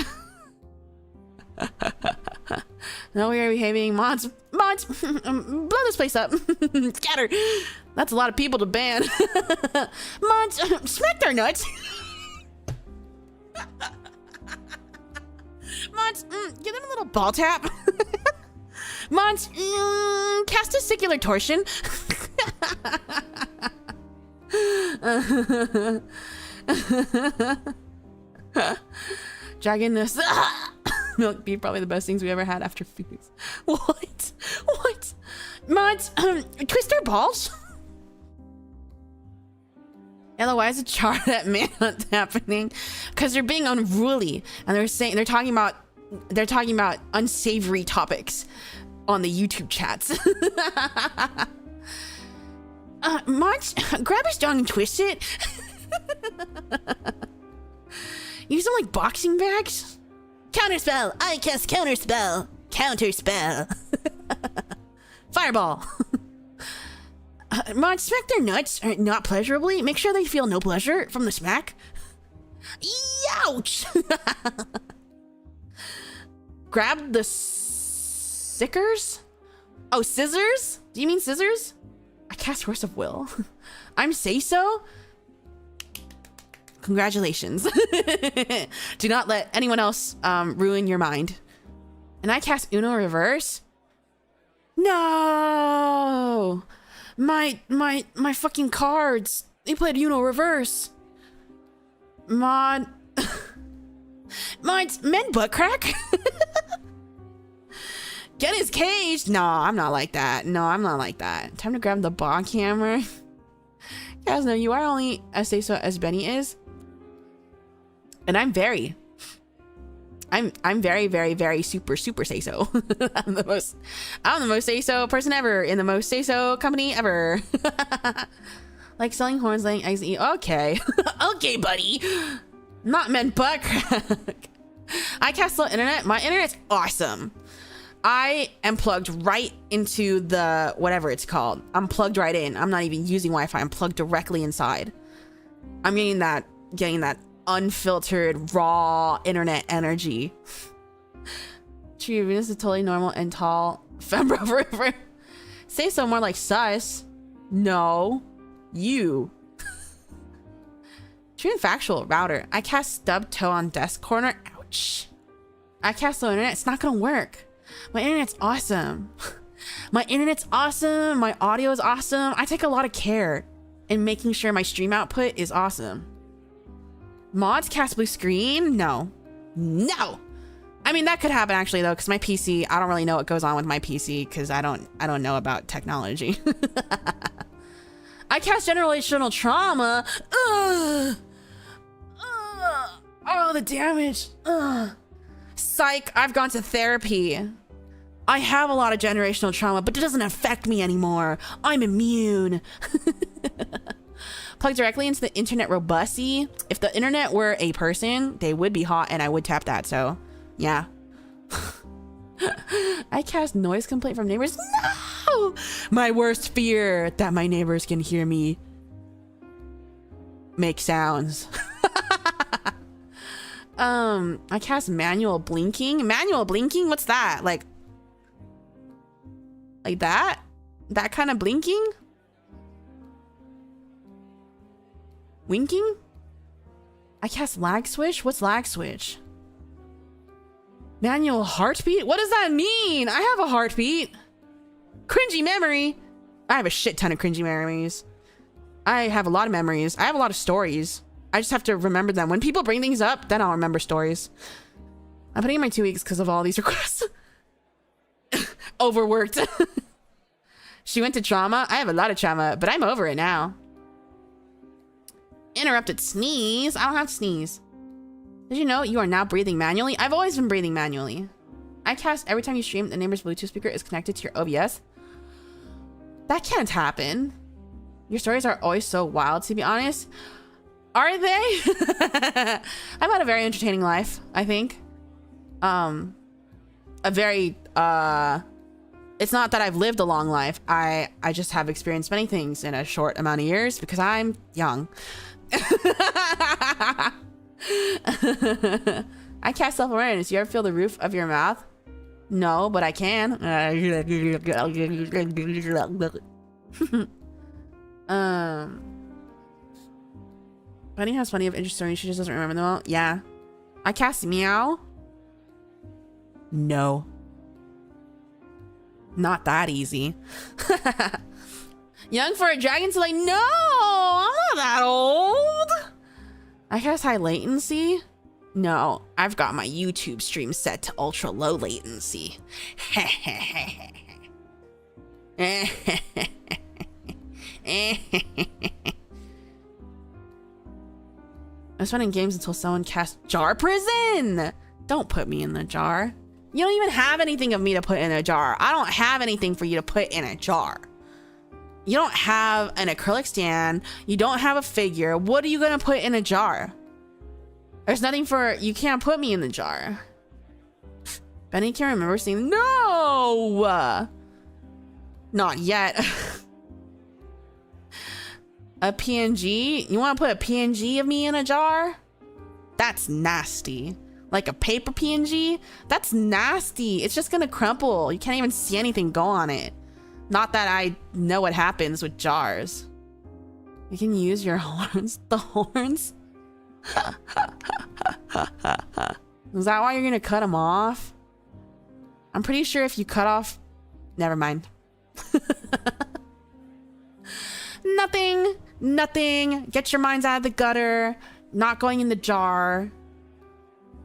No, we are behaving. Mods, blow this place up. Scatter. That's a lot of people to ban. Mods, smack their nuts. Mods, give them a little ball tap. Mods, cast testicular torsion. Dragon this. Milk beef, probably the best things we ever had after foods. What? Mods, twist their balls. Otherwise, a CHARDET manhunt happening because they're being unruly and they're talking about unsavory topics on the YouTube chats. Mods, grab his dog and twist it. Use them like boxing bags. Counterspell. I cast counterspell. Counterspell. Fireball. Mods, smack their nuts, not pleasurably. Make sure they feel no pleasure from the smack. Ouch! Grab the sickers? Oh, scissors? Do you mean scissors? I cast Horse of Will. I'm say-so? Congratulations. Do not let anyone else ruin your mind. And I cast Uno Reverse? No! My fucking cards. They played Uno Reverse. Mods, men butt crack? Get his cage. No, I'm not like that. Time to grab the bog hammer. You guys know you are only as say-so as Benny is. And I'm very, very super say-so. I'm the most say-so person ever in the most say-so company ever. Like selling horns, laying eggs, and eat. Okay. Okay, buddy. Not men butt crack. I cast low internet. My internet's awesome. I am plugged right into the whatever it's called. I'm plugged right in. I'm not even using Wi-Fi. I'm plugged directly inside. I'm getting that unfiltered raw internet energy. Tree of Venus is totally normal and tall. Fembra River. Say so more like sus. No. You. True and factual. Router. I cast stub toe on desk corner. Ouch. I cast low internet. It's not gonna work. My internet's awesome. My internet's awesome. My audio is awesome. I take a lot of care in making sure my stream output is awesome. Mods cast blue screen? No. No. I mean, that could happen actually though, because my PC, I don't really know what goes on with my PC because I don't know about technology. I cast generational trauma. Ugh. Ugh. Oh, the damage. Ugh. Psych, I've gone to therapy. I have a lot of generational trauma, but it doesn't affect me anymore. I'm immune. Plug directly into the internet robusty. If the internet were a person, they would be hot and I would tap that, so yeah. I cast noise complaint from neighbors. No! My worst fear, that my neighbors can hear me make sounds. I cast manual blinking. Manual blinking? What's that? Like that? That kind of blinking? Winking? I cast lag switch? What's lag switch? Manual heartbeat? What does that mean? I have a heartbeat. Cringy memory. I have a shit ton of cringy memories. I have a lot of memories. I have a lot of stories. I just have to remember them. When people bring things up, then I'll remember stories. I'm putting in my 2 weeks because of all these requests. Overworked. She went to trauma. I have a lot of trauma, but I'm over it now. Interrupted sneeze. I don't have to sneeze. Did you know you are now breathing manually? I've always been breathing manually. I cast every time you stream, the neighbor's Bluetooth speaker is connected to your OBS. That can't happen. Your stories are always so wild, to be honest. Are they? I've had a very entertaining life, I think. A very, it's not that I've lived a long life. I just have experienced many things in a short amount of years because I'm young. I cast self-awareness. You ever feel the roof of your mouth? No, but I can. Bunny has plenty of interesting stories. She just doesn't remember them all. Yeah. I cast meow. No. Not that easy. Young for a dragon to like, no, I'm not that old. I cast high latency. No, I've got my YouTube stream set to ultra low latency. I was running games until someone cast jar prison. Don't put me in the jar. You don't even have anything of me to put in a jar. I don't have anything for you to put in a jar. You don't have an acrylic stand. You don't have a figure. What are you gonna put in a jar? There's nothing for, you can't put me in the jar. Benny can't remember seeing, no! Not yet. A PNG? You wanna put a PNG of me in a jar? That's nasty. Like a paper PNG? That's nasty. It's just gonna crumple. You can't even see anything go on it. Not that I know what happens with jars. You can use your horns. The horns? Is that why you're gonna cut them off? I'm pretty sure if you cut off... Never mind. Nothing. Nothing. Get your minds out of the gutter. Not going in the jar.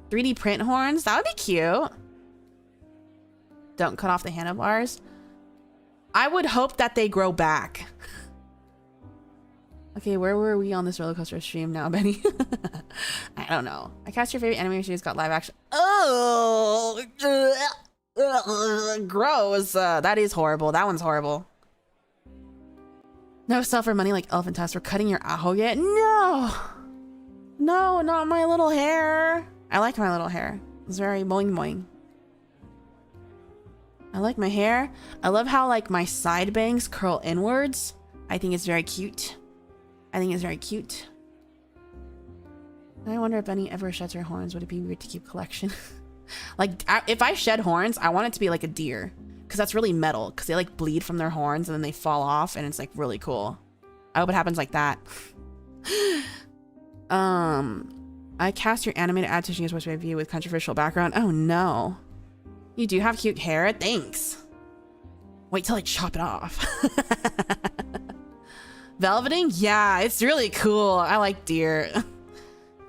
3D print horns? That would be cute. Don't cut off the handlebars. I would hope that they grow back. Okay, where were we on this roller coaster stream now, Benny? I don't know. I cast your favorite anime series got live action. Oh, gross. That is horrible. That one's horrible. No sell for money like elephant tusks for cutting your aho yet? No. No, not my little hair. I like my little hair. It's very boing boing. I like my hair. I love how like my side bangs curl inwards. I think it's very cute. I think it's very cute. I wonder if Benny ever sheds her horns. Would it be weird to keep collection? Like if I shed horns, I want it to be like a deer. because that's really metal, because they like bleed from their horns and then they fall off, and it's like really cool. I hope it happens like that. I cast your animated adaptation as supposed to be with controversial background. Oh no. You do have cute hair? Thanks. Wait till I chop it off. Velveting? Yeah, it's really cool. I like deer.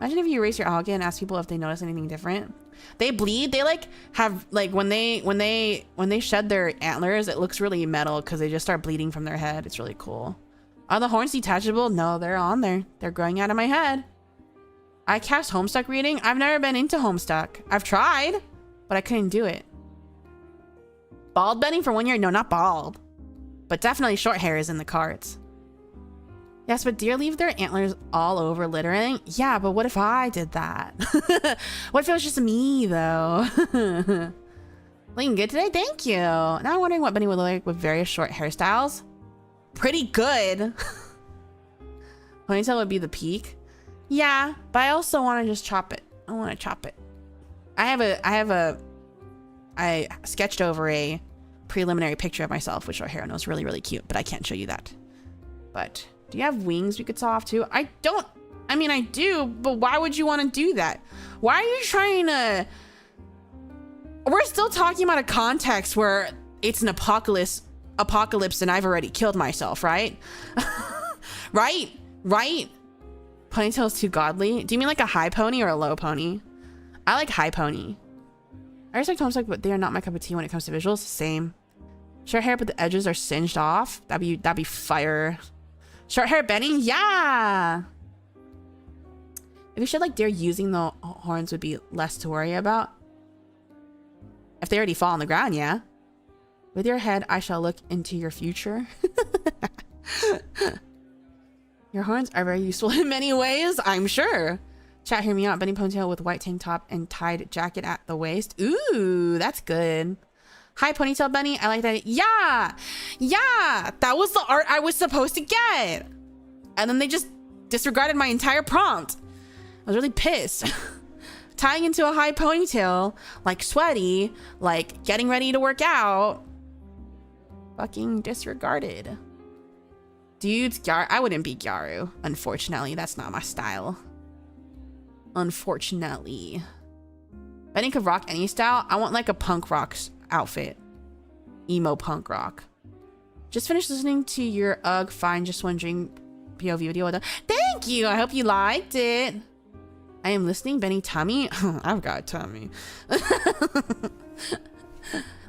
Imagine if you erase your alga and ask people if they notice anything different. They bleed. They like have like when they shed their antlers, it looks really metal because they just start bleeding from their head. It's really cool. Are the horns detachable? No, they're on there. They're growing out of my head. I cast Homestuck reading. I've never been into Homestuck. I've tried, but I couldn't do it. Bald Benny for 1 year? No, not bald. But definitely short hair is in the cards. Yes, but deer leave their antlers all over littering. Yeah, but what if I did that? What if it was just me, though? Looking good today? Thank you. Now I'm wondering what Benny would look like with various short hairstyles. Pretty good. Ponytail would be the peak. Yeah, but I also want to just chop it. I want to chop it. I sketched over a preliminary picture of myself with short hair, and it was really, really cute, but I can't show you that. But do you have wings we could saw off too? I mean, I do, but why would you want to do that? Why are you trying to... We're still talking about a context where it's an apocalypse and I've already killed myself, right? Right? Ponytail's too godly. Do you mean like a high pony or a low pony? I like high pony. I respect Homestuck, but they are not my cup of tea when it comes to visuals. Same. Short hair, but the edges are singed off. That'd be fire. Short hair Benny? Yeah! If you should like deer, using the horns would be less to worry about. If they already fall on the ground, yeah. With your head, I shall look into your future. Your horns are very useful in many ways, I'm sure. Chat, hear me out. Benny ponytail with white tank top and tied jacket at the waist. Ooh, that's good. Hi, Ponytail Benny. I like that. Yeah! That was the art I was supposed to get. And then they just disregarded my entire prompt. I was really pissed. Tying into a high ponytail, like sweaty, like getting ready to work out. Fucking disregarded. Dudes, I wouldn't be Gyaru. Unfortunately, that's not my style. Unfortunately. Benny could rock any style. I want like a punk rock outfit. Emo punk rock. Just finished listening to your fine, just wondering POV video. Thank you. I hope you liked it. I am listening. Benny tummy. I've got a tummy.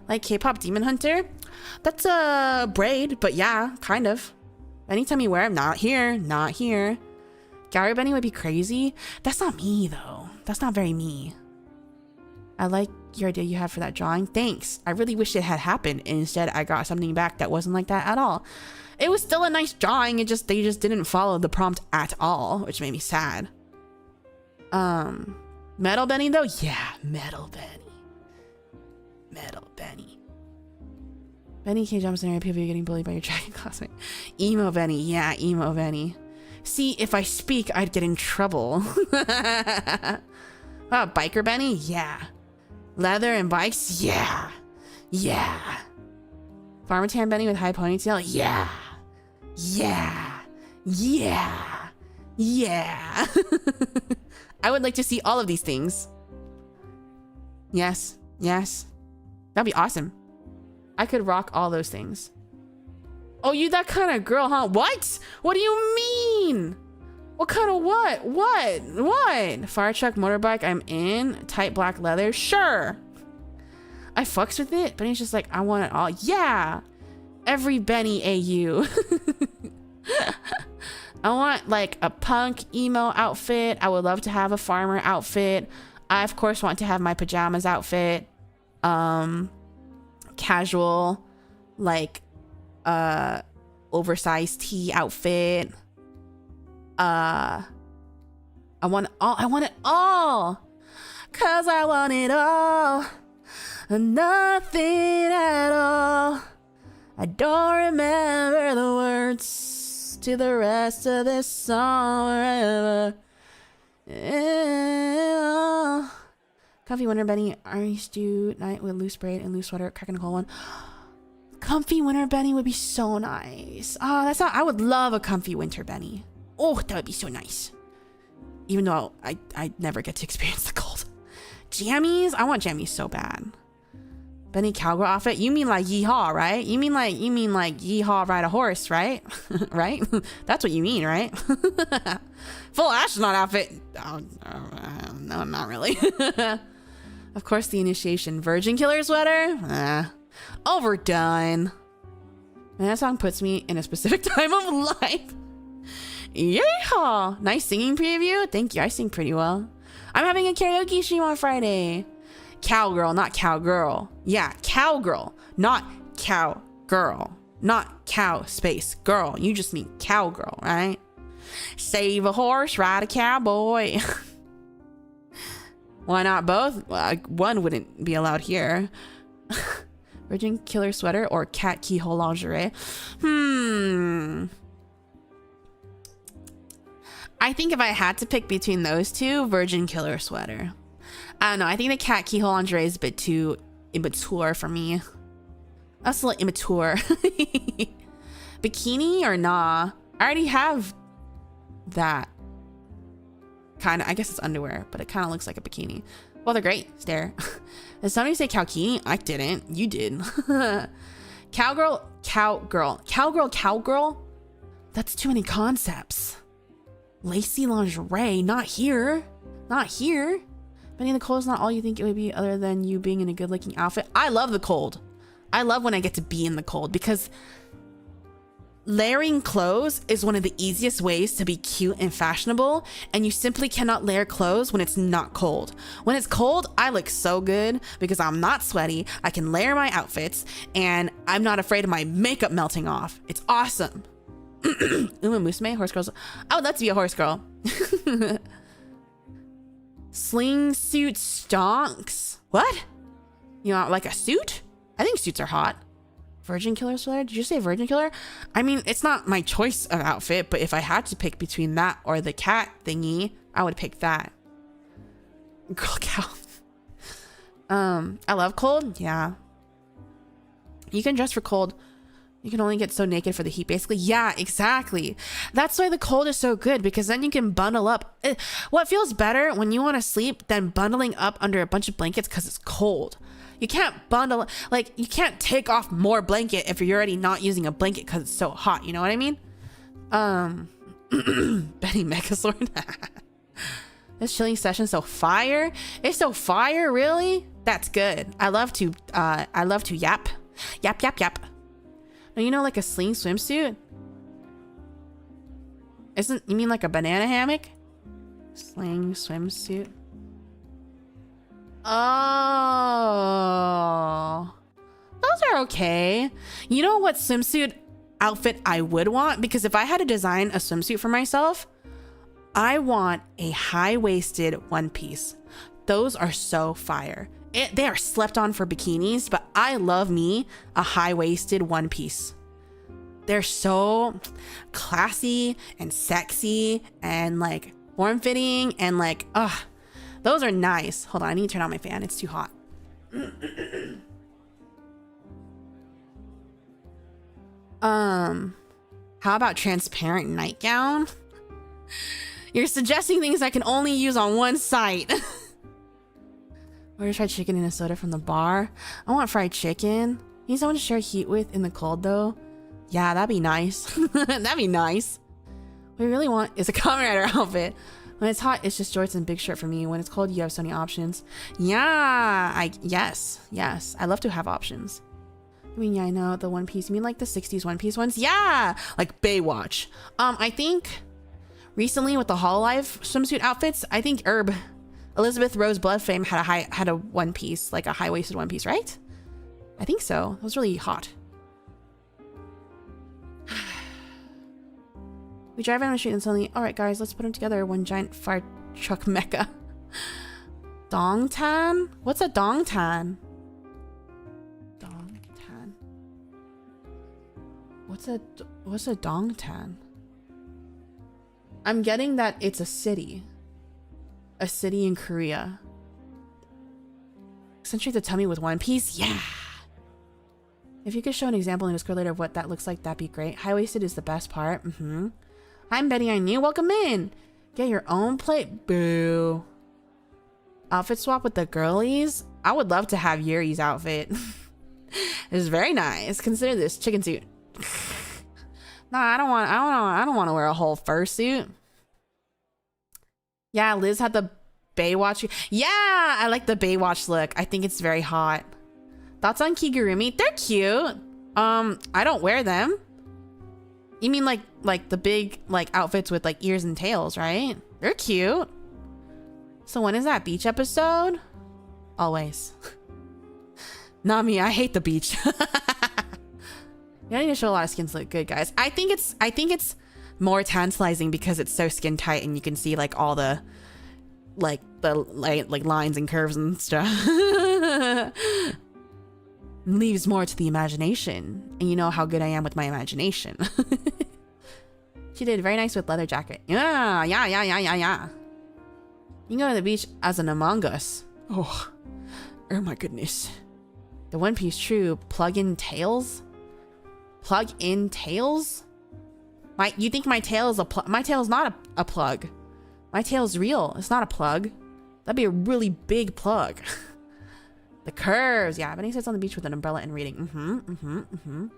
Like K-pop Demon Hunter. That's a braid, but yeah, kind of. Benny tummy where? Not here. Gary Benny would be crazy. That's not me though. That's not very me. I like your idea you had for that drawing. Thanks. I really wish it had happened. And instead I got something back that wasn't like that at all. It was still a nice drawing. They just didn't follow the prompt at all, which made me sad. Metal Benny though? Yeah, Metal Benny. Benny K jumps in area people, you're getting bullied by your dragon classmate. Emo Benny. Yeah, Emo Benny. See, if I speak, I'd get in trouble. Oh, Biker Benny? Yeah. Leather and bikes? Yeah. Farmer Tan Benny with high ponytail? Yeah. I would like to see all of these things. Yes. That'd be awesome. I could rock all those things. Oh, you that kind of girl, huh? What? What do you mean? What kind of what? What? Fire truck, motorbike, I'm in. Tight black leather, sure. I fucks with it, but he's just like, I want it all. Yeah. Every Benny AU. I want like a punk emo outfit. I would love to have a farmer outfit. I of course want to have my pajamas outfit. Casual, like oversized tee outfit. I want it all. Cause I want it all. Nothing at all. I don't remember the words to the rest of this song forever. Comfy Winter Benny, orange stew night with loose braid and loose sweater, cracking a cold one. Comfy winter Benny would be so nice. Oh, that's not, I would love a comfy winter Benny. Oh, that would be so nice. Even though I never get to experience the cold. Jammies? I want jammies so bad. Benny cowgirl outfit? You mean like yeehaw, right? You mean like yeehaw ride a horse, right? Right? That's what you mean, right? Full astronaut outfit. Oh, no, not really. Of course, the initiation virgin killer sweater. Overdone. Man, that song puts me in a specific time of life. Yeehaw! Nice singing preview. Thank you. I sing pretty well. I'm having a karaoke stream on Friday. Cowgirl, not cowgirl. Yeah, cowgirl, not cowgirl. Not cow space girl. You just mean cowgirl, right? Save a horse, ride a cowboy. Why not both? One wouldn't be allowed here. Virgin killer sweater or cat keyhole lingerie? I think if I had to pick between those two, virgin killer sweater. I don't know. I think the cat keyhole lingerie is a bit too immature for me. That's a little immature. Bikini or nah? I already have that. Kind of. I guess it's underwear, but it kind of looks like a bikini. Well, they're great. Stare. Did somebody say cowkini? I didn't. You did. Cowgirl, cowgirl. Cowgirl, cowgirl? That's too many concepts. Lacy lingerie? Not here. Not here. Benny, the cold is not all you think it would be other than you being in a good looking outfit. I love the cold. I love when I get to be in the cold because layering clothes is one of the easiest ways to be cute and fashionable, and you simply cannot layer clothes when it's not cold. When it's cold, I look so good because I'm not sweaty. I can layer my outfits and I'm not afraid of my makeup melting off. It's awesome. Uma Musume, horse girls. I would love to be a horse girl. Sling suit stonks. What? You know, like a suit? I think suits are hot. Virgin killer sweater? Did you say virgin killer? I mean, it's not my choice of outfit, but if I had to pick between that or the cat thingy, I would pick that. Girl cow. I love cold. Yeah. You can dress for cold. You can only get so naked for the heat, basically. Yeah, exactly. That's why the cold is so good, because then you can bundle up. What feels better when you want to sleep than bundling up under a bunch of blankets because it's cold? You can't bundle, like, you can't take off more blanket if you're already not using a blanket because it's so hot. You know what I mean? Benny Megazord. This chilling session is so fire. It's so fire, really? That's good. I love to yap. Yap, yap, yap. Now, you know, like a sling swimsuit? You mean like a banana hammock? Sling swimsuit. Oh, those are okay. You know what swimsuit outfit I would want? Because if I had to design a swimsuit for myself, I want a high-waisted one piece. Those are so fire. They are slept on for bikinis, but I love me a high-waisted one piece. They're so classy and sexy and like form-fitting and like, ugh. Those are nice. Hold on, I need to turn on my fan. It's too hot. How about transparent nightgown? You're suggesting things I can only use on one site. Order fried chicken and a soda from the bar. I want fried chicken. Need someone to share heat with in the cold though. Yeah, that'd be nice. That'd be nice. What we really want is a Kamen Rider outfit. When it's hot, it's just shorts and big shirt for me. When it's cold, you have so many options. Yeah, yes. I love to have options. I mean, yeah, I know the one piece. You mean like the 60s one piece ones? Yeah, like Baywatch. I think recently with the Hololive swimsuit outfits, I think Elizabeth Rose Bloodflame had a one piece, like a high-waisted one piece, right? I think so. It was really hot. We drive down the street and suddenly, all right, guys, let's put them together. One giant fire truck mecha. Dongtan? What's a dongtan? Dongtan. What's a dongtan? I'm getting that it's a city. A city in Korea. Accentuate the tummy with one piece? Yeah. If you could show an example in Discord later of what that looks like, that'd be great. High-waisted is the best part. I'm Betty, I knew. Welcome in. Get your own plate. Boo. Outfit swap with the girlies. I would love to have Yuri's outfit. It's very nice. Consider this chicken suit. Nah, I don't want to wear a whole fursuit. Yeah, Liz had the Baywatch. Yeah, I like the Baywatch look. I think it's very hot. Thoughts on kigurumi? They're cute. I don't wear them. You mean like the big like outfits with like ears and tails, right? They're cute. So when is that beach episode? Always. Not me, I hate the beach. You don't need to show a lot of skins look good, guys. I think it's more tantalizing because it's so skin tight and you can see like all the like lines and curves and stuff. Leaves more to the imagination, and you know how good I am with my imagination. She did very nice with leather jacket. Yeah. You can go to the beach as an Among Us. Oh my goodness. The One Piece true plug-in tails. Plug-in tails. You think my tail is a plug? My tail is not a plug. My tail is real. It's not a plug. That'd be a really big plug. The curves. Yeah, Benny sits on the beach with an umbrella and reading.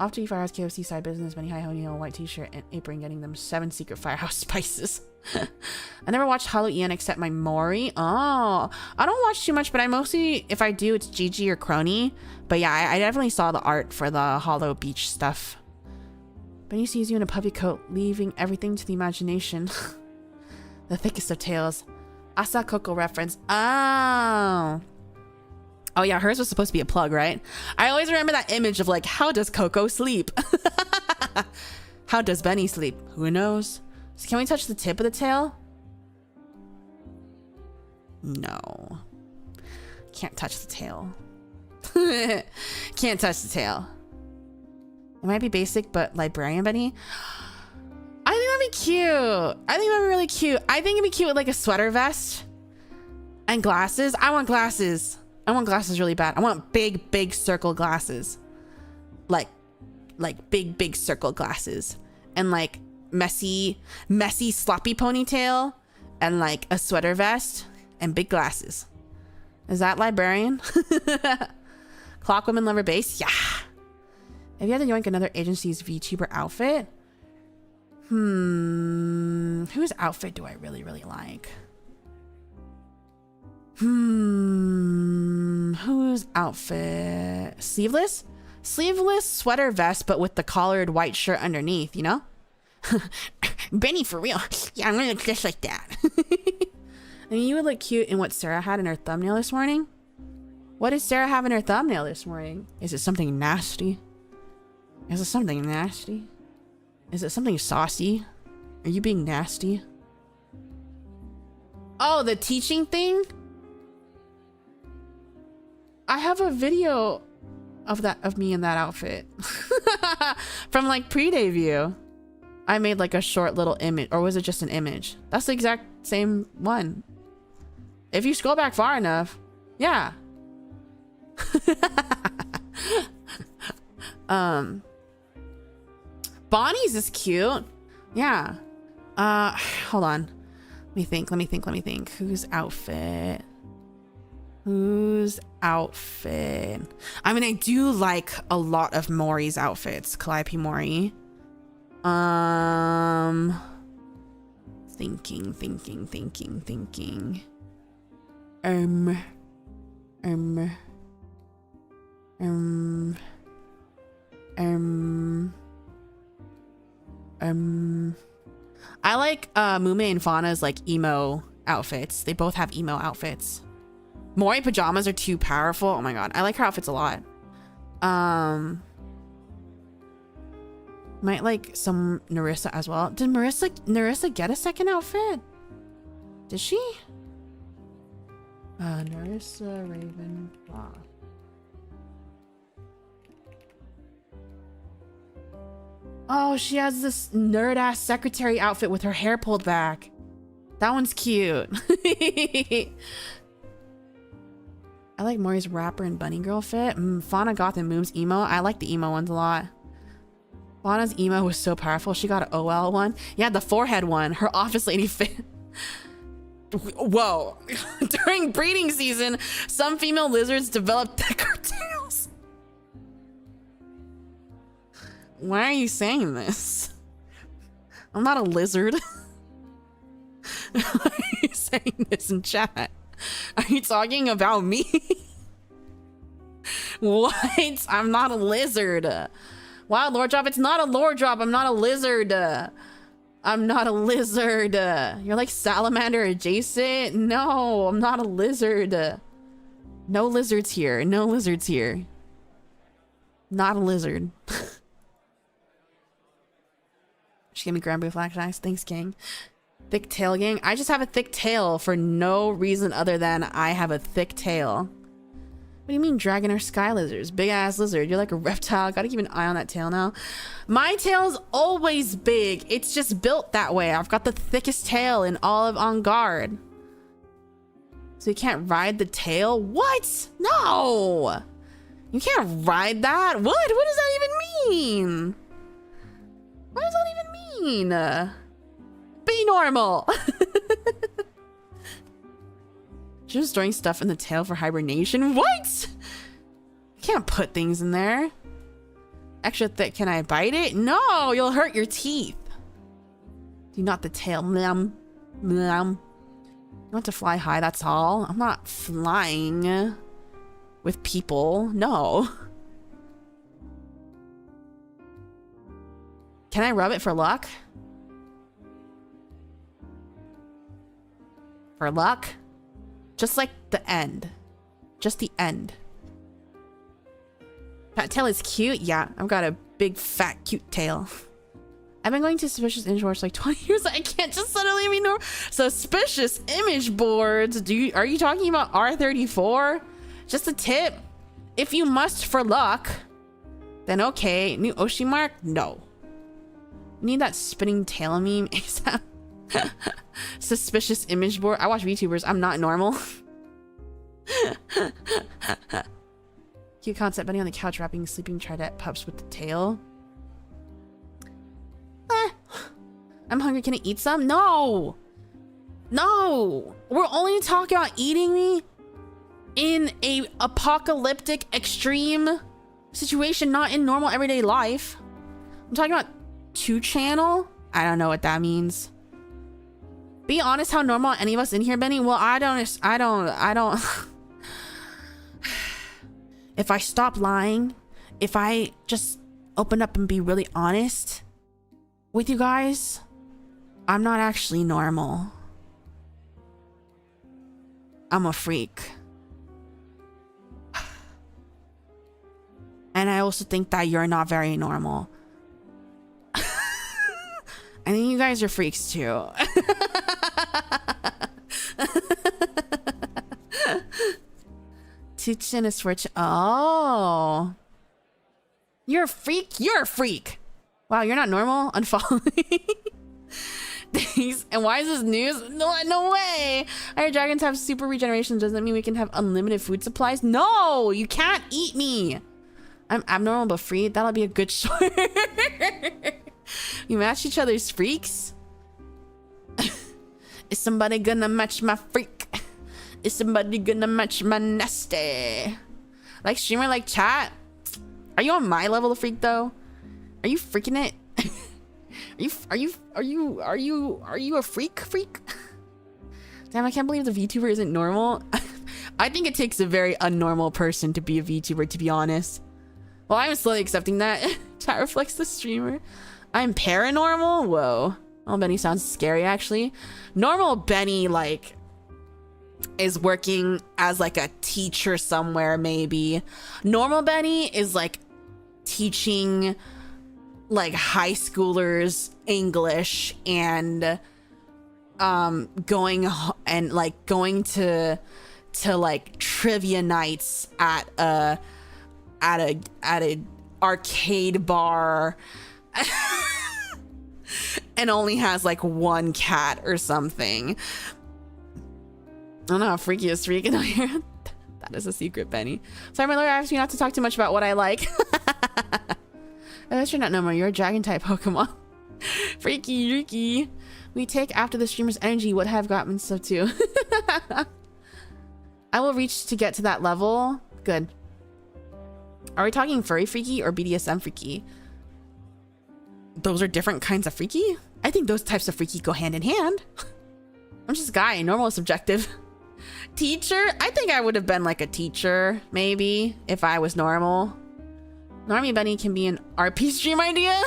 After you Firehouse KFC side business, Benny Hi-Ho, white t-shirt and apron, getting them 7 secret Firehouse spices. I never watched Halo EN except my Mori. Oh, I don't watch too much, but I mostly, if I do, it's Gigi or Crony. But yeah, I definitely saw the art for the Hollow Beach stuff. Benny sees you in a puffy coat, leaving everything to the imagination. The thickest of tails. Asa Coco reference. Oh yeah, hers was supposed to be a plug, right? I always remember that image of like, how does Coco sleep? How does Benny sleep? Who knows? So can we touch the tip of the tail? No. Can't touch the tail. Can't touch the tail. It might be basic, but librarian Benny. I think that'd be cute. I think that'd be really cute. I think it'd be cute with like a sweater vest and glasses. I want glasses. I want glasses really bad. I want big circle glasses. Like big circle glasses. And like messy sloppy ponytail and like a sweater vest and big glasses. Is that librarian? Clockwoman lover base? Yeah. If you had to yoink another agency's VTuber outfit? Whose outfit do I really like? Whose outfit? Sleeveless sweater vest, but with the collared white shirt underneath, you know? Benny for real. Yeah, I'm gonna look just like that. I mean, you would look cute in what Sarah had in her thumbnail this morning. What did Sarah have in her thumbnail this morning? Is it something nasty? Is it something nasty? Is it something saucy? Are you being nasty? Oh, the teaching thing? I have a video of me in that outfit. From like pre-debut. I made like a short little image, or was it just an image? That's the exact same one. If you scroll back far enough, yeah. Bonnie's is cute. Yeah. Hold on. Let me think. Whose outfit? I mean, I do like a lot of Mori's outfits. Calliope Mori. Thinking. I like Mume and Fauna's like emo outfits. They both have emo outfits. Mori pajamas are too powerful. Oh my god, I like her outfits a lot. Might like some Narissa as well. Did Narissa get a second outfit? Did she? Narissa Ravenclaw. Oh, she has this nerd ass secretary outfit with her hair pulled back. That one's cute. I like Maury's rapper and bunny girl fit. Fauna Goth and Moom's emo. I like the emo ones a lot. Fauna's emo was so powerful. She got an OL one. Yeah, the forehead one. Her office lady fit. Whoa. During breeding season, some female lizards develop thicker tails. Why are you saying this? I'm not a lizard. Why are you saying this in chat? Are you talking about me? What? I'm not a lizard. Wow, lore drop. It's not a lore drop. I'm not a lizard. I'm not a lizard. You're like salamander adjacent. No, I'm not a lizard. No lizards here. No lizards here. Not a lizard. She gave me Grand Blue Flash Eyes. Thanks, gang. Thick tail gang. I just have a thick tail for no reason other than I have a thick tail. What do you mean dragon or sky lizards? Big ass lizard. You're like a reptile. Gotta keep an eye on that tail now. My tail's always big. It's just built that way. I've got the thickest tail in all of ENGuard. So you can't ride the tail? What? No! You can't ride that? What? What does that even mean? What does that even mean? Be normal. Just storing stuff in the tail for hibernation. What? Can't put things in there. Extra thick. Can I bite it? No, you'll hurt your teeth. Do not the tail. Mlam. Mlam. You want to fly high, that's all. I'm not flying with people. No. Can I rub it for luck? For luck? Just like the end. Just the end. That tail is cute. Yeah, I've got a big, fat, cute tail. I've been going to suspicious image boards for like 20 years. I can't just suddenly be no suspicious image boards. Are you talking about R34? Just a tip. If you must for luck, then okay. New Oshi mark? No. Need that spinning tail meme ASAP. Suspicious image board. I watch VTubers. I'm not normal. Cute concept. Benny on the couch wrapping sleeping CHARDET pups with the tail. I'm hungry. Can I eat some? No. No. We're only talking about eating me in a apocalyptic extreme situation, not in normal everyday life. I'm talking about 2-channel. I don't know what that means. Be honest, how normal are any of us in here, Benny? Well, I don't. If I stop lying, if I just open up and be really honest with you guys, I'm not actually normal. I'm a freak. And I also think that you're not very normal. I think you guys are freaks too. Teaching is for oh. You're a freak? You're a freak. Wow, you're not normal? Unfollow me. Thanks. And why is this news? No way. Our dragons have super regeneration. Doesn't that mean we can have unlimited food supplies? No, you can't eat me. I'm abnormal but free. That'll be a good short. You match each other's freaks? Is somebody gonna match my freak? Is somebody gonna match my nasty? Like streamer, like chat? Are you on my level of freak though? Are you freaking it? Are you a freak? Damn, I can't believe the VTuber isn't normal. I think it takes a very unnormal person to be a VTuber, to be honest. Well, I'm slowly accepting that. Chat reflects the streamer. I'm paranormal? Whoa. Oh, Benny sounds scary, actually. Normal Benny, like, is working as, like, a teacher somewhere, maybe. Normal Benny is, like, teaching, like, high schoolers English and, going to like, trivia nights at a arcade bar. And only has like one cat or something. I don't know how freaky is freaking out here. That is a secret, Benny. Sorry, my lawyer asked me not to talk too much about what I like. Unless you're not normal, you're a dragon type Pokemon. Freaky, freaky. We take after the streamer's energy would have gotten so too. I will reach to get to that level. Good. Are we talking furry freaky or BDSM freaky? Those are different kinds of freaky? I think those types of freaky go hand in hand. I'm just a guy. Normal is subjective. Teacher? I think I would have been like a teacher, maybe, if I was normal. Normie Benny can be an RP stream idea.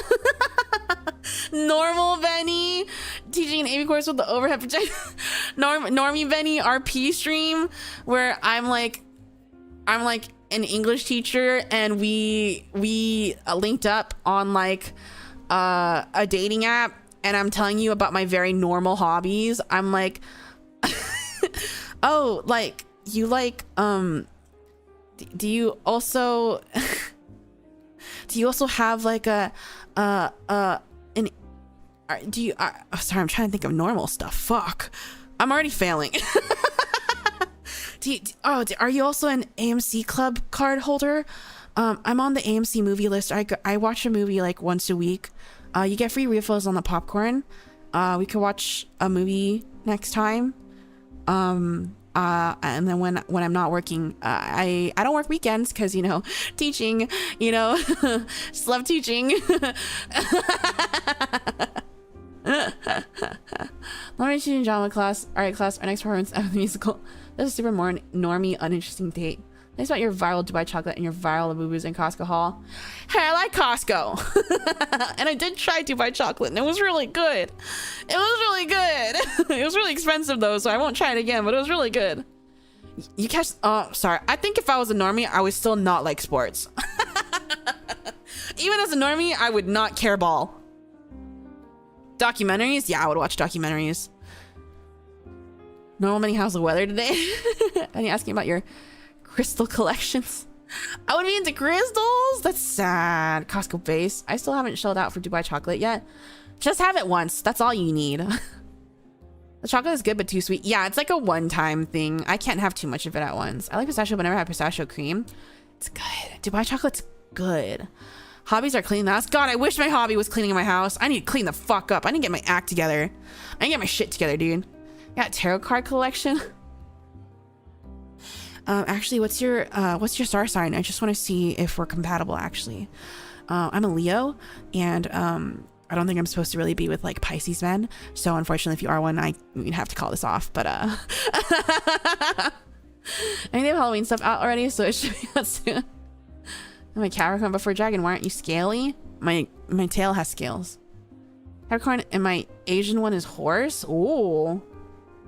Normal Benny teaching an AV course with the overhead projector. Normie Benny RP stream where I'm like an English teacher and we linked up on like a dating app and I'm telling you about my very normal hobbies. I'm like, oh, like you like do you also have like a do you sorry, I'm trying to think of normal stuff. Fuck, I'm already failing. Are you also an AMC Club card holder? I'm on the AMC movie list. I watch a movie like once a week. You get free refills on the popcorn. We could watch a movie next time. And then when I'm not working, I don't work weekends because, you know, teaching, you know, just love teaching. Let me teaching drama class. All right, class, our next performance of the musical. This is super more normie, uninteresting date. Thanks about your viral Dubai chocolate and your viral Labubu's in Costco haul. Hey, I like Costco. And I did try Dubai chocolate and it was really good. It was really good. It was really expensive though, so I won't try it again, but it was really good. You catch, oh, sorry. I think if I was a normie, I would still not like sports. Even as a normie, I would not care ball. Documentaries? Yeah, I would watch documentaries. Normal Benny, how's the weather today? And you asking about your crystal collections? I would be into crystals? That's sad. Costco base. I still haven't shelled out for Dubai chocolate yet. Just have it once. That's all you need. The chocolate is good, but too sweet. Yeah, it's like a one-time thing. I can't have too much of it at once. I like pistachio, but never had pistachio cream. It's good. Dubai chocolate's good. Hobbies are cleaning the house. God, I wish my hobby was cleaning my house. I need to clean the fuck up. I need to get my act together. I need to get my shit together, dude. Got tarot card collection. Actually, what's your star sign? I just want to see if we're compatible, actually. I'm a Leo, and I don't think I'm supposed to really be with like Pisces men. So unfortunately, if you are one, we'd have to call this off. But I mean, they have Halloween stuff out already, so it should be out soon. I'm a Capricorn before Dragon. Why aren't you scaly? My tail has scales. Capricorn, and my Asian one is horse. Ooh.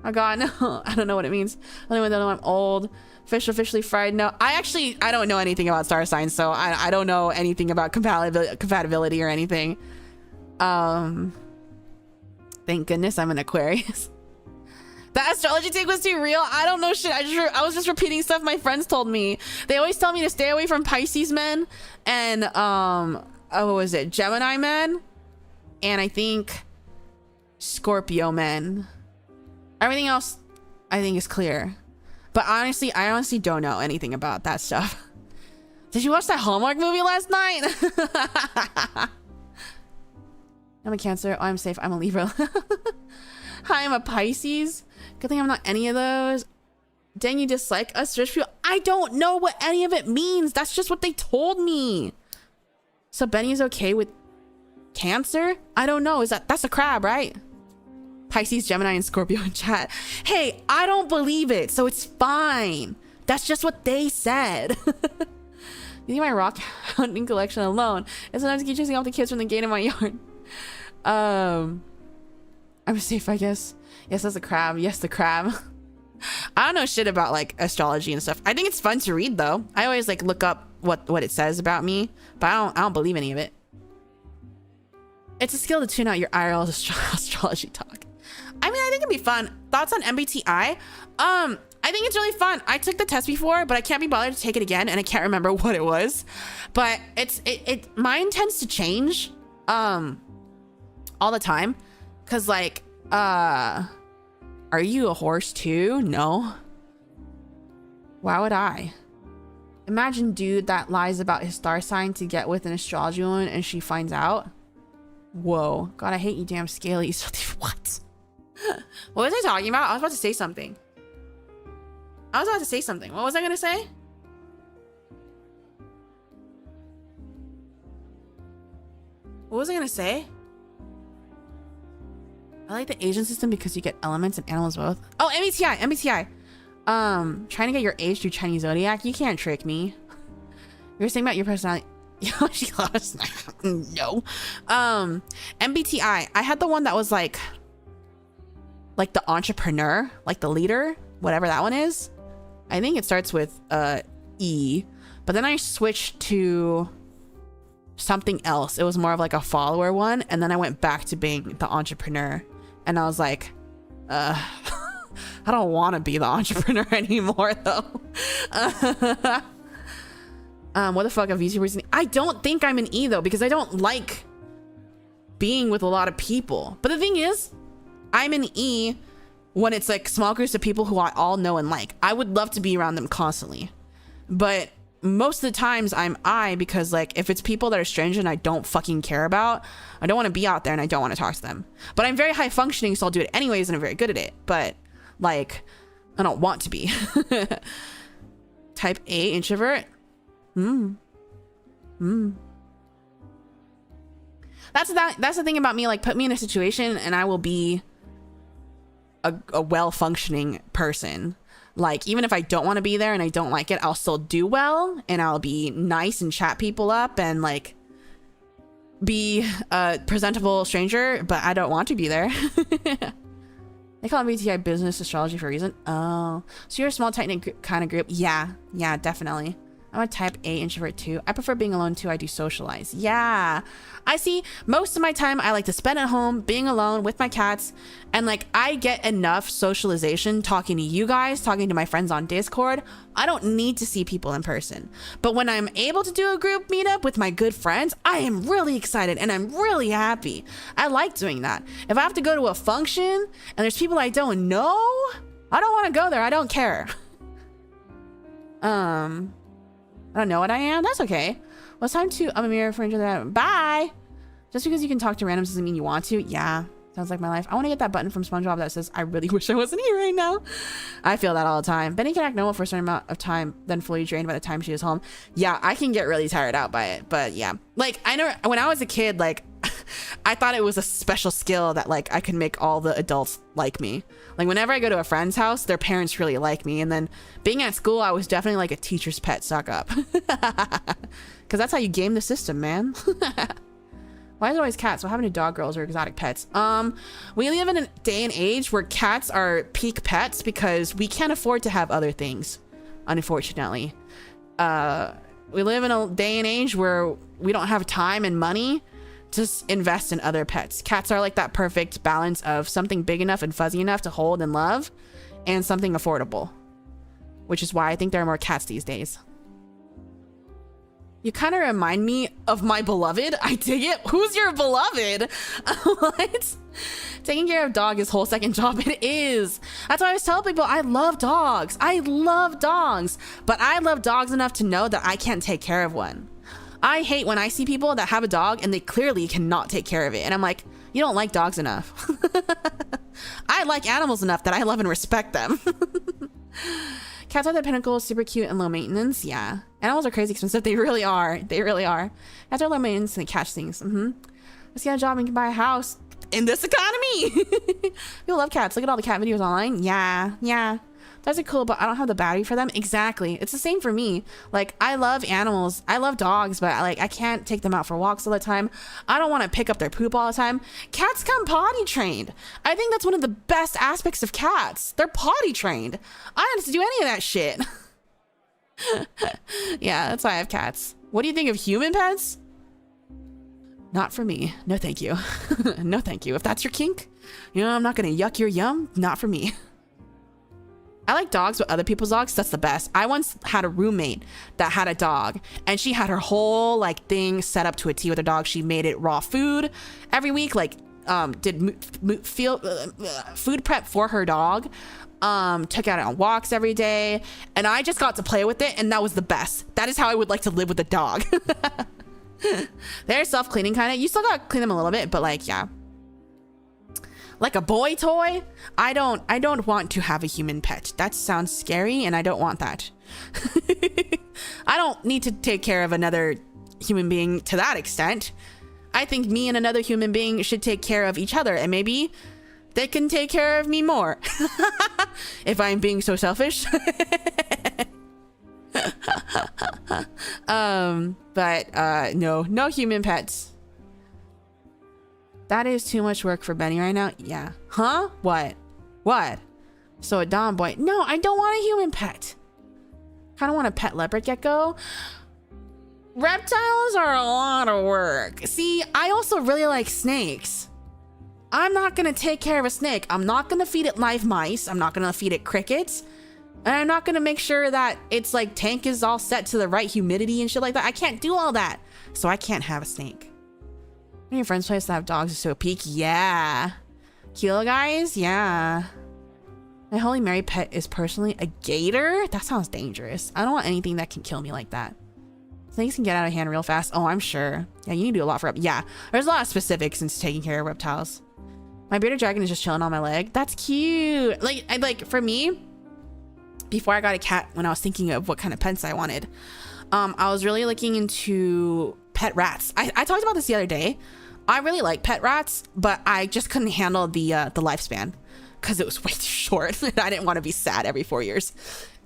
Oh god, no. I don't know what it means. Only one that I'm old. Fish officially fried. No, I don't know anything about star signs, so I don't know anything about compatibility or anything. Thank goodness I'm an Aquarius. The astrology take was too real. I don't know shit. I was just repeating stuff my friends told me. They always tell me to stay away from Pisces men and what was it? Gemini men, and I think Scorpio men. Everything else I think is clear. But honestly, I honestly don't know anything about that stuff. Did you watch that Hallmark movie last night? I'm a Cancer. Oh, I'm safe. I'm a Libra. Hi, I'm a Pisces. Good thing I'm not any of those. Dang, you dislike us rich people. I don't know what any of it means. That's just what they told me. So Benny's okay with Cancer? I don't know. That's a crab, right? Pisces, Gemini, and Scorpio in chat. Hey, I don't believe it, so it's fine. That's just what they said. You need my rock hunting collection alone. And sometimes I keep chasing off the kids from the gate in my yard. I'm safe, I guess. Yes, that's a crab. Yes, the crab. I don't know shit about like astrology and stuff. I think it's fun to read though. I always like look up what it says about me, but I don't believe any of it. It's a skill to tune out your IRL astrology talk. I mean, I think it'd be fun. Thoughts on MBTI? I think it's really fun. I took the test before, but I can't be bothered to take it again, and I can't remember what it was. But mine tends to change all the time. Cause like, are you a horse too? No. Why would I? Imagine dude that lies about his star sign to get with an astrology woman and she finds out. Whoa. God, I hate you damn scalies. What? What was I talking about? I was about to say something. What was I gonna say? What was I gonna say? I like the Asian system because you get elements and animals both. Oh, MBTI. Trying to get your age through Chinese zodiac. You can't trick me. You're saying about your personality. She lost. No. MBTI. I had the one that was like the entrepreneur, like the leader, whatever that one is. I think it starts with E, but then I switched to something else. It was more of like a follower one, and then I went back to being the entrepreneur, and I was like, I don't want to be the entrepreneur anymore though. What the fuck, a VTuber? I don't think I'm an E though, because I don't like being with a lot of people. But the thing is, I'm an E when it's like small groups of people who I all know and like. I would love to be around them constantly, but most of the times I'm I, because like if it's people that are strange and I don't fucking care about, I don't want to be out there and I don't want to talk to them. But I'm very high functioning, so I'll do it anyways, and I'm very good at it. But like, I don't want to be. Type A introvert. That's the thing about me. Like, put me in a situation and I will be a well-functioning person. Like, even if I don't want to be there and I don't like it, I'll still do well and I'll be nice and chat people up and like be a presentable stranger, but I don't want to be there. They call it MBTI business astrology for a reason. Oh, so you're a small, tight-knit kind of group. Yeah, definitely. I'm a type A introvert too. I prefer being alone too. I do socialize. Yeah, I see. Most of my time I like to spend at home being alone with my cats, and like I get enough socialization talking to you guys, talking to my friends on Discord. I don't need to see people in person. But when I'm able to do a group meetup with my good friends, I am really excited and I'm really happy. I like doing that. If I have to go to a function and there's people I don't know, I don't want to go there. I don't care. I don't know what I am. That's okay. Well, it's time to, I'm a mirror for that. Bye. Just because you can talk to randoms doesn't mean you want to. Yeah. Sounds like my life. I want to get that button from SpongeBob that says, I really wish I wasn't here right now. I feel that all the time. Benny can act normal for a certain amount of time, then fully drained by the time she is home. Yeah, I can get really tired out by it. But yeah, like I know when I was a kid, like I thought it was a special skill that like I could make all the adults like me. Like whenever I go to a friend's house, their parents really like me. And then being at school, I was definitely like a teacher's pet suck up. Because that's how you game the system, man. Why is it always cats? What happened to dog girls or exotic pets? We live in a day and age where cats are peak pets because we can't afford to have other things, unfortunately. We live in a day and age where we don't have time and money to invest in other pets. Cats are like that perfect balance of something big enough and fuzzy enough to hold and love and something affordable, which is why I think there are more cats these days. You kind of remind me of my beloved. I dig it. Who's your beloved? What? Taking care of dog is whole second job. It is. That's why I always tell people I love dogs. I love dogs. But I love dogs enough to know that I can't take care of one. I hate when I see people that have a dog and they clearly cannot take care of it. And I'm like, you don't like dogs enough. I like animals enough that I love and respect them. Cats are the pinnacle, super cute and low maintenance. Yeah. Animals are crazy expensive. They really are. They really are. Cats are low maintenance and they catch things. Let's get a job and can buy a house in this economy. People love cats. Look at all the cat videos online. Yeah. Those are cool, but I don't have the battery for them. Exactly. It's the same for me. Like, I love animals. I love dogs, but like I can't take them out for walks all the time. I don't want to pick up their poop all the time. Cats come potty trained. I think that's one of the best aspects of cats. They're potty trained. I don't have to do any of that shit. Yeah, that's why I have cats. What do you think of human pets? Not for me. No, thank you. No, thank you. If that's your kink, you know, I'm not going to yuck your yum. Not for me. I like dogs with other people's dogs. That's the best. I once had a roommate that had a dog and she had her whole like thing set up to a T with her dog. She made it raw food every week, like did food prep for her dog. Took it out on walks every day, and I just got to play with it, and that was the best. That is how I would like to live with a dog. They're self-cleaning kind of. You still gotta clean them a little bit, but like, yeah. Like a boy toy, I don't want to have a human pet. That sounds scary, and I don't want that. I don't need to take care of another human being to that extent. I think me and another human being should take care of each other, and maybe they can take care of me more. If I'm being so selfish. No human pets. That is too much work for Benny right now. Yeah. Huh? What? So a dom boy. No, I don't want a human pet. Kind of want a pet leopard gecko. Reptiles are a lot of work. See, I also really like snakes. I'm not gonna take care of a snake. I'm not gonna feed it live mice. I'm not gonna feed it crickets. And I'm not gonna make sure that its like tank is all set to the right humidity and shit like that. I can't do all that. So I can't have a snake. One of your friends' place that have dogs is so peak. Yeah. Kilo guys? Yeah. My Holy Mary pet is personally a gator? That sounds dangerous. I don't want anything that can kill me like that. Snakes can get out of hand real fast. Oh, I'm sure. Yeah, you need to do a lot for yeah. There's a lot of specifics into taking care of reptiles. My bearded dragon is just chilling on my leg. That's cute. Like for me, before I got a cat, when I was thinking of what kind of pets I wanted, I was really looking into pet rats. I talked about this the other day. I really like pet rats, but I just couldn't handle the lifespan because it was way too short. And I didn't want to be sad every 4 years.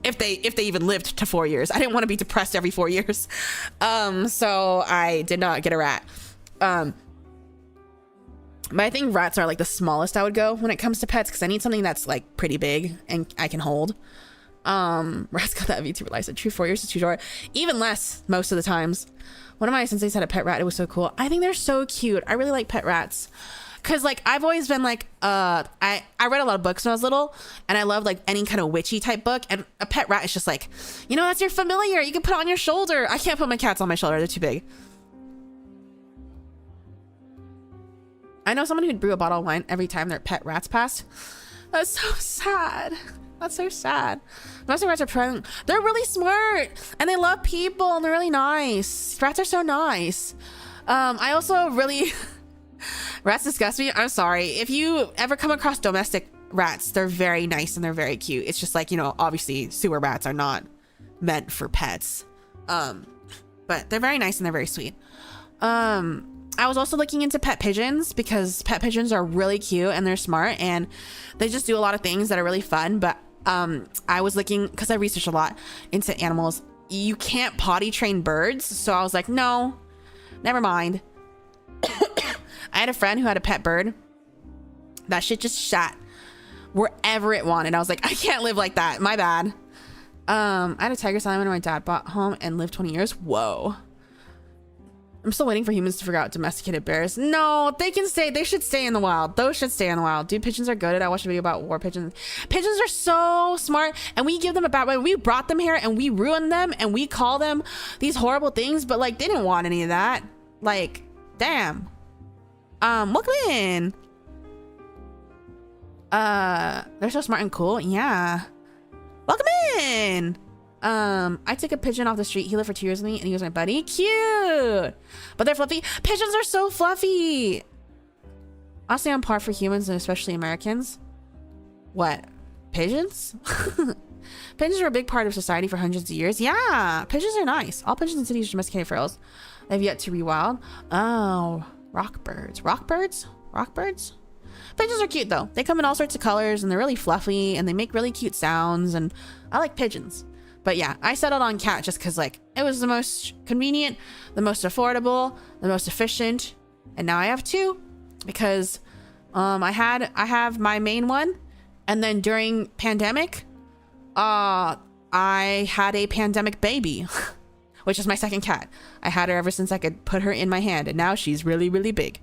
If they even lived to 4 years, I didn't want to be depressed every 4 years. So I did not get a rat. But I think rats are like the smallest I would go when it comes to pets because I need something that's like pretty big and I can hold. Rats got that VTuber license. True, 4 years is too short. Even less most of the times. One of my senseis had a pet rat. It was so cool. I think they're so cute. I really like pet rats. Cause like I've always been like I read a lot of books when I was little, and I loved like any kind of witchy type book, and a pet rat is just like, you know, that's your familiar. You can put it on your shoulder. I can't put my cats on my shoulder. They're too big. I know someone who'd brew a bottle of wine every time their pet rats passed. That's so sad. That's so sad. Most of the rats are trying. They're really smart and they love people and they're really nice. Rats are so nice. I also really rats disgust me. I'm sorry. If you ever come across domestic rats, they're very nice and they're very cute. It's just like, you know, obviously sewer rats are not meant for pets. But they're very nice and they're very sweet. I was also looking into pet pigeons because pet pigeons are really cute and they're smart and they just do a lot of things that are really fun. But I was looking, because I researched a lot into animals, you can't potty train birds. So I was like, no, never mind. I had a friend who had a pet bird. That shit just shat wherever it wanted. I was like, I can't live like that. My bad. I had a tiger salmon my dad bought home and lived 20 years. Whoa. I'm still waiting for humans to figure out domesticated bears. No, they can stay. They should stay in the wild. Those should stay in the wild. Dude, pigeons are good. I watched a video about war pigeons. Pigeons are so smart, and we give them a bad way. We brought them here and we ruined them and we call them these horrible things, but like they didn't want any of that. Like, damn. Welcome in. They're so smart and cool. Yeah. Welcome in. I took a pigeon off the street. He lived for 2 years with me and he was my buddy. Cute. But they're fluffy. Pigeons are so fluffy. Honestly, on par for humans and especially Americans. What? Pigeons? Pigeons are a big part of society for hundreds of years. Yeah, pigeons are nice. All pigeons in cities are domesticated for reals. They've yet to rewild. Oh, rock birds. Rock birds? Rock birds? Pigeons are cute though. They come in all sorts of colors and they're really fluffy and they make really cute sounds, and I like pigeons. But yeah, I settled on cat just because like it was the most convenient, the most affordable, the most efficient, and now I have two because I have my main one, and then during pandemic, I had a pandemic baby, which is my second cat. I had her ever since I could put her in my hand, and now she's really, really big.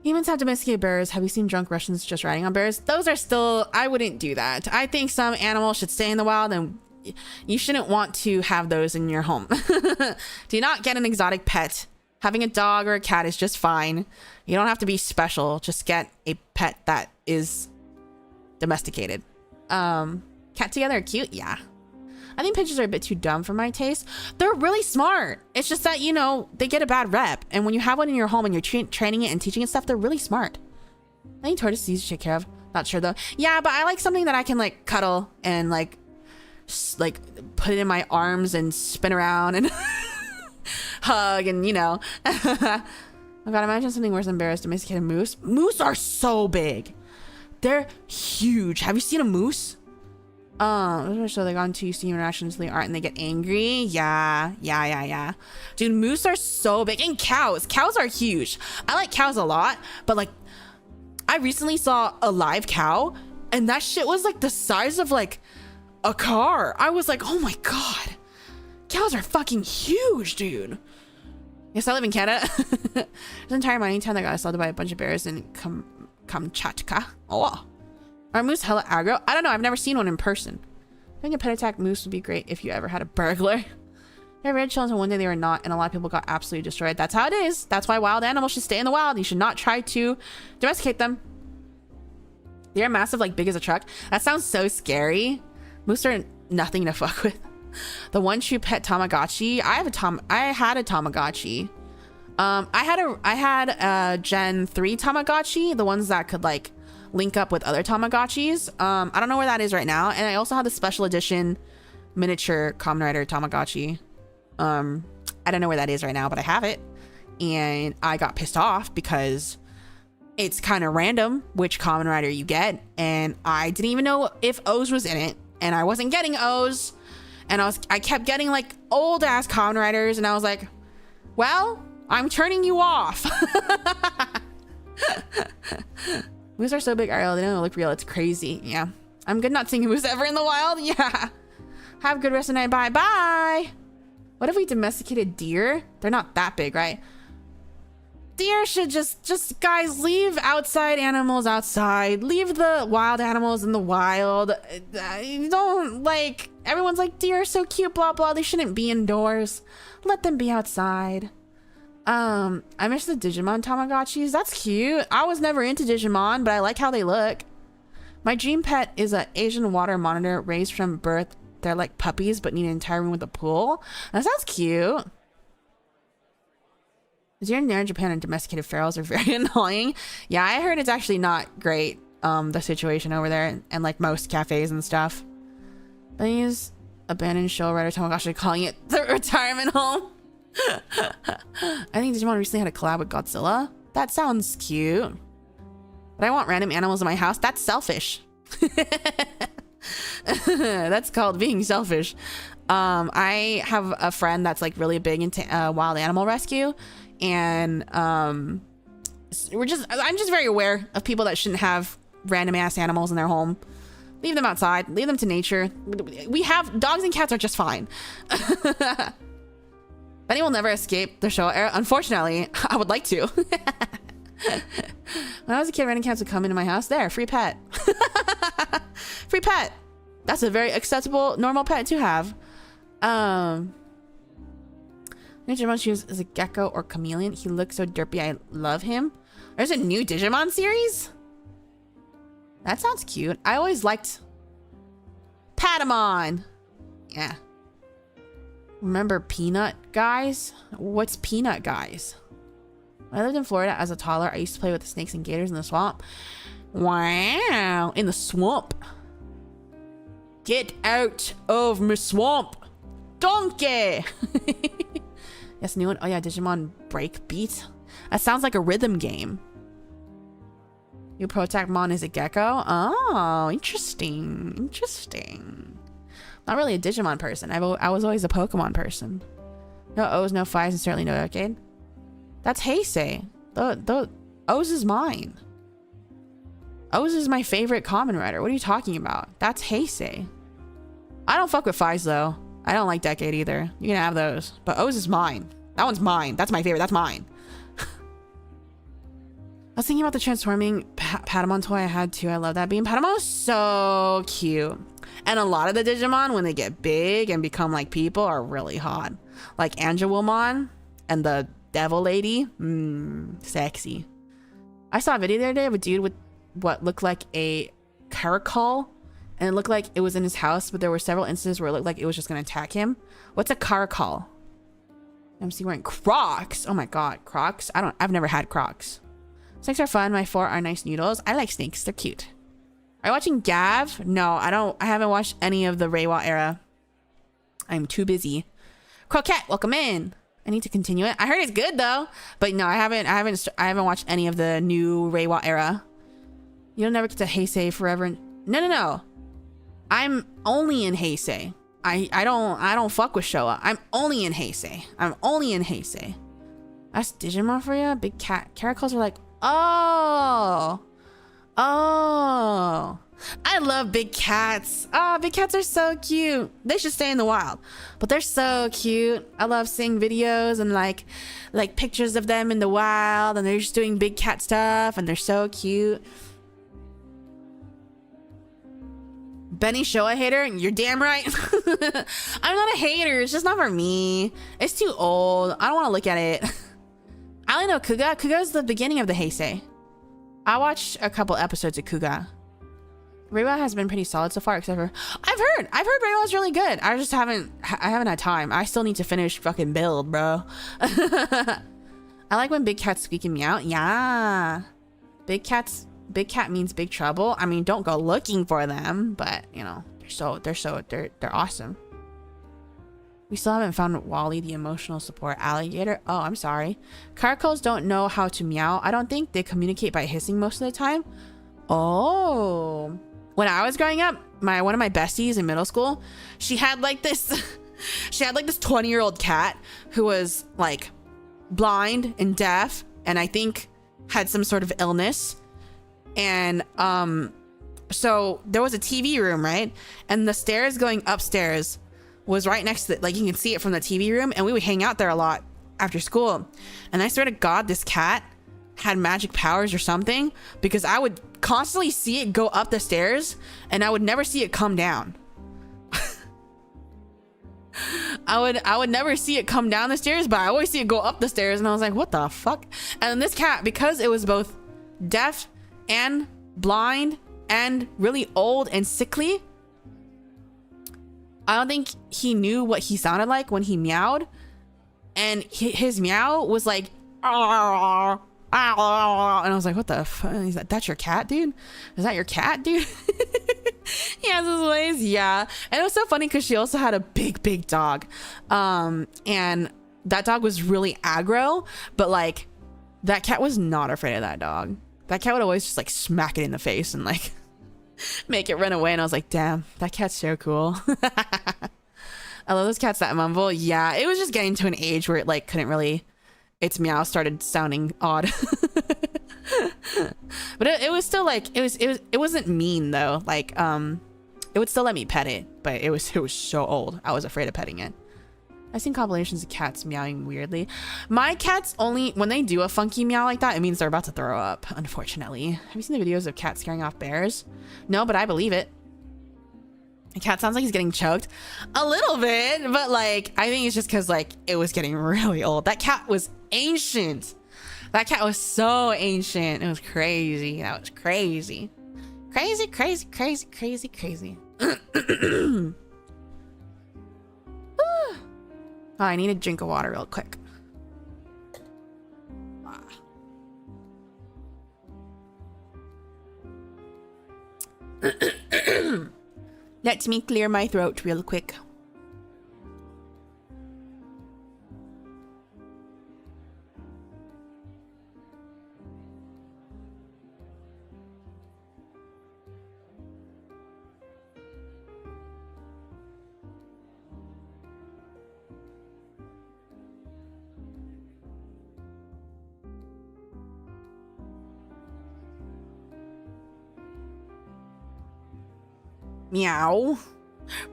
Humans have domesticated bears. Have you seen drunk Russians just riding on bears? Those are still, I wouldn't do that. I think some animals should stay in the wild, and you shouldn't want to have those in your home. Do not get an exotic pet Having a dog or a cat is just fine. You don't have to be special. Just get a pet that is domesticated. Cat together are cute? Yeah. I think pigeons are a bit too dumb for my taste. They're really smart. It's just that, you know, they get a bad rep. And when you have one in your home and you're training it and teaching it stuff, they're really smart. I think tortoise is easy to take care of. Not sure though. Yeah, but I like something that I can like cuddle and like put it in my arms and spin around and hug and, you know. Oh god, imagine something worse than bears. Domesticated moose. Moose are so big. They're huge. Have you seen a moose? So they got into human reactions, they aren't, and they get angry. Yeah. Dude, moose are so big. And cows. Cows are huge. I like cows a lot, but like, I recently saw a live cow, and that shit was like the size of like a car. I was like, oh my god. Cows are fucking huge, dude. Yes, I live in Canada. There's an entire mining town that got assaulted by a bunch of bears in Kamchatka. Oh. Are moose hella aggro? I don't know. I've never seen one in person. I think a pet attack moose would be great if you ever had a burglar. They're very chill until one day they were not, and a lot of people got absolutely destroyed. That's how it is. That's why wild animals should stay in the wild. You should not try to domesticate them. They're massive, like big as a truck. That sounds so scary. Moose are nothing to fuck with. The one true pet Tamagotchi. I had a Tamagotchi. I had a Gen 3 Tamagotchi, the ones that could like link up with other Tamagotchis. I don't know where that is right now. And I also had the special edition miniature Kamen Rider Tamagotchi. I don't know where that is right now, but I have it. And I got pissed off because it's kind of random which Kamen Rider you get. And I didn't even know if O's was in it. And I wasn't getting O's. And I kept getting like old ass Kamen Riders. And I was like, well, I'm turning you off. Moose are so big, Ariel. They don't look real. It's crazy. Yeah. I'm good not seeing a moose ever in the wild. Yeah. Have a good rest of the night. Bye. Bye. What if we domesticated deer? They're not that big, right? Deer should just guys, leave outside animals outside. Leave the wild animals in the wild. You don't like, everyone's like, deer are so cute, blah, blah. They shouldn't be indoors. Let them be outside. I miss the Digimon Tamagotchis. That's cute. I was never into Digimon, but I like how they look. My dream pet is an Asian water monitor raised from birth. They're like puppies, but need an entire room with a pool. That sounds cute. Deer near Japan and domesticated ferals are very annoying. Yeah, I heard it's actually not great, the situation over there, and like most cafes and stuff. These abandoned show writer Tamagotchi calling it the retirement home. I think Digimon recently had a collab with Godzilla. That sounds cute. But I want random animals in my house. That's selfish. That's called being selfish. I have a friend that's like really big into wild animal rescue, and I'm just very aware of people that shouldn't have random ass animals in their home. Leave them outside. Leave them to nature. We have dogs and cats are just fine. Benny will never escape the show era. Unfortunately, I would like to. When I was a kid, random cats would come into my house. There, free pet. Free pet. That's a very acceptable, normal pet to have. Digimon choose is a gecko or chameleon. He looks so derpy. I love him. There's a new Digimon series? That sounds cute. I always liked Patamon. Yeah. Remember Peanut Guys? What's Peanut Guys? When I lived in Florida as a toddler, I used to play with the snakes and gators in the swamp. Wow. In the swamp. Get out of my swamp. Donkey. Yes, new one. Oh yeah, Digimon Breakbeat. That sounds like a rhythm game. New Protacmon is a gecko. Oh, interesting. Interesting. Not really a Digimon person. I was always a Pokemon person. No O's, no Fi's, and certainly no Okey. That's Heisei. O's is mine. O's is my favorite Kamen Rider. What are you talking about? That's Heisei. I don't fuck with Fi's though. I don't like Decade either. You can have those. But O's is mine. That one's mine. That's my favorite. That's mine. I was thinking about the transforming Patamon toy I had too. I love that beam. Patamon is so cute. And a lot of the Digimon, when they get big and become like people, are really hot. Like Angelwomon and the devil lady. Sexy. I saw a video the other day of a dude with what looked like a caracol, and it looked like it was in his house, but there were several instances where it looked like it was just gonna attack him. What's a caracol? MC wearing Crocs. Oh my god, Crocs. I've never had Crocs. Snakes are fun. My 4 are nice noodles. I like snakes. They're cute. Are you watching Gav? No, I haven't watched any of the Reiwa era. I'm too busy. Croquette, welcome in. I need to continue it. I heard it's good though, but no, I haven't watched any of the new Reiwa era. You'll never get to Heisei forever. No. I'm only in Heisei. I don't fuck with Showa. I'm only in Heisei. That's Digimon for you. Big cat. Caracoles are like, oh. I love big cats. Oh, big cats are so cute. They should stay in the wild, but they're so cute. I love seeing videos and like pictures of them in the wild, and they're just doing big cat stuff, and they're so cute. Benny Showa hater? You're damn right. I'm not a hater. It's just not for me. It's too old. I don't want to look at it. I only know Kuga. Kuga is the beginning of the Heisei. I watched a couple episodes of Kuga. Reiwa has been pretty solid so far, except for I've heard Reiwa is really good. I haven't had time. I still need to finish fucking build, bro. I like when big cats squeak and meow. Yeah, big cat means big trouble. I mean, don't go looking for them, but you know, they're awesome. We still haven't found Wally, the emotional support alligator. Oh, I'm sorry. Caracals don't know how to meow. I don't think they communicate by hissing most of the time. Oh. When I was growing up, one of my besties in middle school, she had like this 20-year-old cat who was like blind and deaf, and I think had some sort of illness. And so there was a TV room, right? And the stairs going upstairs was right next to it. Like you can see it from the TV room, and we would hang out there a lot after school. And I swear to God, this cat had magic powers or something, because I would constantly see it go up the stairs and I would never see it come down. I would never see it come down the stairs, but I always see it go up the stairs, and I was like, what the fuck? And this cat, because it was both deaf and blind and really old and sickly, I don't think he knew what he sounded like when he meowed, and his meow was like, and I was like, what the fuck? He's like, that's your cat, dude? Is that your cat, dude? He has his ways. Yeah. And it was so funny because she also had a big dog. And that dog was really aggro, but like that cat was not afraid of that dog. That cat would always just like smack it in the face and like make it run away. And I was like, damn, that cat's so cool. I love those cats that mumble. Yeah. It was just getting to an age where it like couldn't really, its meow started sounding odd. But it was still like, it wasn't mean though. Like, it would still let me pet it, but it was so old. I was afraid of petting it. I've seen compilations of cats meowing weirdly. My cats only, when they do a funky meow like that, it means they're about to throw up, unfortunately. Have you seen the videos of cats scaring off bears? No, but I believe it. The cat sounds like he's getting choked a little bit, but like, I think it's just because like it was getting really old. That cat was ancient. That cat was so ancient. It was crazy. That was crazy. Crazy. Oh, I need a drink of water real quick. Let me clear my throat real quick. Meow.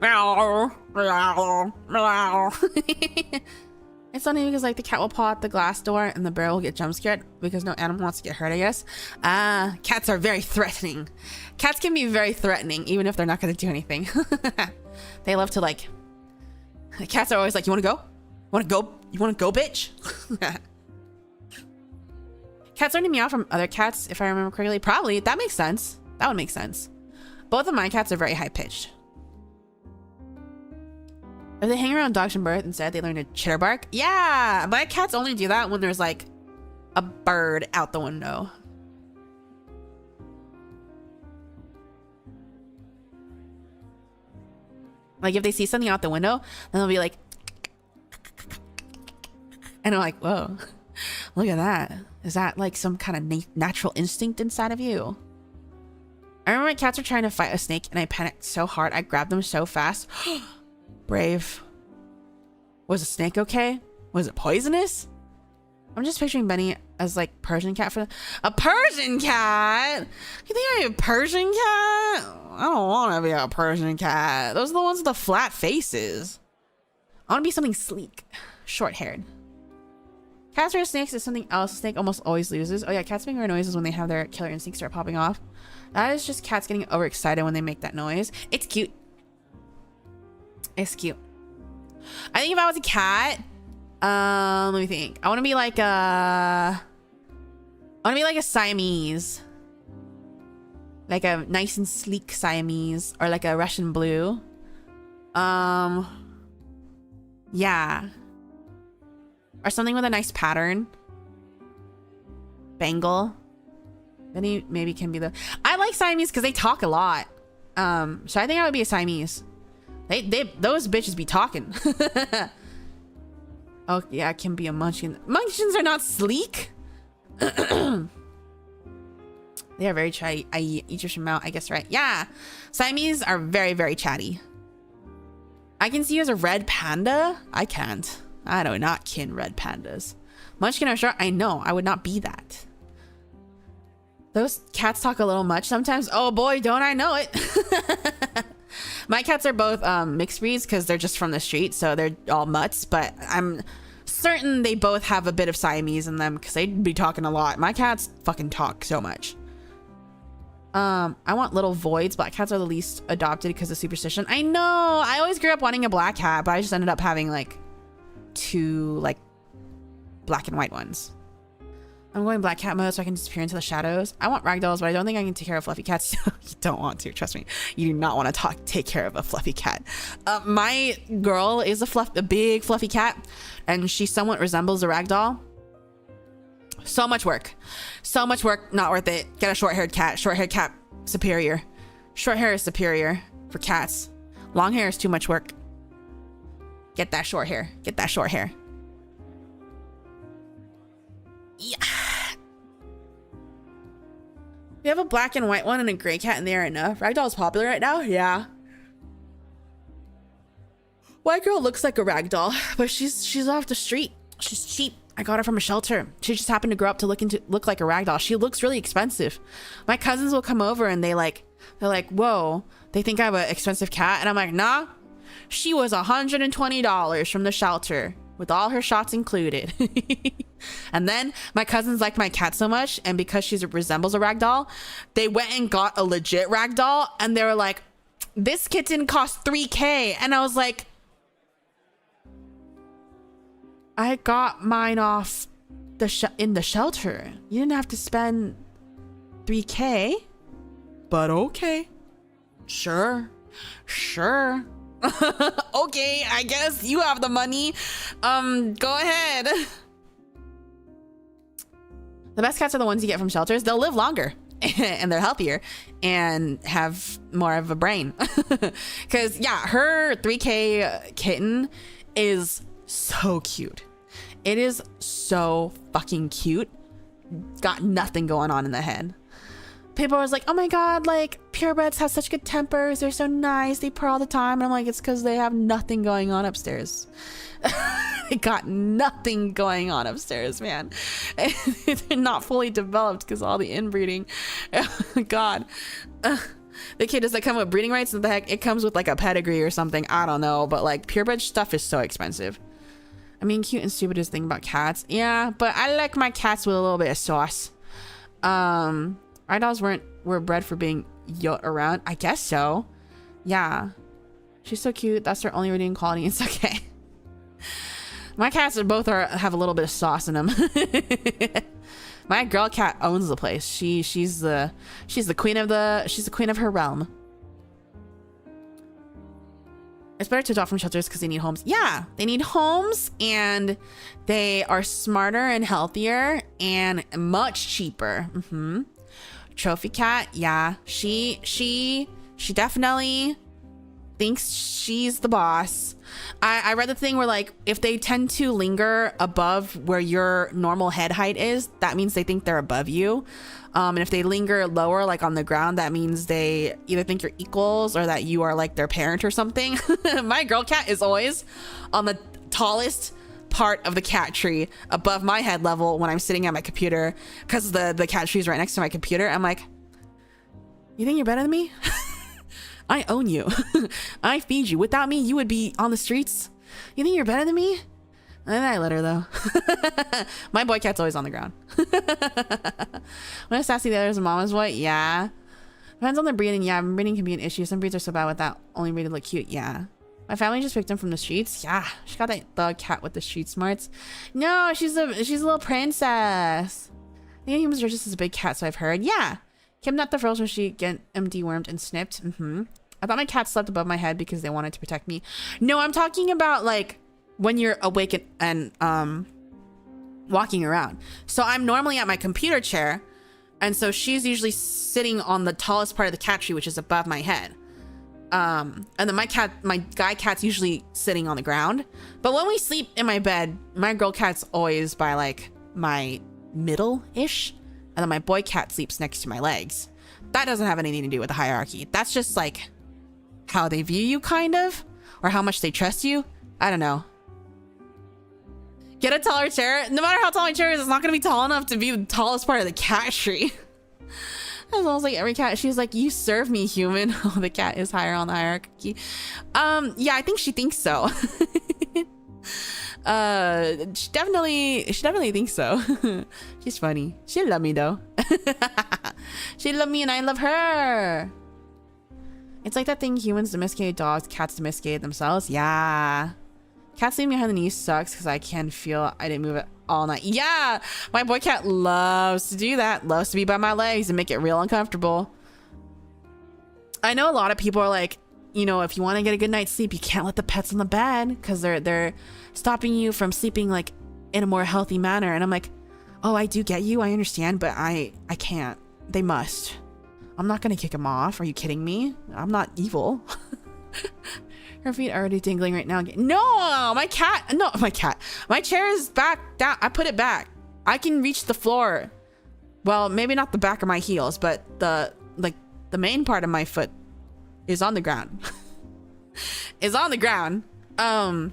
Meow. Meow. Meow. It's funny because like the cat will paw at the glass door and the bear will get jump scared because no animal wants to get hurt, I guess. Cats are very threatening. Cats can be very threatening even if they're not going to do anything. They love to like, the cats are always like, you want to go? You want to go, bitch? Cats learn to meow from other cats, if I remember correctly. Probably. That makes sense. That would make sense. Both of my cats are very high pitched. If they hang around dogs from birth, instead they learn to chitter bark. Yeah, my cats only do that when there's like a bird out the window. Like if they see something out the window, then they'll be like, and I'm like, whoa, look at that. Is that like some kind of natural instinct inside of you? I remember my cats were trying to fight a snake and I panicked so hard. I grabbed them so fast. Brave. Was the snake okay? Was it poisonous? I'm just picturing Benny as like Persian cat for a Persian cat. You think I'm a Persian cat? I don't want to be a Persian cat. Those are the ones with the flat faces. I want to be something sleek, short-haired. Cats or snakes is something else. A snake almost always loses. Oh yeah, cats make weird noises when they have their killer instincts start popping off. That is just cats getting overexcited when they make that noise. It's cute. It's cute. I think if I was a cat, let me think. I want to be like a Siamese. Like a nice and sleek Siamese, or like a Russian blue. Yeah. Or something with a nice pattern. Bengal. Maybe can be the... I like Siamese because they talk a lot. So I think I would be a Siamese. Those bitches be talking. Oh yeah, can be a Munchkin. Munchkins are not sleek. They are very chatty. I eat your mouth, I guess, right? Yeah. Siamese are very, very chatty. I can see you as a red panda. I can't. I do not kin red pandas. Munchkin are short. I know. I would not be that. Those cats talk a little much sometimes. Oh boy, don't I know it. My cats are both mixed breeds because they're just from the street, so they're all mutts, but I'm certain they both have a bit of Siamese in them because they'd be talking a lot. My cats fucking talk so much. I want little voids. Black cats are the least adopted because of superstition. I know. I always grew up wanting a black cat, but I just ended up having like 2 like black and white ones. I'm going black cat mode so I can disappear into the shadows. I want ragdolls, but I don't think I can take care of fluffy cats. You don't want to, trust me. You do not want to take care of a fluffy cat. My girl is a big fluffy cat, and she somewhat resembles a ragdoll. So much work. So much work, not worth it. Get a short-haired cat. Short-haired cat, superior. Short hair is superior for cats. Long hair is too much work. Get that short hair. Get that short hair. Yeah. We have a black and white one and a gray cat, and they are enough. Ragdoll is popular right now. Yeah. White girl looks like a ragdoll, but she's off the street. She's cheap. I got her from a shelter. She just happened to grow up to look like a ragdoll. She looks really expensive. My cousins will come over and they're like, whoa. They think I have an expensive cat, and I'm like, nah. She was $120 from the shelter with all her shots included. And then my cousins liked my cat so much, and because she resembles a ragdoll, they went and got a legit ragdoll, and they were like, this kitten cost $3K. And I was like, I got mine off in the shelter. You didn't have to spend $3K, but okay. Sure. Okay, I guess you have the money. Go ahead. The best cats are the ones you get from shelters. They'll live longer and they're healthier and have more of a brain. Because yeah, her 3K kitten is so cute. It is so fucking cute. Got nothing going on in the head. People are like, oh my god, like purebreds have such good tempers, they're so nice, they purr all the time. And I'm like, it's because they have nothing going on upstairs. They got nothing going on upstairs, man. They're not fully developed because all the inbreeding. God. The kid, does that come with breeding rights? What the heck? It comes with like a pedigree or something. I don't know, but like purebred stuff is so expensive. I mean, cute and stupid is the thing about cats. Yeah, but I like my cats with a little bit of sauce. Ragdolls were bred for being yoked around. I guess so. Yeah. She's so cute. That's her only redeeming quality. It's okay. My cats have a little bit of sauce in them. My girl cat owns the place. She's the queen of her realm. It's better to adopt from shelters because they need homes. Yeah, they need homes, and they are smarter and healthier and much cheaper. Trophy cat, yeah, she definitely thinks she's the boss. I read the thing where like if they tend to linger above where your normal head height is, that means they think they're above you. And if they linger lower, like on the ground, that means they either think you're equals or that you are like their parent or something. My girl cat is always on the tallest part of the cat tree above my head level when I'm sitting at my computer, because the cat tree is right next to my computer. I'm like, you think you're better than me? I own you. I feed you. Without me, you would be on the streets. You think you're better than me? And then I let her though. My boy cat's always on the ground. When I sassy the others, and mama's what? Yeah. Depends on the breeding. Yeah, breeding can be an issue. Some breeds are so bad with that. Only breed to look cute. Yeah. My family just picked him from the streets. Yeah. She got the cat with the street smarts. No, she's a little princess. I think humans are just as a big cat, so I've heard. Yeah. Kidnapped the froze when she get dewormed and snipped. I thought my cat slept above my head because they wanted to protect me. No, I'm talking about like when you're awake and walking around. So I'm normally at my computer chair, and so she's usually sitting on the tallest part of the cat tree, which is above my head. And then my guy cat's usually sitting on the ground. But when we sleep in my bed, my girl cat's always by like my middle-ish, and then my boy cat sleeps next to my legs. That doesn't have anything to do with the hierarchy. That's just like how they view you, kind of, or how much they trust you. I don't know. Get a taller chair. No matter how tall my chair is, it's not going to be tall enough to be the tallest part of the cat tree. As almost like every cat. She's like, you serve me, human. Oh, the cat is higher on the hierarchy. Yeah, I think she thinks so. She definitely thinks so. She's funny. She love me though. She love me and I love her. It's like that thing, humans domesticated dogs, cats domesticated themselves. Yeah. Cat sleeping behind the knees sucks because I can feel I didn't move it all night. Yeah, my boy cat loves to do that. Loves to be by my legs and make it real uncomfortable. I know a lot of people are like, you know, if you want to get a good night's sleep, you can't let the pets on the bed because they're stopping you from sleeping like in a more healthy manner. And I'm like, oh, I do get you. I understand, but I can't. They must. I'm not going to kick them off. Are you kidding me? I'm not evil. Her feet are already tingling right now. No, my chair is back down. I put it back. I can reach the floor. Well, maybe not the back of my heels, but the main part of my foot is on the ground. Is on the ground. I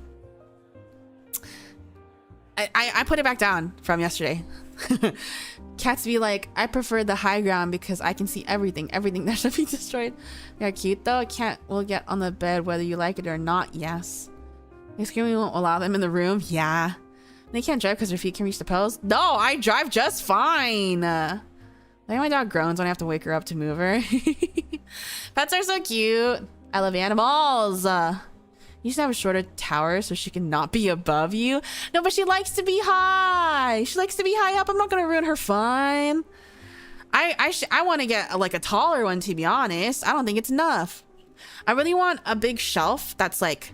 put it back down from yesterday. Cats be like, I prefer the high ground because I can see everything that should be destroyed. They're cute though. A cat will get on the bed whether you like it or not. Yes. Excuse me, won't allow them in the room. Yeah. They can't drive because their feet can reach the pedals. No, I drive just fine. Like my dog groans when I have to wake her up to move her. Pets are so cute. I love animals. You should have a shorter tower so she can not be above you. No, but she likes to be high. She likes to be high up. I'm not gonna ruin her fun. I want to get like a taller one, to be honest. I don't think it's enough. I really want a big shelf that's like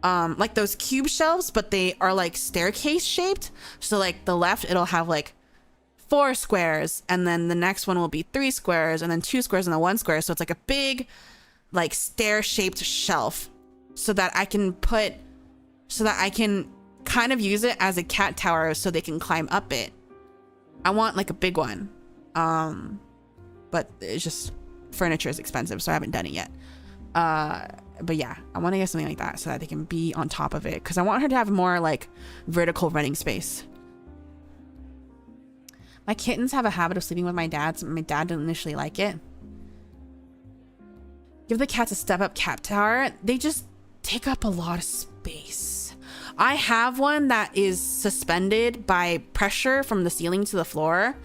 those cube shelves, but they are like staircase shaped. So like the left, it'll have like 4 squares, and then the next one will be 3 squares, and then 2 squares, and then 1 square. So it's like a big like stair shaped shelf, so that I can kind of use it as a cat tower so they can climb up it. I want like a big one. But it's just, furniture is expensive, so I haven't done it yet. But yeah, I want to get something like that so that they can be on top of it, because I want her to have more like vertical running space. My kittens have a habit of sleeping with my dad, so my dad didn't initially like it. Give the cats a step-up cat tower. They just take up a lot of space. I have one that is suspended by pressure from the ceiling to the floor,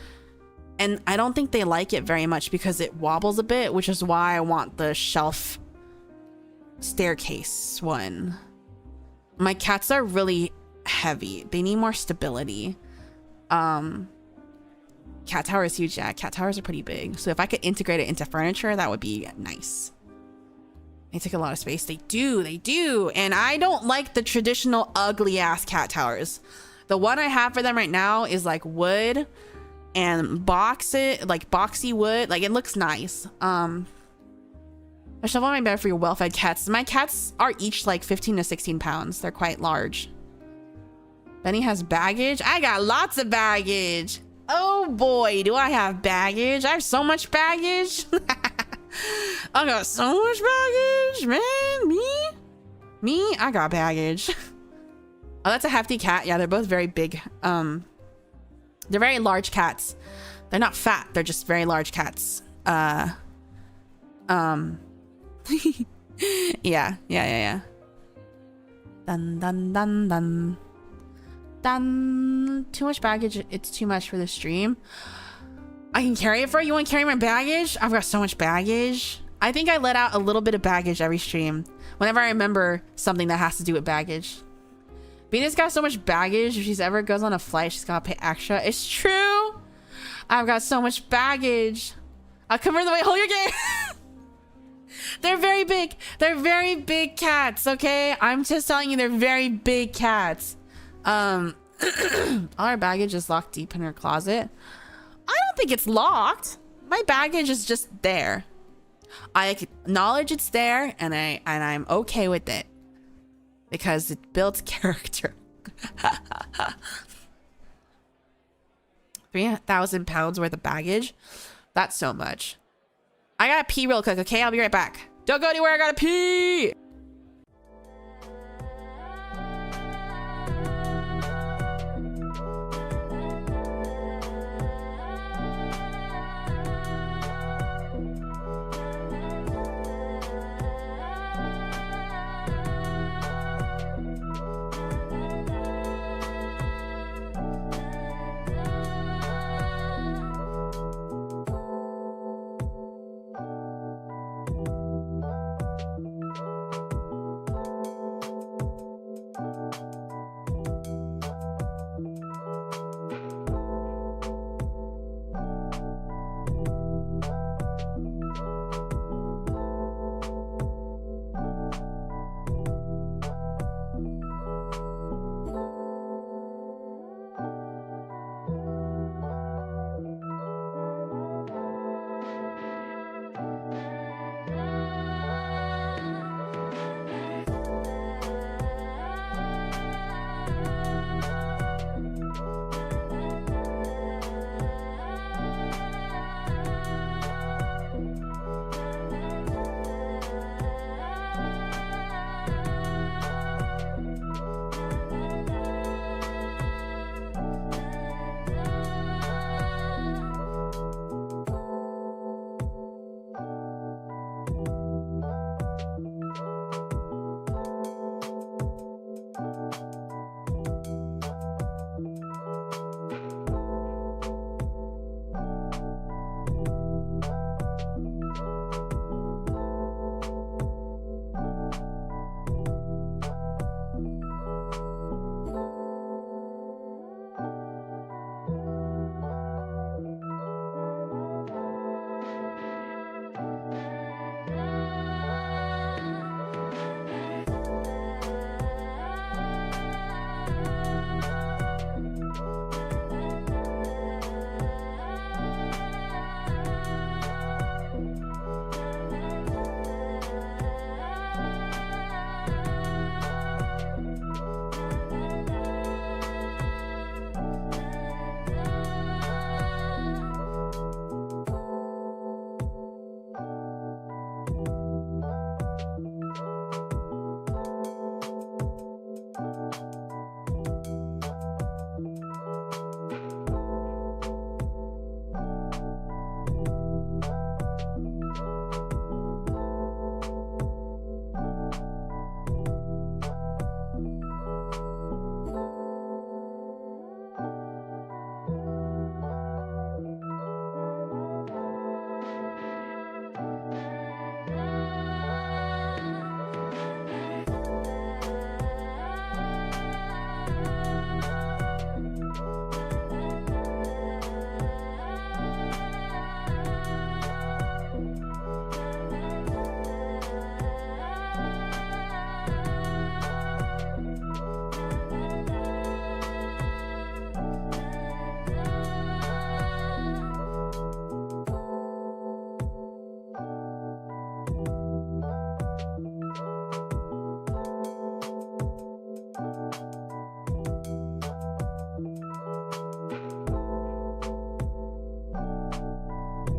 and I don't think they like it very much because it wobbles a bit, which is why I want the shelf staircase one. My cats are really heavy. They need more stability. Cat tower is huge. Yeah, cat towers are pretty big. So if I could integrate it into furniture, that would be nice. They take a lot of space. They do. And I don't like the traditional ugly ass cat towers. The one I have for them right now is like wood and boxy wood. Like, it looks nice. I should have my bed for your well-fed cats. My cats are each like 15 to 16 pounds. They're quite large. Benny has baggage. I got lots of baggage. Oh boy, do I have baggage. I have so much baggage. I got so much baggage, man. Me, I got baggage. Oh, that's a hefty cat. Yeah, they're both very big. They're very large cats. They're not fat. They're just very large cats. Yeah. Dun. Too much baggage. It's too much for the stream. I can carry it for you. You want to carry my baggage? I've got so much baggage. I think I let out a little bit of baggage every stream whenever I remember something that has to do with baggage. Venus got so much baggage. If she's ever goes on a flight, she's got to pay extra. It's true. I've got so much baggage. I'll cover the way. Hold your game. They're very big. They're very big cats. Okay. I'm just telling you, they're very big cats. All our baggage is locked deep in her closet. I don't think it's locked. My baggage is just there. I acknowledge it's there, and I'm okay with it because it builds character. 3,000 pounds worth of baggage. That's so much. I gotta pee real quick. Okay, I'll be right back. Don't go anywhere. I gotta pee.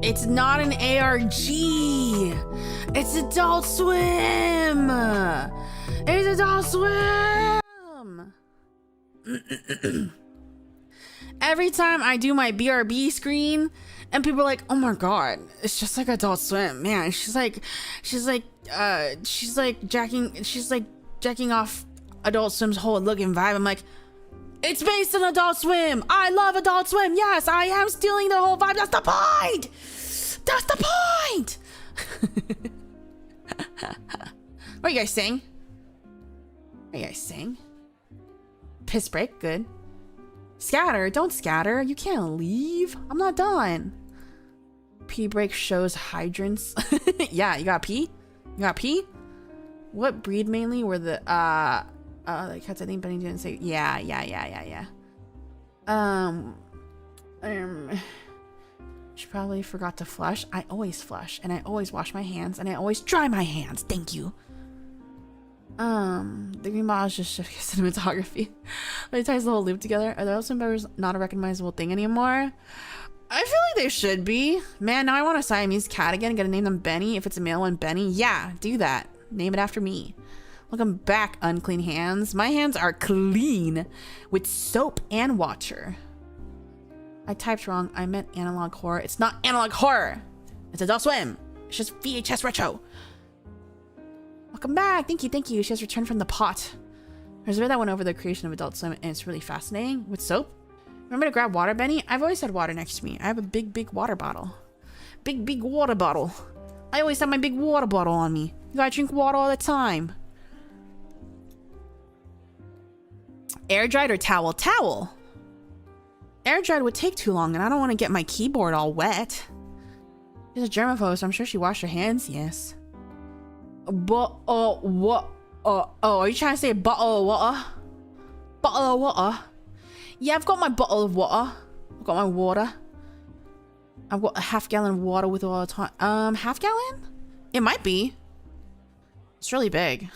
It's not an ARG. It's Adult Swim. It's Adult Swim. Every time I do my BRB screen and people are like, oh my god, it's just like Adult Swim, man. She's like jacking off Adult Swim's whole look and vibe. I'm like, it's based on Adult Swim. I love Adult Swim. Yes, I am stealing the whole vibe. That's the point. That's the point. What are you guys saying? What are you guys saying? Piss break, good. Scatter, don't scatter. You can't leave. I'm not done. Pee break shows hydrants. Yeah, you got pee? You got pee? What breed mainly were the cats? I think Benny didn't say. Yeah. She probably forgot to flush. I always flush, and I always wash my hands, and I always dry my hands. Thank you. The green bottle is just cinematography. It ties the whole loop together. Are those members not a recognizable thing anymore? I feel like they should be. Man, now I want a Siamese cat again. Gotta name them Benny. If it's a male one, Benny. Yeah, do that. Name it after me. Welcome back, unclean hands. My hands are clean with soap and water. I typed wrong. I meant analog horror. It's not analog horror. It's Adult Swim. It's just VHS retro. Welcome back. Thank you. She has returned from the pot. There's a video that went over the creation of Adult Swim, and it's really fascinating. With soap? Remember to grab water, Benny? I've always had water next to me. I have a big water bottle. Big water bottle. I always have my big water bottle on me. You gotta drink water all the time. Air dried or towel? Towel. Air dried would take too long, and I don't want to get my keyboard all wet. She's a germaphobe, so I'm sure she washed her hands. Yes. But what? Are you trying to say a bottle of water? Bottle of water? Yeah, I've got my bottle of water. I've got my water. I've got a half-gallon of water with all the time. Half-gallon? It might be. It's really big.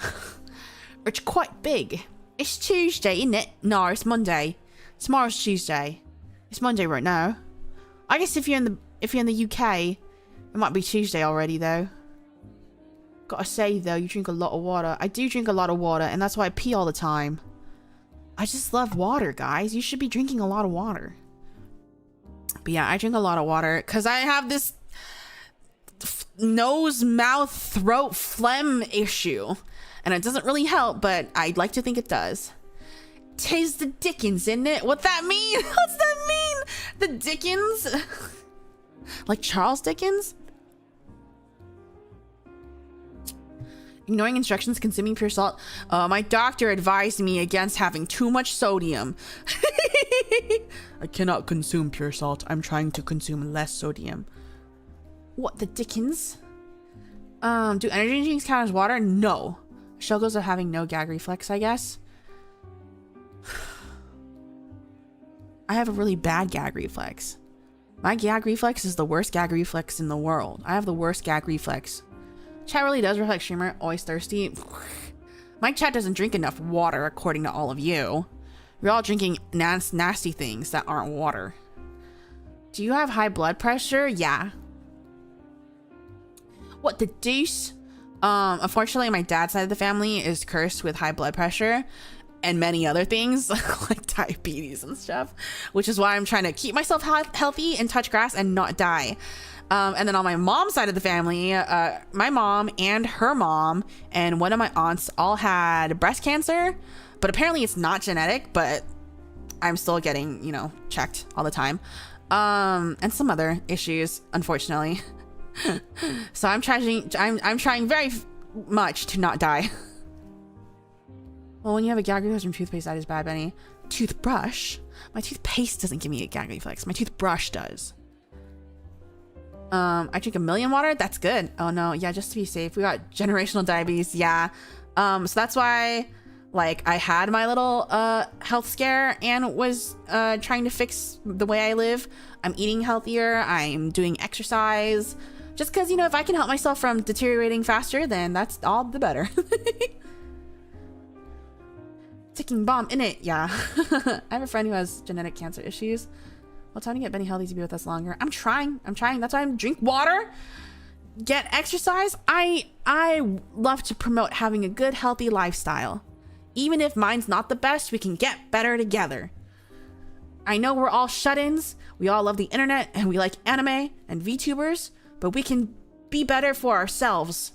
It's quite big. It's Tuesday, isn't it? No, it's Monday. Tomorrow's Tuesday. It's Monday right now. I guess if you're in the UK, it might be Tuesday already though. Gotta say though, you drink a lot of water. I do drink a lot of water, and that's why I pee all the time. I just love water, guys. You should be drinking a lot of water. But yeah, I drink a lot of water because I have this nose, mouth, throat, phlegm issue. And it doesn't really help, but I'd like to think it does. Tis the Dickens, isn't it? What that mean? What's that mean? The Dickens? Like Charles Dickens? Ignoring instructions, consuming pure salt. My doctor advised me against having too much sodium. I cannot consume pure salt. I'm trying to consume less sodium. What the Dickens? Do energy drinks count as water? No. Struggles of having no gag reflex, I guess. I have a really bad gag reflex. My gag reflex is the worst gag reflex in the world. I have the worst gag reflex. Chat really does reflect streamer. Always thirsty. My chat doesn't drink enough water, according to all of you. You're all drinking nasty things that aren't water. Do you have high blood pressure? Yeah. What the deuce? Unfortunately, my dad's side of the family is cursed with high blood pressure and many other things like diabetes and stuff, which is why I'm trying to keep myself healthy and touch grass and not die. And then on my mom's side of the family, my mom and her mom and one of my aunts all had breast cancer, but apparently it's not genetic, but I'm still getting, you know, checked all the time. And some other issues, unfortunately. So I'm trying very much to not die. Well, when you have a gag reflex from toothpaste, that is bad, Benny. Toothbrush? My toothpaste doesn't give me a gag reflex. My toothbrush does. I drink 1 million water. That's good. Oh no, yeah, just to be safe. We got generational diabetes. Yeah. So that's why, like, I had my little health scare and was trying to fix the way I live. I'm eating healthier. I'm doing exercise. Just because, you know, if I can help myself from deteriorating faster, then that's all the better. Ticking bomb in it. Yeah. I have a friend who has genetic cancer issues. Well, time to get Benny healthy to be with us longer. I'm trying. That's why I'm drink water, get exercise. I love to promote having a good, healthy lifestyle. Even if mine's not the best, we can get better together. I know we're all shut-ins. We all love the internet and we like anime and VTubers, but we can be better for ourselves.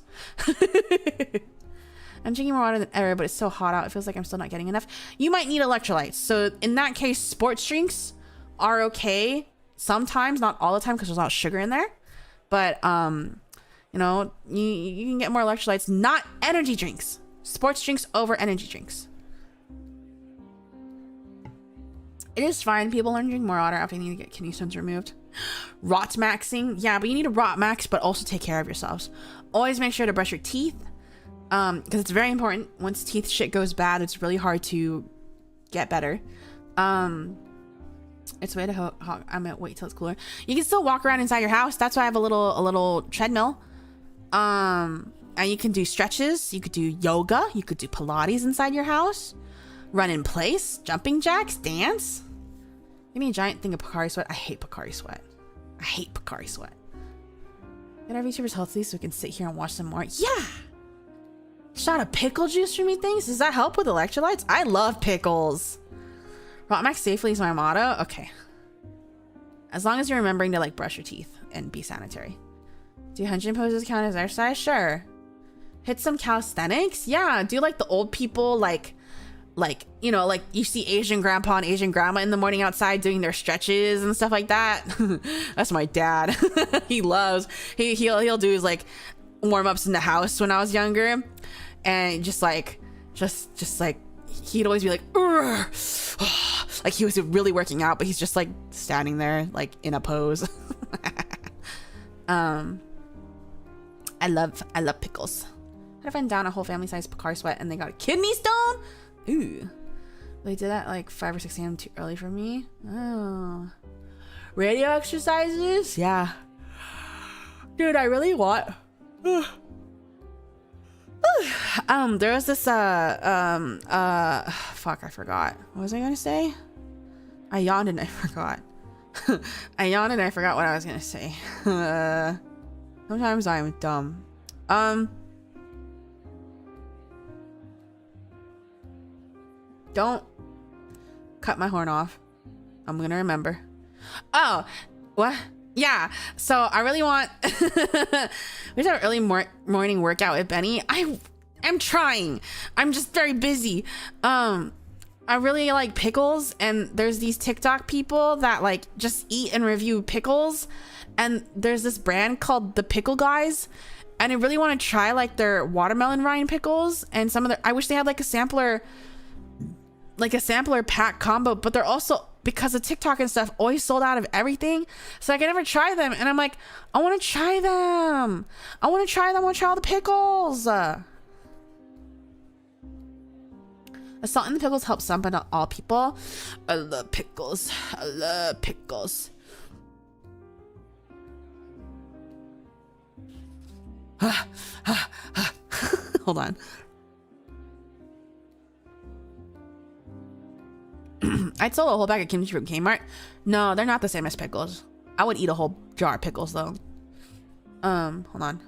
I'm drinking more water than ever, but it's so hot out. It feels like I'm still not getting enough. You might need electrolytes. So in that case, sports drinks are okay sometimes, not all the time, because there's a lot of sugar in there. But you know, you can get more electrolytes, not energy drinks. Sports drinks over energy drinks. It is fine. People learn to drink more water after they need to get kidney stones removed. Rot maxing. Yeah, but you need to rot max, but also take care of yourselves. Always make sure to brush your teeth. Because it's very important. Once teeth shit goes bad, it's really hard to get better. It's way to I'm gonna wait till it's cooler. You can still walk around inside your house. That's why I have a little treadmill. And you can do stretches. You could do yoga. You could do Pilates inside your house. Run in place, jumping jacks, dance. Give me a giant thing of Pocari Sweat. I hate Pocari Sweat. Get our VTubers healthy so we can sit here and watch some more. Yeah. Shot of pickle juice for me things. Does that help with electrolytes? I love pickles. Rot max safely is my motto. Okay. As long as you're remembering to like brush your teeth and be sanitary. Do hunching poses count as exercise? Sure. Hit some calisthenics. Yeah. Do like the old people like, you know, like you see Asian grandpa and Asian grandma in the morning outside doing their stretches and stuff like that. That's my dad. He'll do his like warm-ups in the house when I was younger. And just like he'd always be like, like he was really working out, but he's just like standing there like in a pose. I love pickles. I had a friend down a whole family size Pocari Sweat and they got a kidney stone. Ooh, they did that like 5 or 6 a.m. too early for me. Oh, radio exercises. Yeah, dude, I really want. There was this fuck, I forgot. What was I gonna say? I yawned and I forgot. I yawned and I forgot what I was gonna say. Sometimes I'm dumb. Don't cut my horn off. I'm gonna remember. Oh, what? Yeah, so I really want we should have an early morning workout with Benny. I am trying. I'm just very busy. I really like pickles, and there's these TikTok people that like just eat and review pickles, and there's this brand called The Pickle Guys, and I really want to try like their watermelon rind pickles and some of their. I wish they had like a sampler pack combo, but they're also, because of TikTok and stuff, always sold out of everything, so I can never try them. And I'm like, I want to try them. I want to try all the pickles. The salt in the pickles helps some, but not all people. I love pickles. Hold on. I'd sell a whole bag of kimchi from Kmart. No, they're not the same as pickles. I would eat a whole jar of pickles though. Hold on.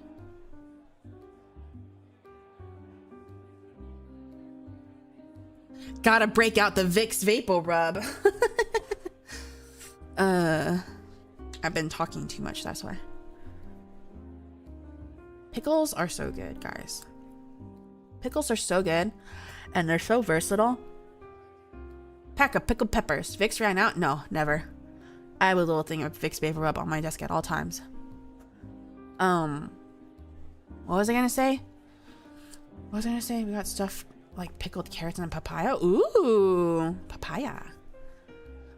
Gotta break out the Vicks Vapor Rub. I've been talking too much, that's why. Pickles are so good, guys. Pickles are so good, and they're so versatile. Pack of pickled peppers. Vicks ran out? No, never. I have a little thing of Vicks Vapor Rub on my desk at all times. What was I gonna say? We got stuff like pickled carrots and papaya. Ooh, papaya.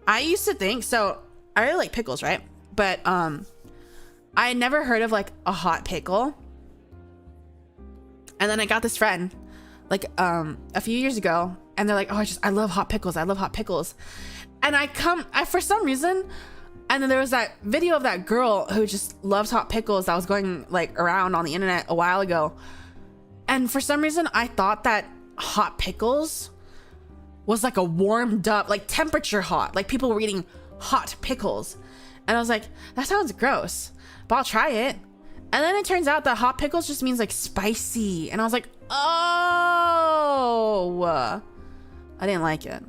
I used to think, so I really like pickles, right? But I had never heard of like a hot pickle. And then I got this friend like a few years ago, and they're like, oh, I love hot pickles. And I for some reason, and then there was that video of that girl who just loves hot pickles that was going like around on the internet a while ago. And for some reason, I thought that hot pickles was like a warmed up, like temperature hot. Like people were eating hot pickles. And I was like, that sounds gross, but I'll try it. And then it turns out that hot pickles just means like spicy. And I was like, oh, I didn't like it.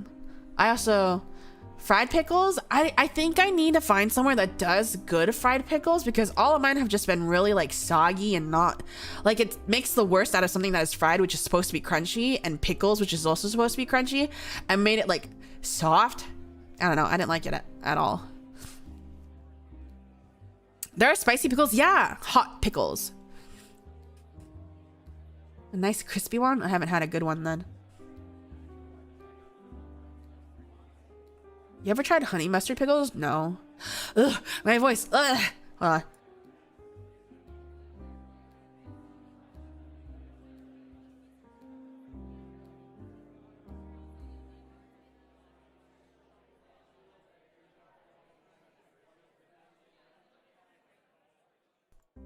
I also, fried pickles, I think I need to find somewhere that does good fried pickles, because all of mine have just been really like soggy and not, like, it makes the worst out of something that is fried, which is supposed to be crunchy, and pickles, which is also supposed to be crunchy, and made it like soft. I don't know, I didn't like it at all. There are spicy pickles, yeah, hot pickles. A nice crispy one? I haven't had a good one then. You ever tried honey mustard pickles? No. Ugh, my voice. Ugh. Hold on.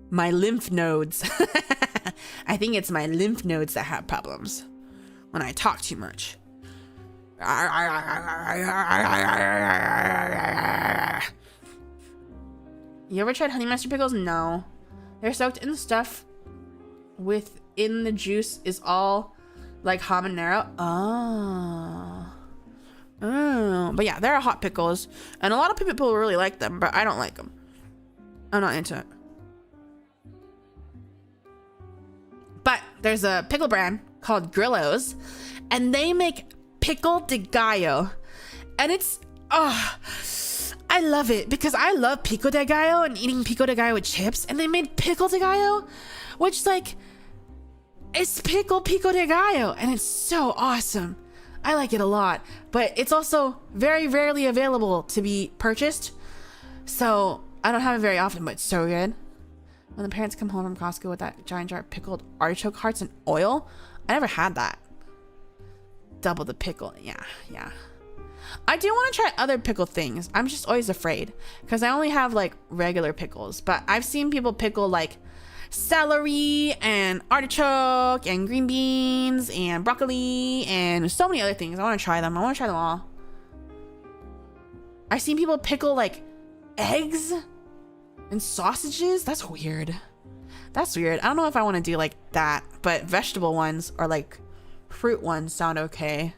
My lymph nodes. I think it's my lymph nodes that have problems when I talk too much. You ever tried honey mustard pickles? No. They're soaked in stuff within the juice is all like habanero. Oh. But yeah, there are hot pickles. And a lot of people really like them, but I don't like them. I'm not into it. But there's a pickle brand called Grillo's, and they make pickle de gallo, and it's I love it because I love pico de gallo and eating pico de gallo with chips, and they made pickle de gallo, which like it's pico de gallo, and it's so awesome. I like it a lot, but it's also very rarely available to be purchased, so I don't have it very often, but it's so good. When the parents come home from Costco with that giant jar of pickled artichoke hearts and oil, I never had that. Double the pickle. Yeah. I do want to try other pickle things. I'm just always afraid because I only have like regular pickles, but I've seen people pickle like celery and artichoke and green beans and broccoli and so many other things. I want to try them. I want to try them all. I've seen people pickle like eggs and sausages. That's weird. I don't know if I want to do like that, but vegetable ones or like fruit ones sound okay,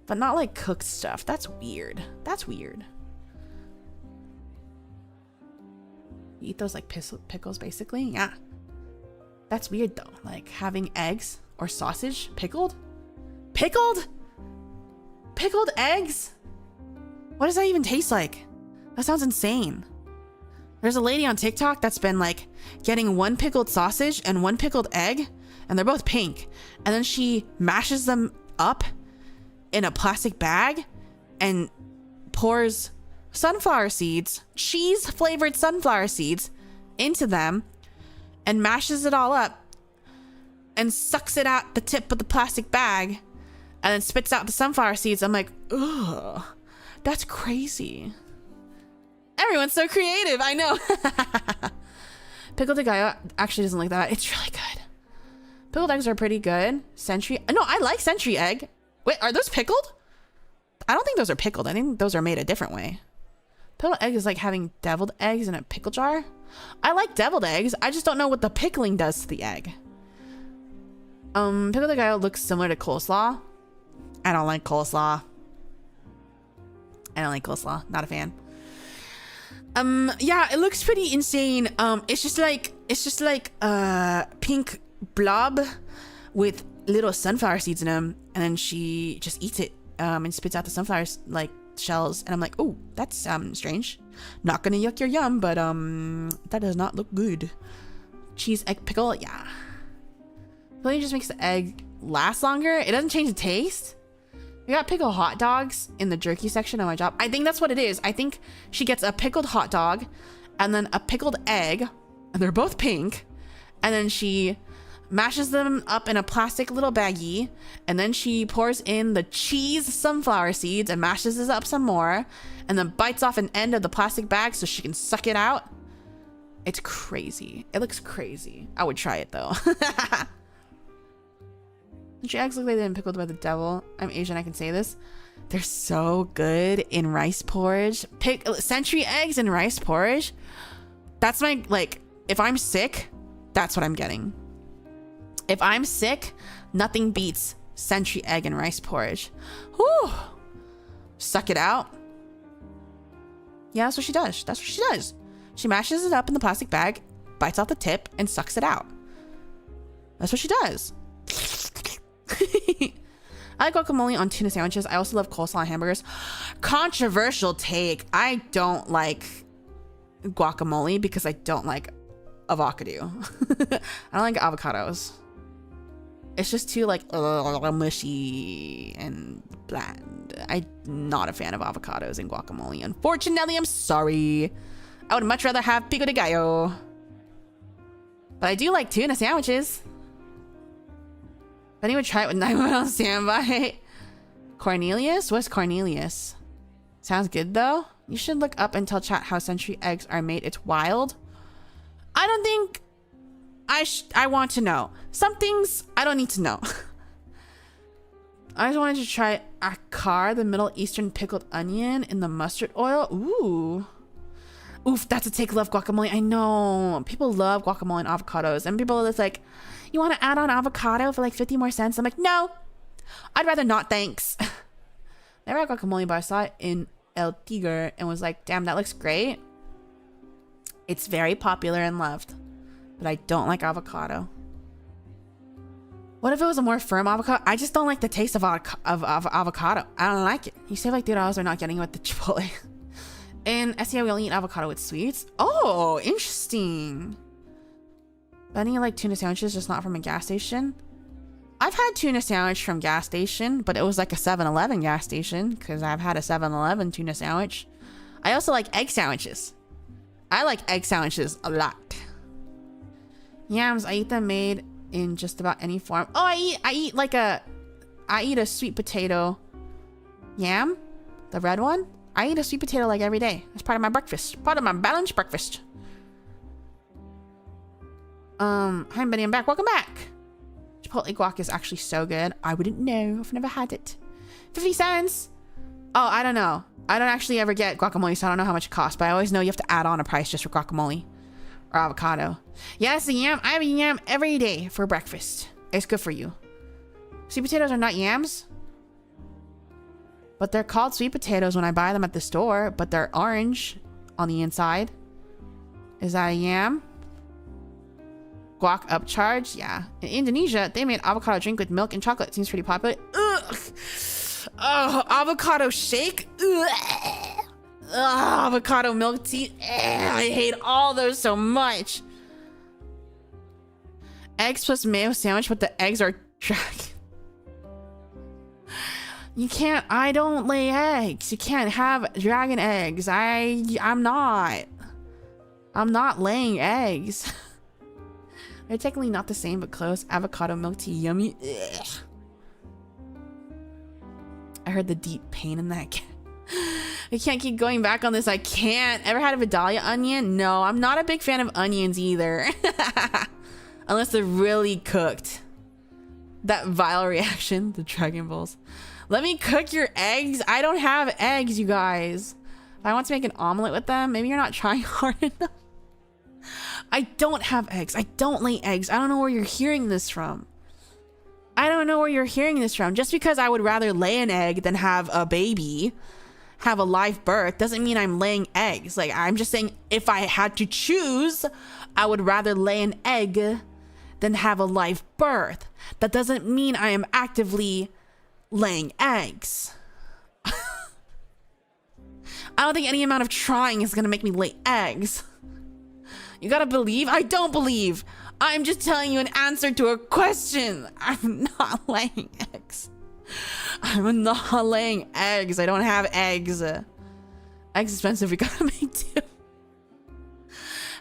but not like cooked stuff. That's weird. You eat those like pickles basically? Yeah. That's weird though. Like having eggs or sausage pickled eggs. What does that even taste like? That sounds insane. There's a lady on TikTok that's been like getting one pickled sausage and one pickled egg, and they're both pink, and then she mashes them up in a plastic bag and pours sunflower seeds, cheese flavored sunflower seeds, into them and mashes it all up and sucks it out the tip of the plastic bag and then spits out the sunflower seeds. I'm like, ugh, that's crazy. Everyone's so creative. I know. Pickle de gallo actually doesn't like that. It's really good. Pickled eggs are pretty good. Century. No, I like century egg. Wait, are those pickled? I don't think those are pickled. I think those are made a different way. Pickled egg is like having deviled eggs in a pickle jar. I like deviled eggs. I just don't know what the pickling does to the egg. Pickle de gallo looks similar to coleslaw. I don't like coleslaw. Not a fan. Yeah, it looks pretty insane. It's just like pink blob with little sunflower seeds in them, and then she just eats it and spits out the sunflower like shells, and I'm like, oh, that's strange. Not gonna yuck your yum, but that does not look good. Cheese egg pickle, yeah. Really just makes the egg last longer. It doesn't change the taste. We got pickled hot dogs in the jerky section of my job. I think that's what it is. I think she gets a pickled hot dog and then a pickled egg, and they're both pink, and then she mashes them up in a plastic little baggie, and then she pours in the cheese sunflower seeds and mashes it up some more, and then bites off an end of the plastic bag so she can suck it out. It's crazy. It looks crazy. I would try it though. Century eggs look like they've been pickled by the devil. I'm Asian, I can say this. They're so good in rice porridge. Century eggs in rice porridge. That's my, like, if I'm sick, that's what I'm getting. If I'm sick, nothing beats century egg and rice porridge. Whew. Suck it out. Yeah, that's what she does. That's what she does. She mashes it up in the plastic bag, bites off the tip, and sucks it out. That's what she does. I like guacamole on tuna sandwiches. I also love coleslaw on hamburgers. Controversial take. I don't like guacamole because I don't like avocado. I don't like avocados. It's just too like mushy and bland. I'm not a fan of avocados and guacamole. Unfortunately, I'm sorry. I would much rather have pico de gallo. But I do like tuna sandwiches. Benny would try it with 911 on standby. Cornelius? What's Cornelius? Sounds good though. You should look up and tell chat how century eggs are made. It's wild. I don't think I want to know. Some things I don't need to know. I just wanted to try akar, the Middle Eastern pickled onion in the mustard oil. Ooh. Oof, that's a take. Love guacamole. I know. People love guacamole and avocados. And people are just like, you want to add on avocado for like 50 more cents? I'm like, no. I'd rather not, thanks. Never had guacamole, but I saw it in El Tigre and was like, damn, that looks great. It's very popular and loved. But I don't like avocado. What if it was a more firm avocado? I just don't like the taste of avocado. I don't like it. You save like $3 or not getting it with the Chipotle. And SEO, we only eat avocado with sweets. Oh, interesting. Benny like tuna sandwiches, just not from a gas station. I've had tuna sandwich from gas station, but it was like a 7-Eleven gas station because I've had a 7-Eleven tuna sandwich. I also like egg sandwiches. I like egg sandwiches a lot. Yams, I eat them made in just about any form. Oh, I eat a sweet potato yam, the red one. I eat a sweet potato like every day. That's part of my breakfast. Part of my balanced breakfast. Hi Benny, I'm back. Welcome back. Chipotle guac is actually so good. I wouldn't know. I've never had it. 50 cents. Oh, I don't know. I don't actually ever get guacamole, so I don't know how much it costs, but I always know you have to add on a price just for guacamole or avocado. Yes, the yam. I have a yam every day for breakfast. It's good for you. Sweet potatoes are not yams, but they're called sweet potatoes when I buy them at the store, but they're orange on the inside. Is that a yam? Guac upcharge? Yeah. In Indonesia, they made avocado drink with milk and chocolate. Seems pretty popular. Ugh. Oh, avocado shake? Ugh. Ugh, avocado milk tea? Ugh, I hate all those so much. Eggs plus mayo sandwich, but the eggs are dragon. You can't, I don't lay eggs. You can't have dragon eggs. I'm not laying eggs. They're technically not the same, but close. Avocado milk tea, yummy. Ugh. I heard the deep pain in that. I can't keep going back on this. I can't. Ever had a Vidalia onion? No, I'm not a big fan of onions either. Unless they're really cooked. That vile reaction, the Dragon Balls. Let me cook your eggs. I don't have eggs, you guys. If I want to make an omelet with them, maybe you're not trying hard enough. I don't have eggs. I don't lay eggs. I don't know where you're hearing this from. I don't know where you're hearing this from. Just because I would rather lay an egg than have a baby, have a live birth, doesn't mean I'm laying eggs. Like, I'm just saying if I had to choose, I would rather lay an egg than have a live birth. That doesn't mean I am actively laying eggs. I don't think any amount of trying is gonna make me lay eggs. You gotta believe? I don't believe. I'm just telling you an answer to a question. I'm not laying eggs. I'm not laying eggs. I don't have eggs. Eggs expensive. We gotta make do.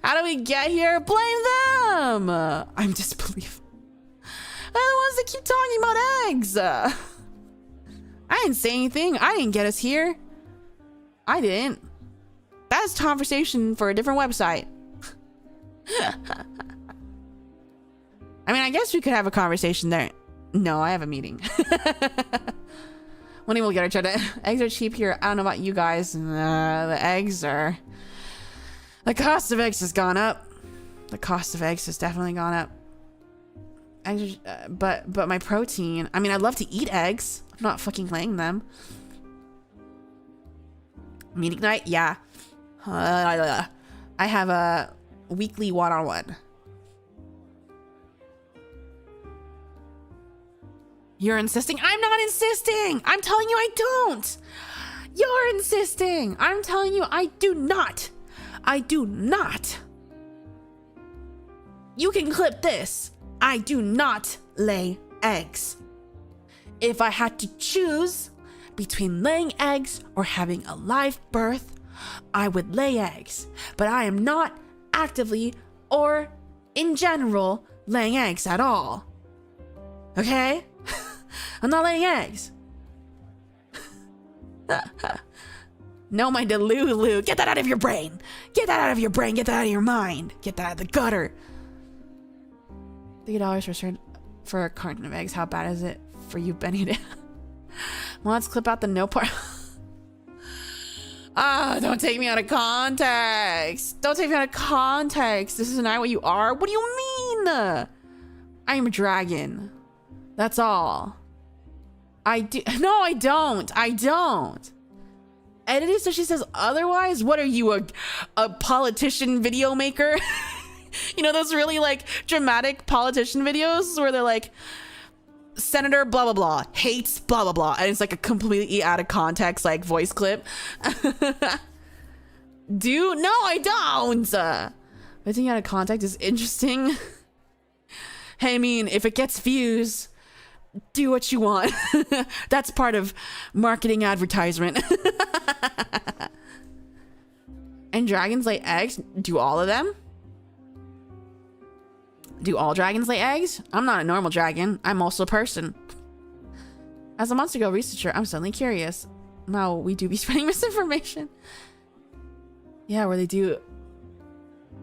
How do we get here? Blame them. I'm disbelief. They're the ones that keep talking about eggs. I didn't say anything. I didn't get us here. I didn't. That's a conversation for a different website. I mean, I guess we could have a conversation there. No, I have a meeting. When will get our cheddar? Eggs are cheap here. I don't know about you guys. The eggs are... The cost of eggs has gone up. The cost of eggs has definitely gone up. Eggs are, but my protein... I mean, I'd love to eat eggs. I'm not fucking laying them. Meeting night? Yeah. I have a weekly one-on-one. You're insisting? I'm not insisting! I'm telling you I don't! You're insisting! I'm telling you I do not! I do not! You can clip this. I do not lay eggs. If I had to choose between laying eggs or having a live birth, I would lay eggs. But I am not actively or in general laying eggs at all. Okay? I'm not laying eggs. No, my Delulu. Get that out of your brain. Get that out of your brain. Get that out of your mind. Get that out of the gutter. $3 for a carton of eggs. How bad is it for you, Benny? Well, let's clip out the no part. Don't take me out of context. Don't take me out of context. This is not what you are. What do you mean? I am a dragon. That's all. I do. No, I don't. I don't. Edited so she says otherwise? What are you, a politician video maker? You know those really like dramatic politician videos where they're like, Senator blah blah blah hates blah blah blah, and it's like a completely out of context like voice clip. Dude, no, I don't. I think out of context is interesting. Hey, I mean, if it gets views, do what you want. That's part of marketing advertisement. And dragons lay eggs? Do all of them? Do all dragons lay eggs? I'm not a normal dragon. I'm also a person. As a monster go researcher, I'm suddenly curious. Now, we do be spreading misinformation. Yeah, where they do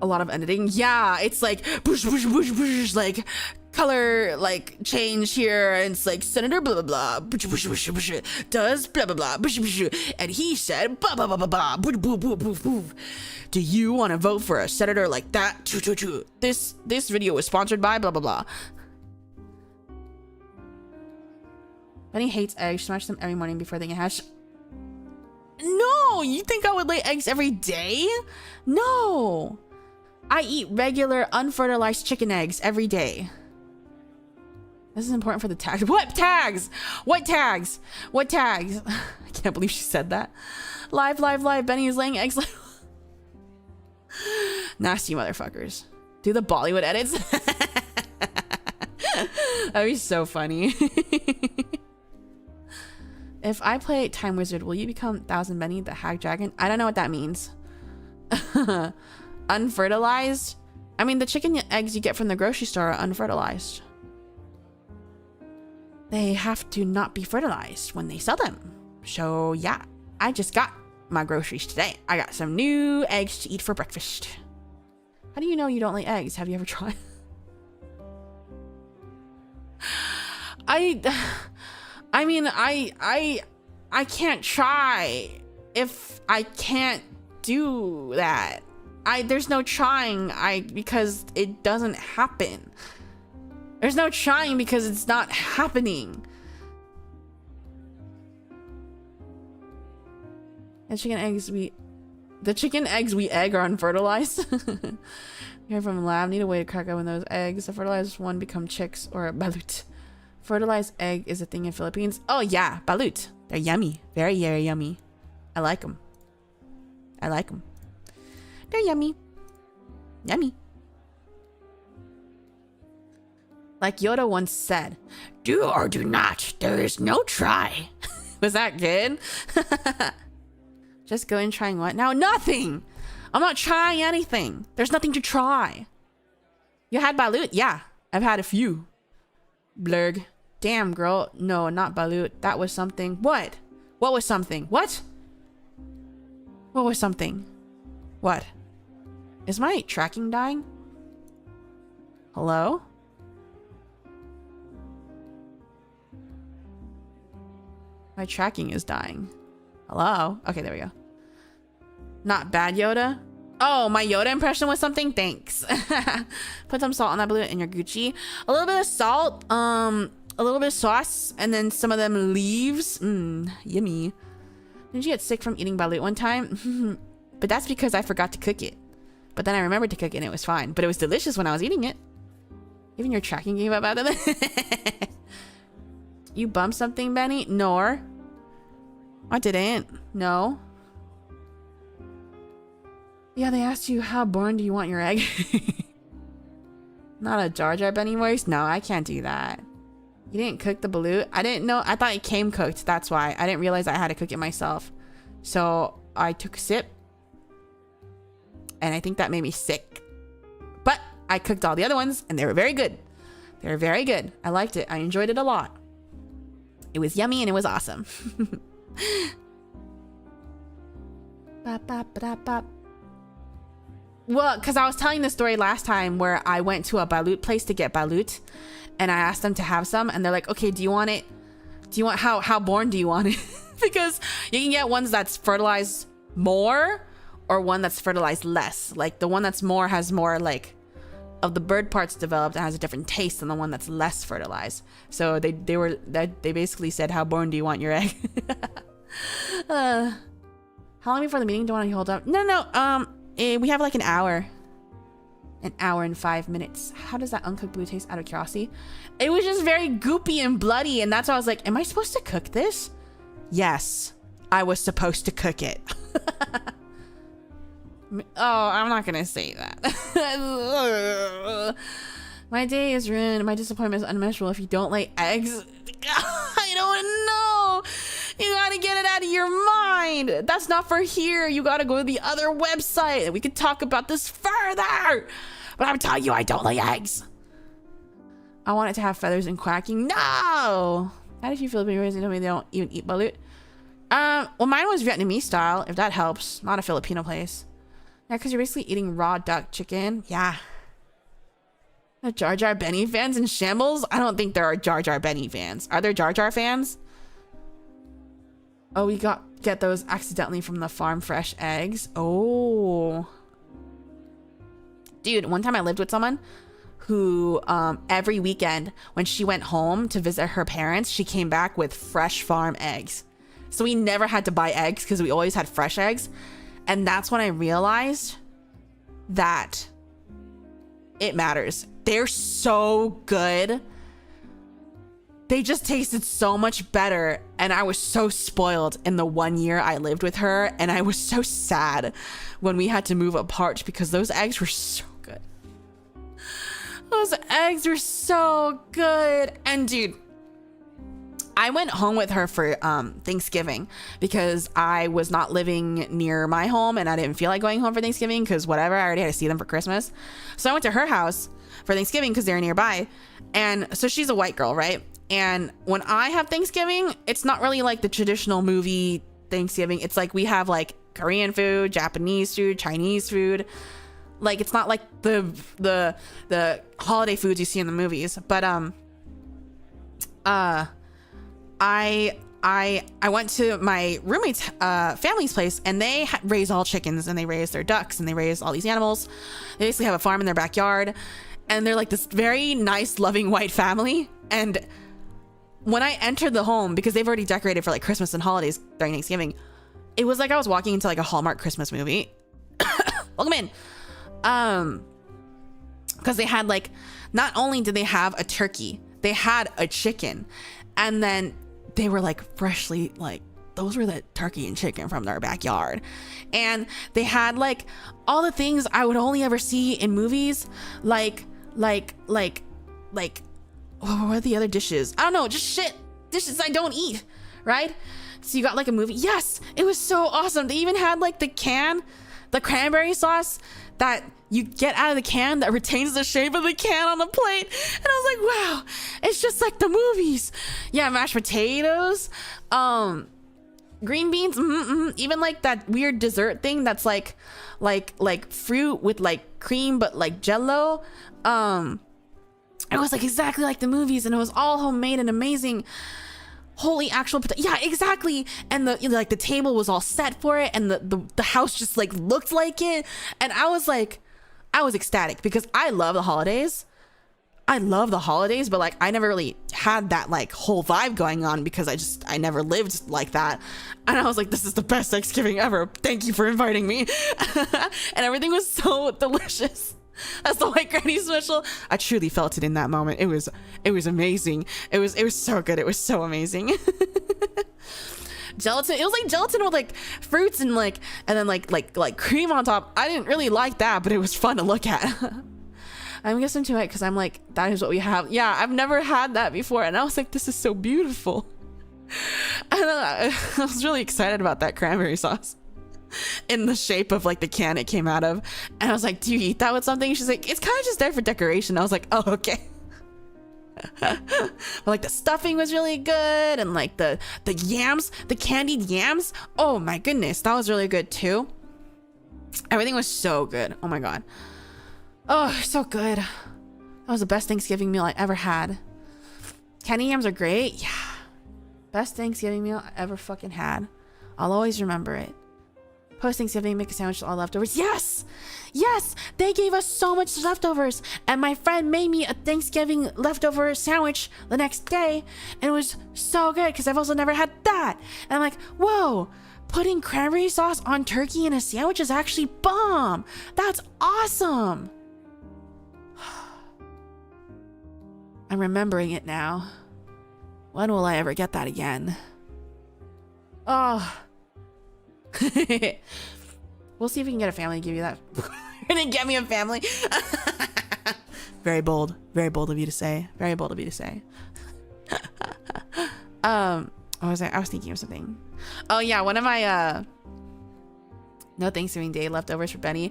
a lot of editing. Yeah, it's like boosh, boosh, boosh, boosh, like color like change here, and it's like Senator blah blah blah boosh, boosh, boosh, boosh, does blah blah blah boosh, boosh, and he said blah blah blah blah blah boo boo boo boo boo. Do you want to vote for a senator like that? Choo, choo, choo. This video was sponsored by blah blah blah. Benny hates eggs. Smash them every morning before they get hatched. No, you think I would lay eggs every day? No. I eat regular unfertilized chicken eggs every day. This is important for the tags. What tags? What tags? What tags? I can't believe she said that. Live. Benny is laying eggs. Nasty motherfuckers. Do the Bollywood edits? That'd be so funny. If I play Time Wizard, will you become 1000 Benny, the Hag Dragon? I don't know what that means. Unfertilized? I mean, the chicken eggs you get from the grocery store are unfertilized. They have to not be fertilized when they sell them. So yeah, I just got my groceries today. I got some new eggs to eat for breakfast. How do you know you don't lay eggs? Have you ever tried? I mean, I can't try if I can't do that. There's no trying because it doesn't happen. There's no trying because it's not happening. The chicken eggs we egg are unfertilized. You're from the lab. Need a way to crack open those eggs. The fertilized one become chicks or a balut. Fertilized egg is a thing in Philippines. Oh yeah, balut. They're yummy. Very, very yummy. I like them. I like them. They're yummy. Yummy. Like Yoda once said, do or do not. There is no try. Was that good? Just go in trying what? Now nothing. I'm not trying anything. There's nothing to try. You had balut? Yeah, I've had a few. Blurg. Damn, girl. No, not balut. That was something. What? What was something? What? What was something? What? Is my tracking dying? Hello? My tracking is dying. Hello? Okay, there we go. Not bad, Yoda. Oh, my Yoda impression was something? Thanks. Put some salt on that balut and your Gucci. A little bit of salt, a little bit of sauce, and then some of them leaves. Yummy. Didn't you get sick from eating balut one time? But that's because I forgot to cook it. But then I remembered to cook it and it was fine. But it was delicious when I was eating it. Even your tracking gave up after that. You bumped something, Benny? No. I didn't. No. Yeah, they asked you, how born do you want your egg? Not a Jar Jar Benny voice? No, I can't do that. You didn't cook the balut? I didn't know. I thought it came cooked. That's why. I didn't realize I had to cook it myself. So I took a sip. And I think that made me sick. But I cooked all the other ones and they were very good. They were very good. I liked it. I enjoyed it a lot. It was yummy and it was awesome. Bop, bop, bop, bop. Well, because I was telling the story last time where I went to a balut place to get balut and I asked them to have some and they're like, okay, do you want it? Do you want, how born do you want it? Because you can get ones that's fertilized more or one that's fertilized less. Like the one that's more has more like of the bird parts developed and has a different taste than the one that's less fertilized. So they basically said, how born do you want your egg? How long before the meeting do you want to hold up? No. We have like an hour and 5 minutes. How does that uncooked blue taste out of curiosity? It was just very goopy and bloody. And that's why I was like, am I supposed to cook this? Yes, I was supposed to cook it. Oh, I'm not going to say that. My day is ruined. My disappointment is unmeasurable if you don't lay eggs. I don't know. You gotta get it out of your mind. That's not for here. You gotta go to the other website and we could talk about this further. But I'm telling you, I don't lay eggs. I want it to have feathers and quacking. No. How did you feel when you told me they don't even eat balut? Well, mine was Vietnamese style, if that helps. Not a Filipino place. Yeah, because you're basically eating raw duck chicken. Yeah. The Jar Jar Benny fans in shambles? I don't think there are Jar Jar Benny fans. Are there Jar Jar fans? Oh, we get those accidentally from the farm fresh eggs. Oh. Dude, one time I lived with someone who every weekend when she went home to visit her parents, she came back with fresh farm eggs. So we never had to buy eggs because we always had fresh eggs. And that's when I realized that it matters. They're so good. They just tasted so much better. And I was so spoiled in the 1 year I lived with her. And I was so sad when we had to move apart because those eggs were so good. Those eggs were so good. And dude, I went home with her for Thanksgiving because I was not living near my home and I didn't feel like going home for Thanksgiving because whatever, I already had to see them for Christmas. So I went to her house for Thanksgiving because they're nearby. And so she's a white girl, right? And when I have Thanksgiving, it's not really like the traditional movie Thanksgiving. It's like we have like Korean food, Japanese food, Chinese food. Like it's not like the holiday foods you see in the movies. But I went to my roommate's family's place and they raise all chickens and they raise their ducks and they raise all these animals. They basically have a farm in their backyard and they're like this very nice, loving white family. And when I entered the home, because they've already decorated for like Christmas and holidays during Thanksgiving, it was like I was walking into like a Hallmark Christmas movie. Welcome in. Because they had like, not only did they have a turkey, they had a chicken. And then they were like freshly, like those were the turkey and chicken from their backyard. And they had like all the things I would only ever see in movies. Like what were the other dishes? I don't know, just shit. Dishes I don't eat, right? So you got like a movie. Yes, it was so awesome. They even had like the cranberry sauce that you get out of the can that retains the shape of the can on the plate. And I was like, wow, it's just like the movies. Yeah, mashed potatoes, green beans, even like that weird dessert thing that's like fruit with like cream but like jello. It was like exactly like the movies and it was all homemade and amazing. Holy actual yeah, exactly. And the, you know, like the table was all set for it, and the house just like looked like it. And I was ecstatic because I love the holidays. But like I never really had that like whole vibe going on because I never lived like that. And I was like, this is the best Thanksgiving ever. Thank you for inviting me. And everything was so delicious. That's the white granny special. I truly felt it in that moment. It was amazing. It was so good. It was so amazing. Gelatin. It was like gelatin with like fruits and then like cream on top. I didn't really like that, but it was fun to look at. I'm guessing to it because I'm like, that is what we have. Yeah, I've never had that before, and I was like, this is so beautiful. And I was really excited about that cranberry sauce in the shape of like the can it came out of. And I was like, do you eat that with something? She's like, it's kind of just there for decoration. I was like, oh, okay. But like the stuffing was really good, and like the yams, the candied yams, oh my goodness, that was really good too. Everything was so good. Oh my god. Oh, so good. That was the best Thanksgiving meal I ever had. Candy yams are great. Yeah. Best Thanksgiving meal I ever fucking had. I'll always remember it. Post Thanksgiving, make a sandwich with all leftovers. Yes! Yes! They gave us so much leftovers. And my friend made me a Thanksgiving leftover sandwich the next day. And it was so good because I've also never had that. And I'm like, whoa! Putting cranberry sauce on turkey in a sandwich is actually bomb! That's awesome! I'm remembering it now. When will I ever get that again? Oh. We'll see if we can get a family to give you that. You're gonna get me a family? Very bold. Very bold of you to say. Very bold of you to say. What was I was thinking of something. Oh yeah, one of my no Thanksgiving Day leftovers for Benny.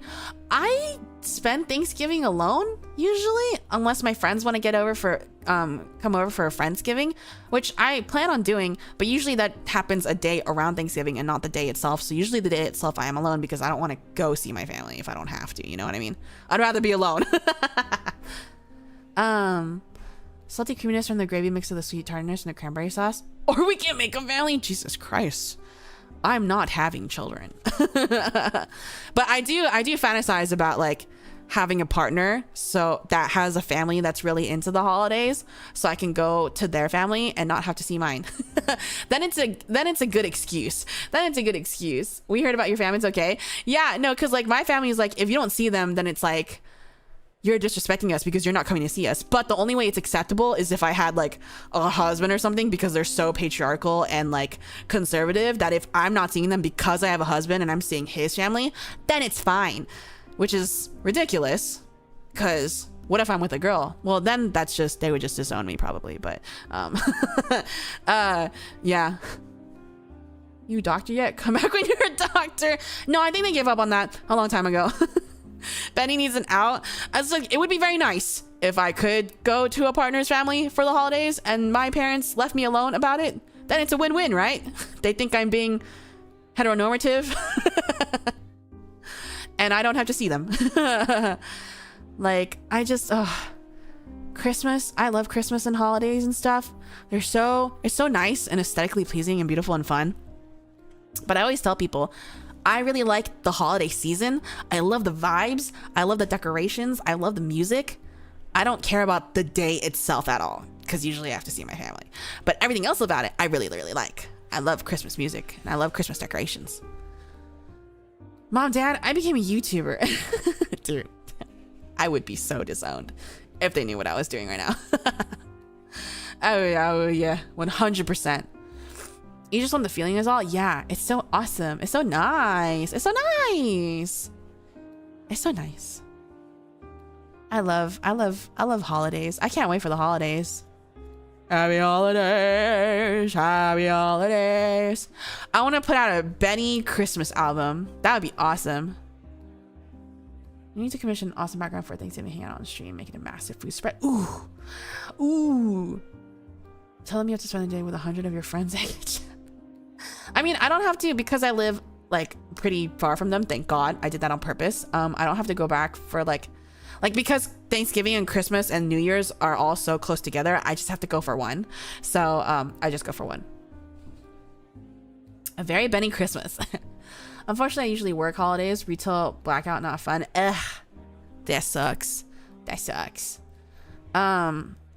I spend Thanksgiving alone usually, unless my friends want to get over for come over for a Friendsgiving, which I plan on doing, but usually that happens a day around Thanksgiving and not the day itself. So usually the day itself I am alone because I don't want to go see my family if I don't have to, you know what I mean? I'd rather be alone. Salty creaminess from the gravy mixed with the sweet tardiness and the cranberry sauce. Or we can make a family. Jesus Christ. I'm not having children. But I do fantasize about like having a partner so that has a family that's really into the holidays, so I can go to their family and not have to see mine. then it's a good excuse. We heard about your family. It's okay. Yeah, no, because like my family is like, if you don't see them, then it's like you're disrespecting us because you're not coming to see us. But the only way it's acceptable is if I had like a husband or something, because they're so patriarchal and like conservative that if I'm not seeing them because I have a husband and I'm seeing his family, then it's fine. Which is ridiculous, because what if I'm with a girl? Well, then that's just, they would just disown me probably. But yeah. You doctor yet? Come back when you're a doctor. No, I think they gave up on that a long time ago. Benny needs an out. I was like, it would be very nice if I could go to a partner's family for the holidays and my parents left me alone about it. Then it's a win-win, right? They think I'm being heteronormative. And I don't have to see them. Like, Christmas, I love Christmas and holidays and stuff. It's so nice and aesthetically pleasing and beautiful and fun. But I always tell people, I really like the holiday season. I love the vibes. I love the decorations. I love the music. I don't care about the day itself at all, because usually I have to see my family. But everything else about it, I really, really like. I love Christmas music and I love Christmas decorations. Mom, Dad, I became a YouTuber. Dude, I would be so disowned if they knew what I was doing right now. Oh yeah, 100%. You just want the feeling is all? Yeah, it's so awesome. It's so nice. It's so nice. It's so nice. I love holidays. I can't wait for the holidays. Happy holidays, happy holidays. I want to put out a Benny Christmas album. That would be awesome. You need to commission an awesome background for Thanksgiving hangout on the stream, making a massive food spread. Ooh. Tell them you have to spend the day with 100 of your friends. I mean, I don't have to, because I live like pretty far from them. Thank God I did that on purpose. I don't have to go back for like because Thanksgiving and Christmas and New Year's are all so close together. I just have to go for one. So I just go for one. A very Benny Christmas. Unfortunately, I usually work holidays. Retail blackout, not fun. Ugh. That sucks. That sucks. I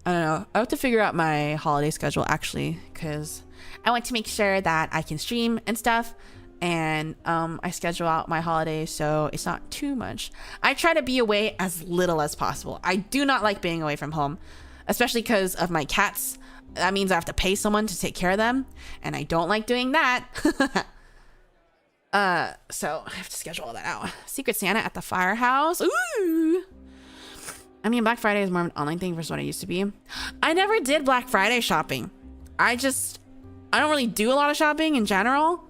don't know. I have to figure out my holiday schedule actually, because I want to make sure that I can stream and stuff. And I schedule out my holidays so it's not too much. I try to be away as little as possible. I do not like being away from home, especially because of my cats. That means I have to pay someone to take care of them, and I don't like doing that. So I have to schedule all that out. Secret Santa at the firehouse. Ooh. I mean, Black Friday is more of an online thing versus what it used to be. I never did Black Friday shopping. I don't really do a lot of shopping in general.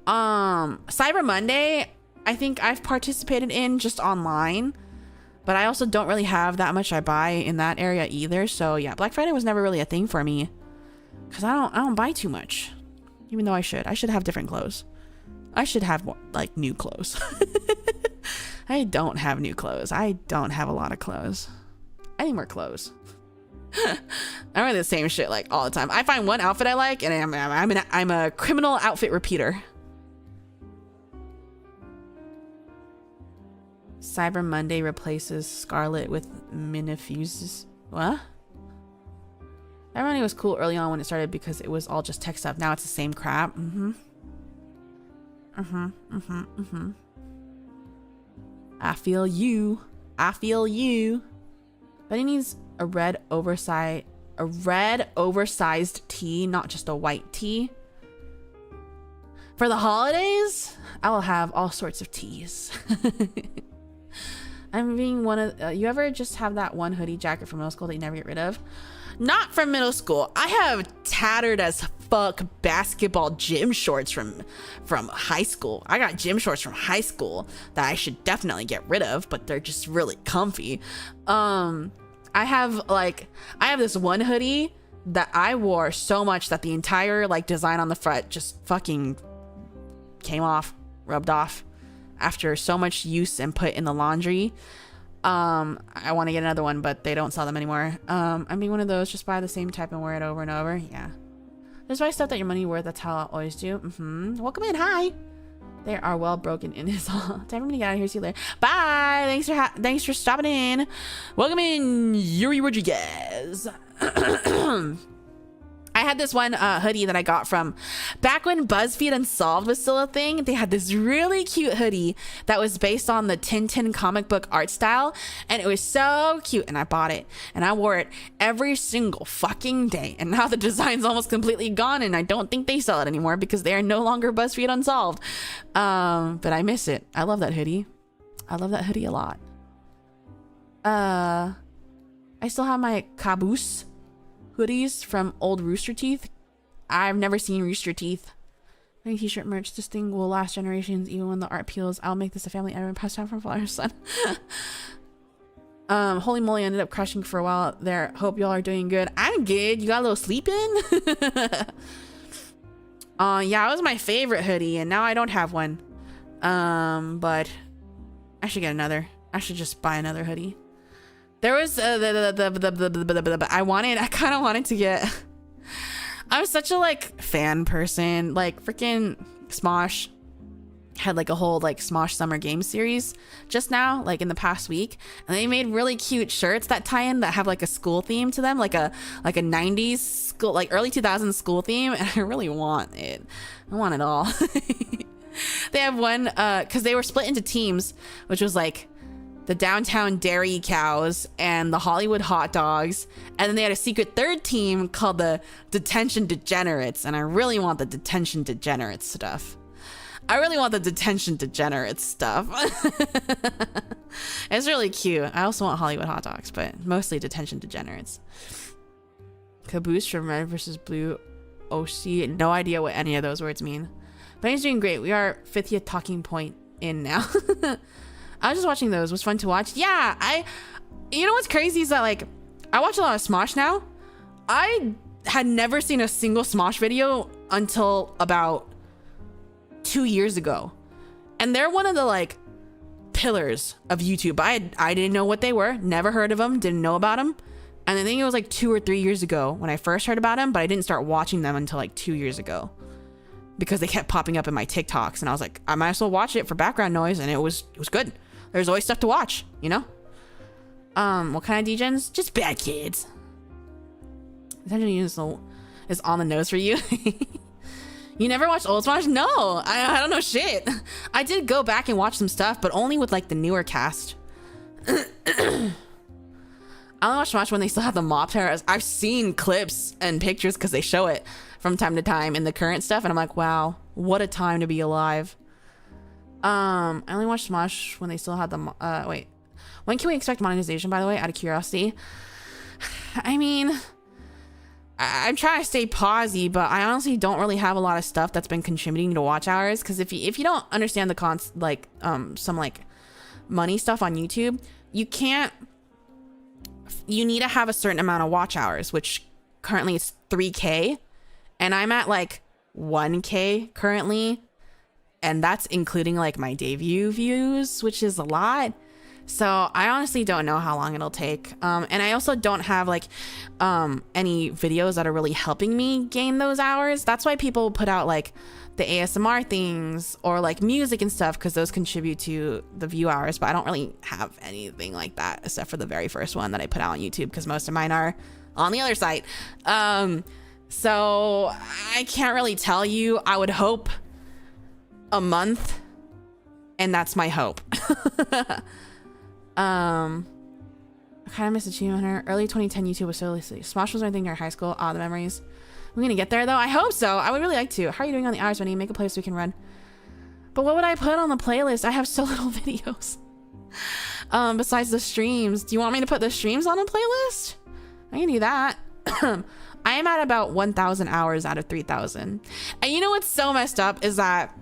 Cyber Monday, I think I've participated in just online, but I also don't really have that much I buy in that area either. So yeah, Black Friday was never really a thing for me because I don't buy too much, even though I should have different clothes. I should have more, like, new clothes. I don't have new clothes. I don't have a lot of clothes. I need more clothes. I wear the same shit like all the time. I find one outfit I like and I'm a criminal outfit repeater. Cyber Monday replaces Scarlet with Minifuses. What? Cyber Monday was cool early on when it started because it was all just tech stuff. Now it's the same crap. I feel you. But he needs a red oversized tee, not just a white tee. For the holidays, I will have all sorts of tees. I'm being one of you ever just have that one hoodie jacket from middle school that you never get rid of? Not from middle school. I have tattered as fuck basketball gym shorts from high school. I got gym shorts from high school that I should definitely get rid of, but they're just really comfy. I have this one hoodie that I wore so much that the entire like design on the front just fucking came off, rubbed off after so much use and put in the laundry. I want to get another one, but they don't sell them anymore. I'm being one of those, just buy the same type and wear it over and over. Yeah, just buy stuff that your money worth. That's how I always do. Welcome in. Hi. They are well broken in his all. Time for me to get out of here. See you later. Bye. Thanks for stopping in. Welcome in, Yuri Rodriguez. I had this one hoodie that I got from back when BuzzFeed Unsolved was still a thing. They had this really cute hoodie that was based on the Tintin comic book art style, and it was so cute, and I bought it and I wore it every single fucking day, and now the design's almost completely gone and I don't think they sell it anymore because they are no longer BuzzFeed Unsolved. But I miss it. I love that hoodie. I love that hoodie a lot. I still have my caboose hoodies from old Rooster Teeth. I've never seen Rooster Teeth. Any t-shirt merch, this thing will last generations even when the art peels. I'll make this a family item passed down from father to son. Holy moly, I ended up crashing for a while there. Hope y'all are doing good. I'm good. You got a little sleep in? Yeah, it was my favorite hoodie and now I don't have one. But I should get another. I should just buy another hoodie. There was I kind of wanted to get, I'm such a like fan person, like freaking Smosh had like a whole like Smosh summer game series just now, like in the past week, and they made really cute shirts that tie in that have like a school theme to them, like a 90s school, like early 2000s school theme, and I really want it. I want it all. They have one because they were split into teams, which was like the Downtown Dairy Cows and the Hollywood Hot Dogs, and then they had a secret third team called the Detention Degenerates, and I really want the Detention Degenerates stuff. It's really cute. I also want Hollywood Hot Dogs, but mostly Detention Degenerates. Caboose from Red versus Blue OC. No idea what any of those words mean. But he's doing great. We are 50th talking point in now. I was just watching those. It was fun to watch. Yeah, you know what's crazy is that like I watch a lot of Smosh now. I had never seen a single Smosh video until about 2 years ago, and they're one of the like pillars of YouTube. I didn't know what they were, never heard of them, didn't know about them, and I think it was like 2 or 3 years ago when I first heard about them, but I didn't start watching them until like 2 years ago. because they kept popping up in my TikToks, and I was like, I might as well watch it for background noise, and it was good. There's always stuff to watch, you know? What kind of degens? Just bad kids. Attention is on the nose for you. You never watched Old Smash? No, I don't know shit. I did go back and watch some stuff, but only with like the newer cast. I only watch Smash when they still have the mop terrors. I've seen clips and pictures because they show it from time to time in the current stuff, and I'm like, wow, what a time to be alive. I only watched Smash when they still had the wait. When can we expect monetization, by the way, out of curiosity? I mean, I'm trying to stay pausey, but I honestly don't really have a lot of stuff that's been contributing to watch hours. Because if you don't understand the some like money stuff on YouTube, you need to have a certain amount of watch hours, which currently it's 3K, and I'm at like 1K currently, and that's including like my debut views, which is a lot. So I honestly don't know how long it'll take. And I also don't have like any videos that are really helping me gain those hours. That's why people put out like the ASMR things or like music and stuff, because those contribute to the view hours. But I don't really have anything like that except for the very first one that I put out on YouTube, because most of mine are on the other site. So I can't really tell you. I would hope a month, and that's my hope. I kind of miss Achievement Hunter. Early 2010 YouTube was so silly. Smash was my thing during high school. Ah, the memories. We're gonna get there though. I hope so. I would really like to. How are you doing on the hours, Benny? Make a playlist we can run. But what would I put on the playlist? I have so little videos. Besides the streams. Do you want me to put the streams on a playlist? I can do that. I am at about 1,000 hours out of 3,000. And you know what's so messed up is that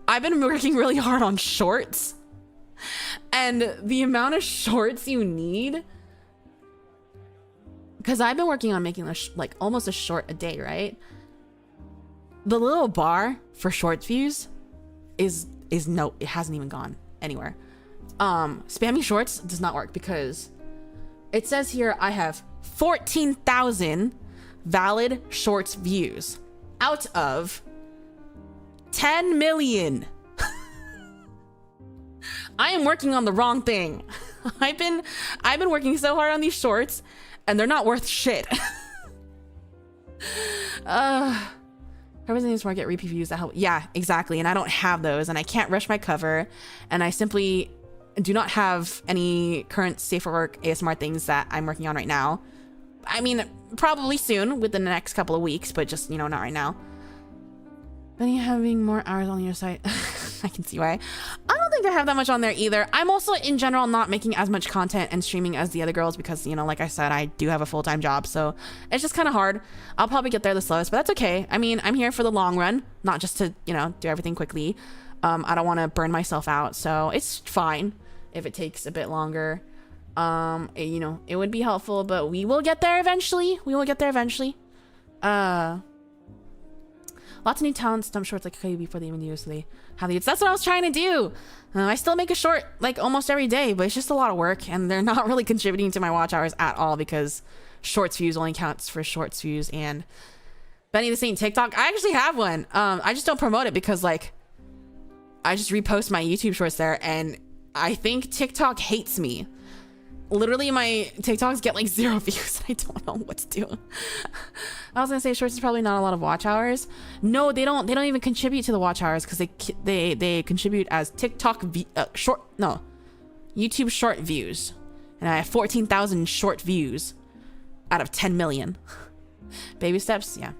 I've been working really hard on shorts. And the amount of shorts you need, because I've been working on making like almost a short a day, right? The little bar for shorts views is no, it hasn't even gone anywhere. Spamming shorts does not work, because it says here I have 14,000 valid shorts views out of 10 million. I am working on the wrong thing. I've been working so hard on these shorts, and they're not worth shit. Everything needs to get repeat views that help. Yeah, exactly. And I don't have those, and I can't rush my cover, and I simply do not have any current safe for work ASMR things that I'm working on right now. I mean, probably soon, within the next couple of weeks, but just, you know, not right now. Benny having more hours on your site. I can see why. I don't think I have that much on there either. I'm also in general not making as much content and streaming as the other girls, because, you know, like I said, I do have a full-time job, so it's just kind of hard. I'll probably get there the slowest, but that's okay. I mean, I'm here for the long run, not just to, you know, do everything quickly. I don't want to burn myself out, so it's fine if it takes a bit longer. You know, it would be helpful, but we will get there eventually. Lots of new talents, dump shorts like Okey before they even use they have the. That's what I was trying to do. I still make a short like almost every day, but it's just a lot of work, and they're not really contributing to my watch hours at all, because shorts views only counts for shorts views. And Benny the Saint TikTok, I actually have one. I just don't promote it, because like I just repost my YouTube shorts there, and I think TikTok hates me. Literally, my TikToks get like 0 views. I don't know what to do. I was gonna say shorts is probably not a lot of watch hours. No, they don't even contribute to the watch hours, because they contribute as TikTok YouTube short views, and I have 14,000 short views out of 10 million. Baby steps, yeah.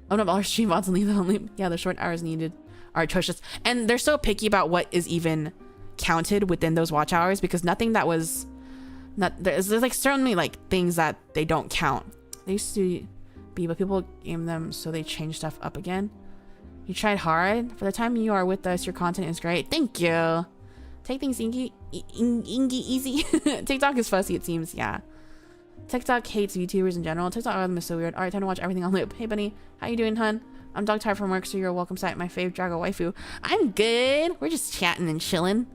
Open up all our stream mods and leave them only. Yeah, the short hours needed are atrocious, and they're so picky about what is even counted within those watch hours, because nothing that was there's like certainly like things that they don't count. They used to be, but people game them, so they change stuff up again. You tried hard. For the time you are with us, your content is great. Thank you. Take things easy. TikTok is fussy, it seems. Yeah. TikTok hates YouTubers in general. TikTok algorithm is so weird. Alright, time to watch everything on loop. Hey Bunny, how you doing, hun? I'm dog tired from work, so you're a welcome sight. My fave Drago waifu. I'm good. We're just chatting and chilling.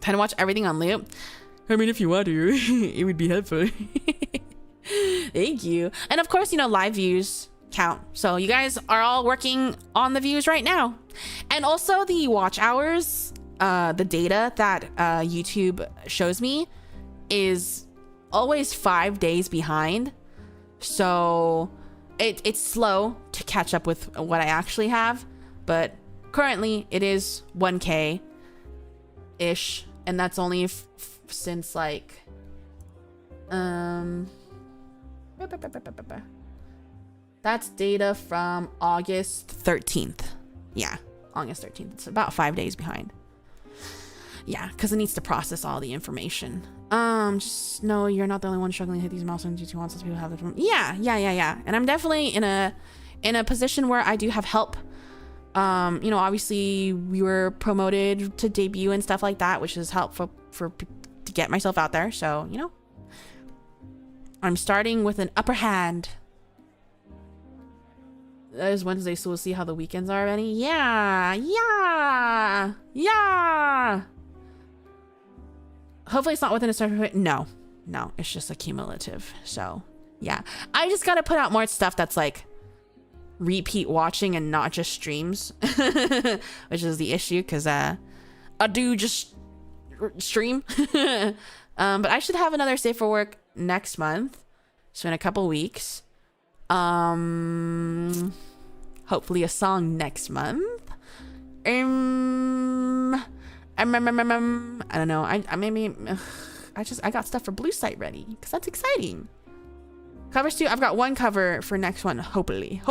Time to watch everything on loop. I mean, if you want to, it would be helpful. Thank you. And of course, you know, live views count. So you guys are all working on the views right now. And also the watch hours, the data that YouTube shows me is always 5 days behind. So it's slow to catch up with what I actually have. But currently it is 1K-ish. And that's only since like... That's data from August 13th. Yeah, August 13th. It's about 5 days behind. Yeah, because it needs to process all the information. Just know you're not the only one struggling to hit these milestones. YouTube wants us people have them. Yeah. And I'm definitely in a position where I do have help. You know, obviously we were promoted to debut and stuff like that, which is helpful to get myself out there. So, you know, I'm starting with an upper hand. That is Wednesday, so we'll see how the weekends are, Benny. Yeah. Hopefully it's not within a certain point. No, it's just a cumulative. So yeah, I just gotta put out more stuff that's like repeat watching and not just streams, which is the issue because I do just stream. But I should have another Safe for Work next month, so in a couple weeks. Hopefully a song next month. I don't know. I got stuff for Blue Site ready because that's exciting. Covers too. I've got one cover for next one. Hopefully.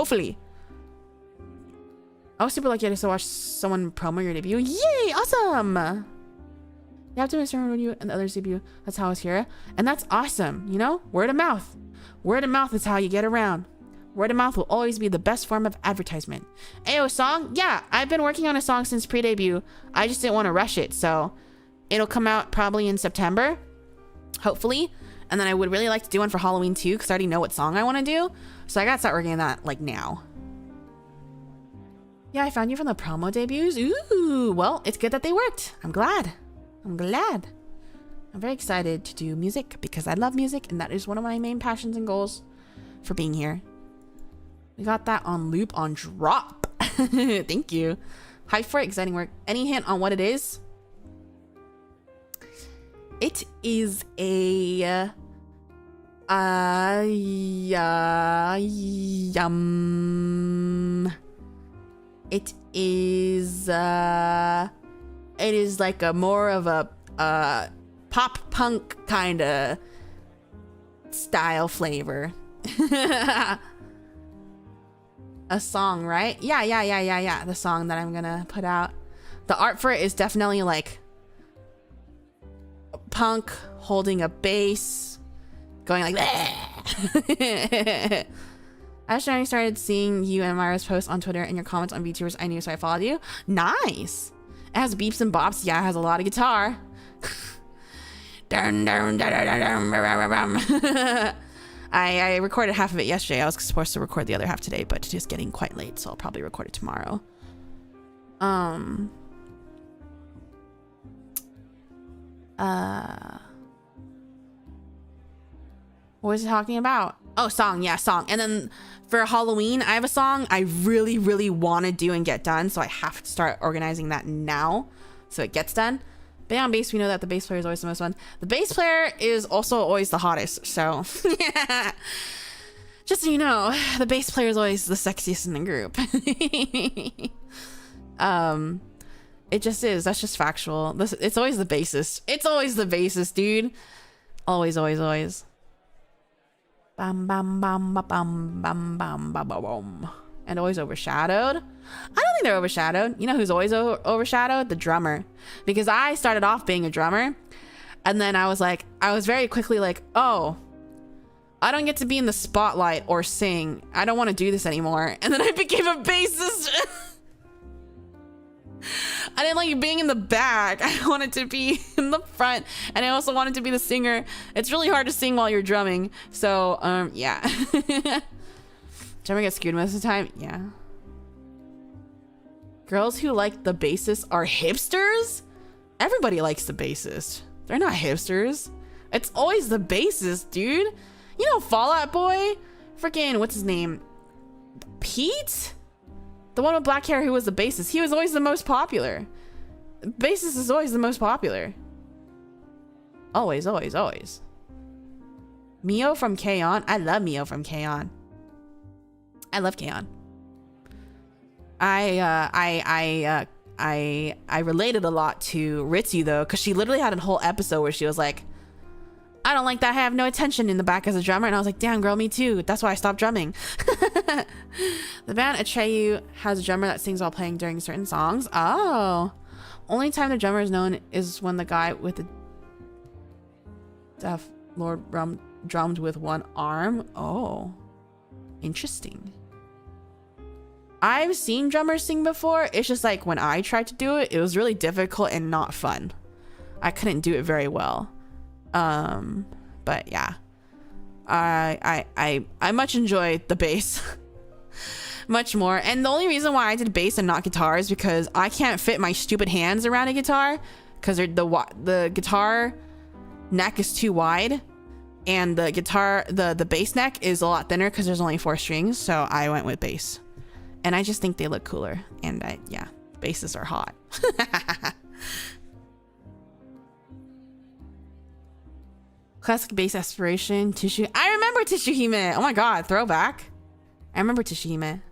I was super lucky I just watched someone promo your debut. Yay! Awesome. You have to understand when you and the others debut. That's how I was here, and that's awesome. You know, word of mouth. Word of mouth is how you get around. Word of mouth will always be the best form of advertisement. Ayo, song? Yeah, I've been working on a song since pre-debut. I just didn't want to rush it, so it'll come out probably in September, hopefully. And then I would really like to do one for Halloween too, because I already know what song I want to do. So I gotta start working on that like now. Yeah, I found you from the promo debuts. Ooh, well, it's good that they worked. I'm glad. I'm very excited to do music because I love music, and that is one of my main passions and goals for being here. We got that on loop on drop. Thank you. Hype for it, exciting work. Any hint on what it is? It is a it is like a more of a pop punk kind of style flavor. A song, right? Yeah. The song that I'm gonna put out. The art for it is definitely like punk holding a bass, going like that. After I started seeing you and Myra's posts on Twitter and your comments on VTubers, I knew, so I followed you. Nice. It has beeps and bops. Yeah, it has a lot of guitar. I recorded half of it yesterday. I was supposed to record the other half today, but it's just getting quite late, so I'll probably record it tomorrow. What was it talking about? Oh, song. Yeah, song. And then for Halloween, I have a song I really, really want to do and get done, so I have to start organizing that now so it gets done. But yeah, on bass, we know that the bass player is always the most fun. The bass player is also always the hottest, so yeah. Just so you know, the bass player is always the sexiest in the group. It just is. That's just factual. It's always the bassist. It's always the bassist, dude. Always. Bam, bam, bam, bam, bam, bam, bam, bam, bam. And always overshadowed. I don't think they're overshadowed. You know who's always overshadowed? The drummer. Because I started off being a drummer, and then I was very quickly like, oh, I don't get to be in the spotlight or sing. I don't want to do this anymore. And then I became a bassist. I didn't like being in the back. I wanted to be in the front, and I also wanted to be the singer. It's really hard to sing while you're drumming. So, yeah. Drummer gets skewed most of the time. Yeah. Girls who like the bassist are hipsters? Everybody likes the bassist. They're not hipsters. It's always the bassist, dude. You know Fall Out Boy? Freaking, what's his name? Pete? The one with black hair who was the bassist. He was always the most popular. Bassist is always the most popular. Always, always, always. Mio from K-On! I love Mio from K-On! I love K-On! I related a lot to Ritzy though, because she literally had a whole episode where she was like, I don't like that I have no attention in the back as a drummer. And I was like, damn girl, me too. That's why I stopped drumming. The band Atreyu has a drummer that sings while playing during certain songs. Oh. Only time the drummer is known is when the guy with the Deaf Lord drummed with one arm. Oh. Interesting. I've seen drummers sing before. It's just like when I tried to do it, it was really difficult and not fun. I couldn't do it very well. But yeah, I much enjoy the bass much more. And the only reason why I did bass and not guitar is because I can't fit my stupid hands around a guitar because the guitar neck is too wide and the guitar, the bass neck is a lot thinner because there's only 4 strings. So I went with bass and I just think they look cooler. And yeah, basses are hot. Classic bass aspiration, Tissue. I remember Tissue Hime. Oh my god, throwback. I remember Tissue Hime.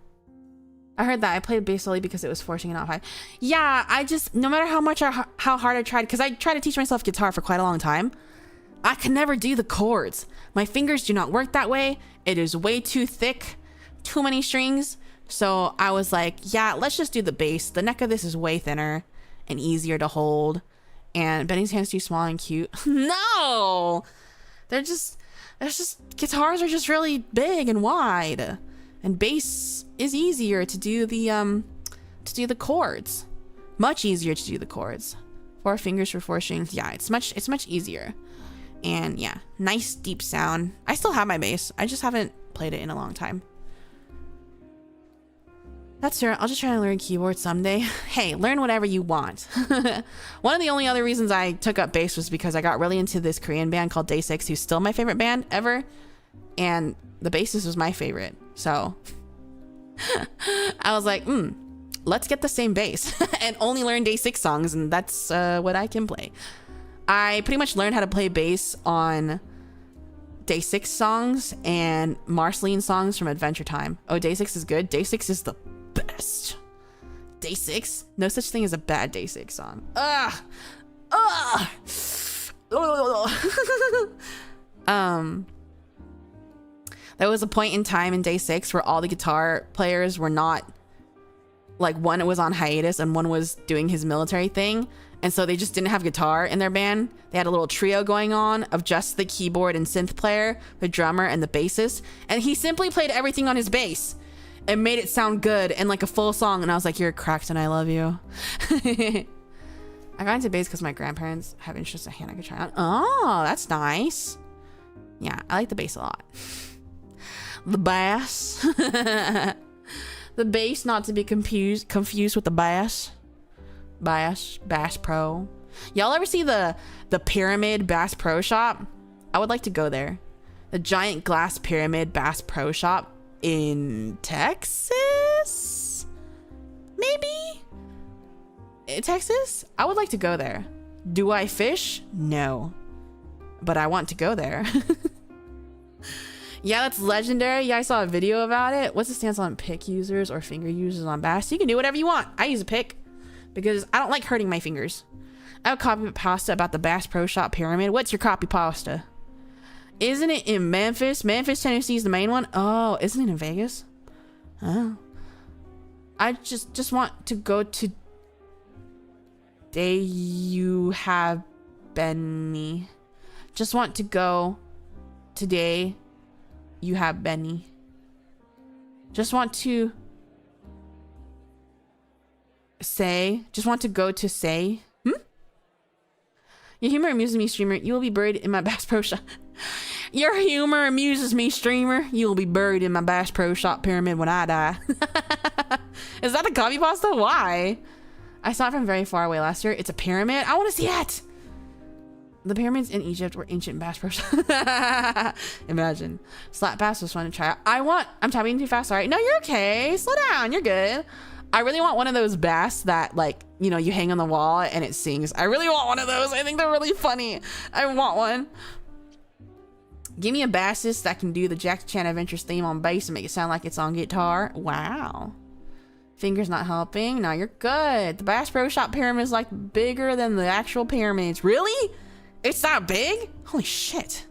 I heard that. I played bass solely because it was forcing and not high. Yeah, I just, no matter how much how hard I tried, because I tried to teach myself guitar for quite a long time, I could never do the chords. My fingers do not work that way. It is way too thick, too many strings. So I was like, yeah, let's just do the bass. The neck of this is way thinner and easier to hold. And Benny's hand's too small and cute. No! Guitars are just really big and wide. And bass is easier to do the chords. Much easier to do the chords. 4 fingers for 4 strings. Yeah, it's much easier. And yeah, nice deep sound. I still have my bass. I just haven't played it in a long time. That's fair. I'll just try to learn keyboard someday. Hey, learn whatever you want. One of the only other reasons I took up bass was because I got really into this Korean band called Day 6, who's still my favorite band ever. And the bassist was my favorite. So I was like, let's get the same bass and only learn Day 6 songs. And that's what I can play. I pretty much learned how to play bass on Day 6 songs and Marceline songs from Adventure Time. Oh, Day 6 is good. Day 6 is the best. Day 6? No such thing as a bad Day 6 song. There was a point in time in Day 6 where all the guitar players were not, like, one was on hiatus and one was doing his military thing, and so they just didn't have guitar in their band. They had a little trio going on of just the keyboard and synth player, the drummer, and the bassist, and he simply played everything on his bass and made it sound good and like a full song. And I was like, you're cracked and I love you. I got into bass because my grandparents have interest in hand I could try on. Oh, that's nice. Yeah, I like the bass a lot. The bass. The bass, not to be confused with the bass. Bass Pro. Y'all ever see the Pyramid Bass Pro Shop? I would like to go there. The giant glass pyramid Bass Pro Shop in Texas? Maybe? In Texas? I would like to go there. Do I fish? No. But I want to go there. Yeah, that's legendary. Yeah, I saw a video about it. What's the stance on pick users or finger users on bass? You can do whatever you want. I use a pick because I don't like hurting my fingers. I have a copy pasta about the Bass Pro Shop Pyramid. What's your copy pasta? Isn't it in Memphis? Memphis, Tennessee is the main one. Oh, isn't it in Vegas? Oh. I just want to go to Day You Have Benny. Just want to go today. You have Benny. Just want to say. Just want to go to say. Your humor amuses me, streamer. You will be buried in my Bass Pro Shop. Your humor amuses me, streamer. You will be buried in my Bass Pro Shop pyramid when I die. Is that a copy pasta? Why? I saw it from very far away last year. It's a pyramid. I want to see it. The pyramids in Egypt were ancient bass pros. Imagine. Slap bass was fun to try. I'm tapping too fast. Sorry. No, you're okay. Slow down. You're good. I really want one of those bass that, like, you know, you hang on the wall and it sings. I really want one of those. I think they're really funny. I want one. Give me a bassist that can do the Jackie Chan Adventures theme on bass and make it sound like it's on guitar. Wow. Fingers not helping. No, you're good. The Bass Pro Shop pyramid is like bigger than the actual pyramids. Really? It's that big? Holy shit.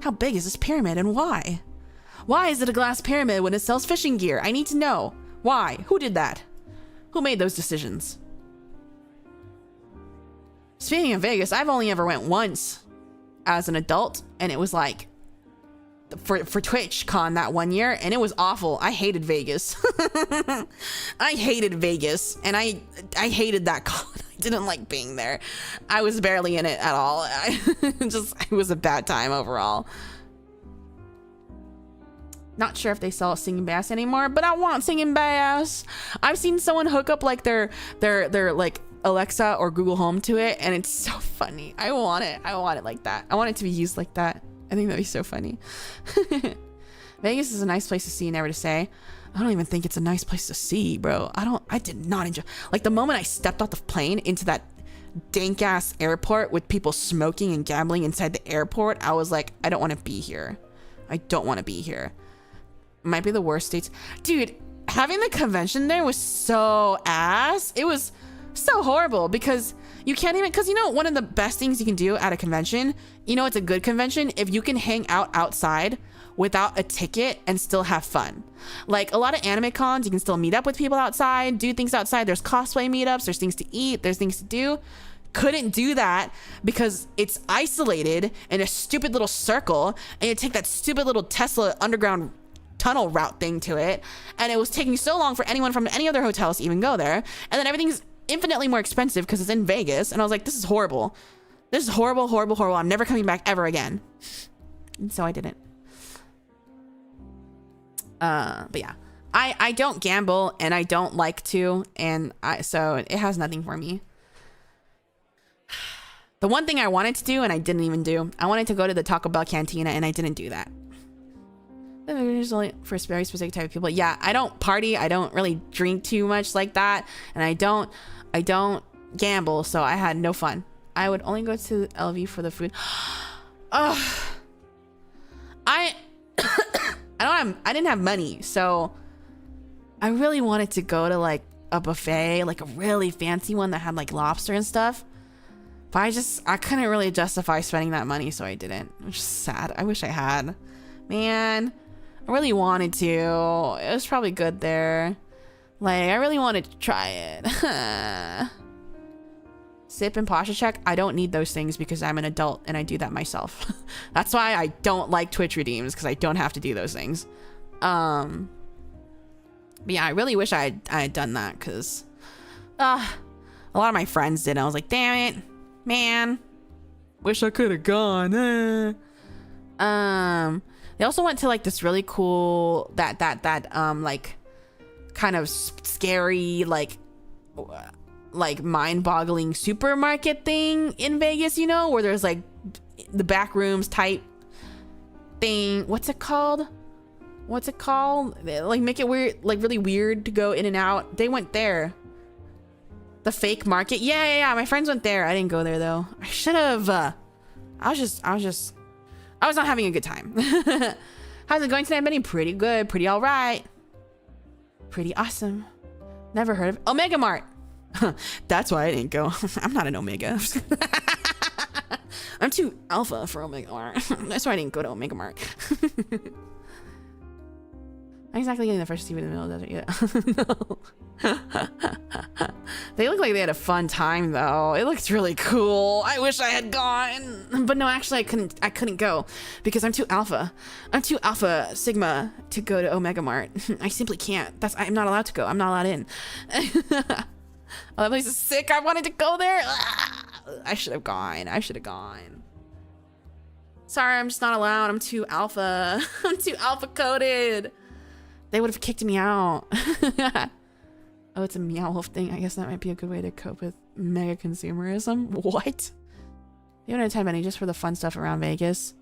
How big is this pyramid and why? Why is it a glass pyramid when it sells fishing gear? I need to know. Why? Who did that? Who made those decisions? Speaking of Vegas, I've only ever went once as an adult, and it was like for TwitchCon that one year, and it was awful. I hated Vegas. I hated Vegas, and I hated that con. I didn't like being there. I was barely in it at all. It was a bad time overall. Not sure if they sell singing bass anymore, but I want singing bass. I've seen someone hook up like their like Alexa or Google Home to it, and it's so funny. I want it. I want it like that. I want it to be used like that. I think that'd be so funny. Vegas is a nice place to see, never to say. I don't even think it's a nice place to see, bro. I did not enjoy, like, the moment I stepped off the plane into that dank ass airport with people smoking and gambling inside the airport, I was like, I don't want to be here. I don't want to be here. Might be the worst states. Dude, having the convention there was so ass. It was so horrible because you can't even, because you know, one of the best things you can do at a convention, you know, it's a good convention if you can hang out outside without a ticket and still have fun. Like a lot of anime cons, you can still meet up with people outside, do things outside. There's cosplay meetups, there's things to eat, there's things to do. Couldn't do that because it's isolated in a stupid little circle, and you take that stupid little Tesla underground tunnel route thing to it, and it was taking so long for anyone from any other hotels to even go there, and then everything's infinitely more expensive because it's in Vegas, and I was like, this is horrible. This is horrible, horrible, horrible. I'm never coming back ever again. And so I didn't. But yeah, I don't gamble, and I don't like to, and so it has nothing for me. The one thing I wanted to do and I didn't even do, I wanted to go to the Taco Bell Cantina, and I didn't do that. It's only for a very specific type of people. Yeah, I don't party. I don't really drink too much like that, and I don't gamble, so I had no fun. I would only go to LV for the food. I didn't have money, so I really wanted to go to like a buffet, like a really fancy one that had like lobster and stuff. But I couldn't really justify spending that money, so I didn't, which is sad. I wish I had. Man, I really wanted to. It was probably good there. Like, I really wanted to try it. Sip and posture check. I don't need those things because I'm an adult and I do that myself. That's why I don't like Twitch redeems, because I don't have to do those things. But yeah, I really wish I had done that, because a lot of my friends did. I was like, damn it, man. Wish I could have gone. They also went to like this really cool that like kind of scary like mind-boggling supermarket thing in Vegas, you know, where there's like the back rooms type thing. What's it called? They, like, make it weird, like really weird to go in and out. They went there. The fake market. Yeah. My friends went there. I didn't go there though. I should have. I was not having a good time. How's it going tonight, Benny? Pretty good. Pretty all right. Pretty awesome. Never heard of Omega Mart. That's why I didn't go. I'm not an Omega. I'm too alpha for Omega Mart. That's why I didn't go to Omega Mart. Not exactly getting the fresh seafood in the middle of the desert. No. They look like they had a fun time though. It looked really cool. I wish I had gone, but no, actually I couldn't go because I'm too alpha. I'm too alpha sigma to go to Omega Mart. I simply can't. I'm not allowed to go. I'm not allowed in. Oh, that place is sick. I wanted to go there. I should have gone. Sorry, I'm just not allowed. I'm too alpha. I'm too alpha coded. They would have kicked me out. Oh, it's a meow wolf thing. I guess that might be a good way to cope with mega consumerism. What? Even at 10 Benny just for the fun stuff around Vegas.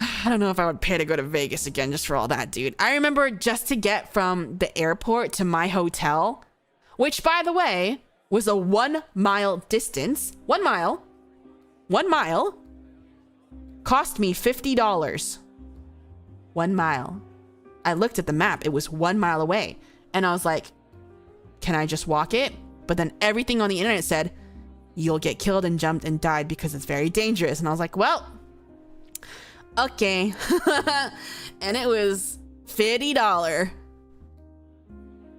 I don't know if I would pay to go to Vegas again just for all that, dude. I remember just to get from the airport to my hotel, which, by the way, was a 1 mile distance. 1 mile. 1 mile. Cost me $50. 1 mile. I looked at the map. It was 1 mile away. And I was like, can I just walk it? But then everything on the internet said, you'll get killed and jumped and died because it's very dangerous. And I was like, well, okay. And it was $50.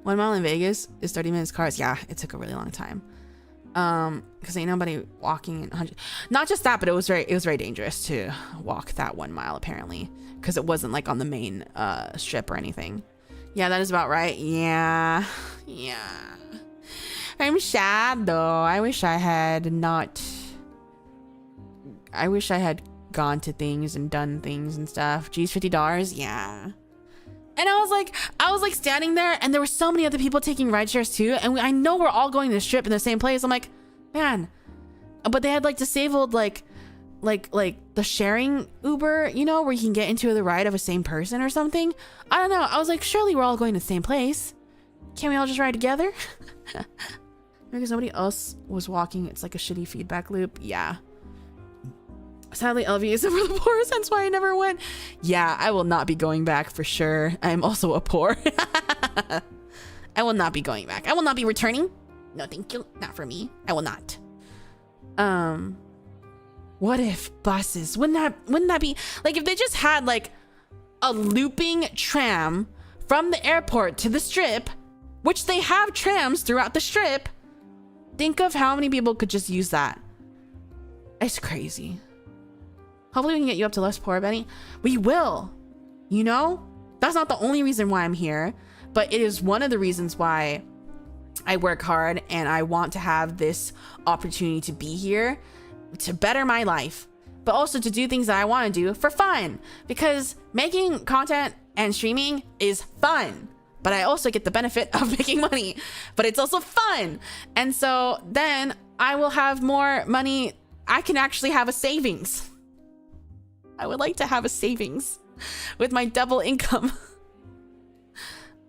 1 mile in Vegas is 30 minutes cars. Yeah, it took a really long time. Because ain't nobody walking in 100. Not just that, but it was very dangerous to walk that 1 mile apparently, because it wasn't like on the main strip or anything. Yeah, that is about right. Yeah. I'm sad though. I wish I had gone to things and done things and stuff. Geez, $50. Yeah. And I was like standing there, and there were so many other people taking ride shares too. And I know we're all going to the strip in the same place. I'm like, man, but they had like disabled like the sharing Uber, you know, where you can get into the ride of a same person or something. I don't know. I was like, surely we're all going to the same place. Can't we all just ride together? Because nobody else was walking. It's like a shitty feedback loop. Yeah. Sadly, LV isn't for the poor, hence why I never went. Yeah, I will not be going back for sure. I'm also a poor. I will not be going back. I will not be returning. No, thank you. Not for me. I will not. What if buses? Wouldn't that be like if they just had like a looping tram from the airport to the strip, which they have trams throughout the strip. Think of how many people could just use that. It's crazy. Hopefully we can get you up to less poor, Benny. We will. You know? That's not the only reason why I'm here, but it is one of the reasons why I work hard and I want to have this opportunity to be here to better my life, but also to do things that I want to do for fun, because making content and streaming is fun, but I also get the benefit of making money, but it's also fun. And so then I will have more money. I can actually have a savings. I would like to have a savings with my double income.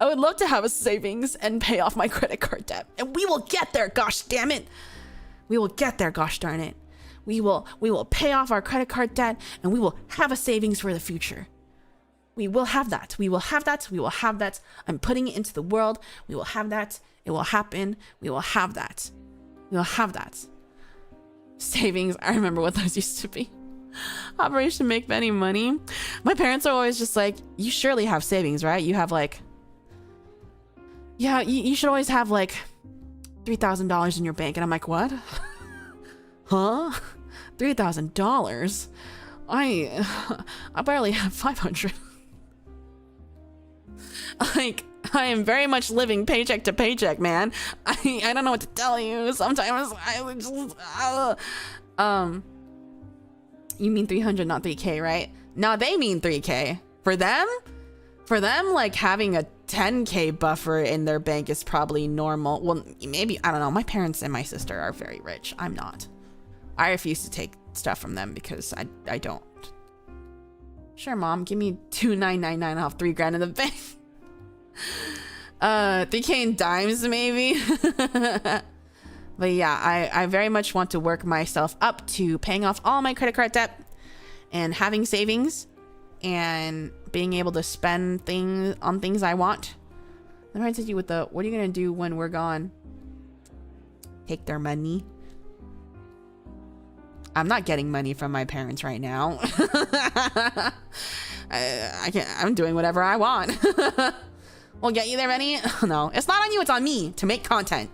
I would love to have a savings and pay off my credit card debt. And we will get there, gosh damn it. We will get there, gosh darn it. We will pay off our credit card debt, and we will have a savings for the future. We will have that. We will have that. We will have that. I'm putting it into the world. We will have that. It will happen. We will have that. We will have that. Savings. I remember what those used to be. Operation Make Benny Money. My parents are always just like, you surely have savings, right? You have like, yeah, you should always have like $3,000 in your bank. And I'm like, what? Huh? $3,000? I barely have 500. Like, I am very much living paycheck to paycheck, man. I don't know what to tell you. Sometimes I would just you mean 300, not 3K, right? No, they mean 3K. For them, like having a 10K buffer in their bank is probably normal. Well, maybe, I don't know. My parents and my sister are very rich. I'm not. I refuse to take stuff from them because I don't. Sure, mom, give me $2,999 off $3,000 in the bank. 3K in dimes, maybe. But yeah, I very much want to work myself up to paying off all my credit card debt and having savings and being able to spend things on things I want. Then I hit you with the, what are you gonna do when we're gone? Take their money. I'm not getting money from my parents right now. I can't, I'm doing whatever I want. We'll get you there, Benny. No, it's not on you, it's on me to make content.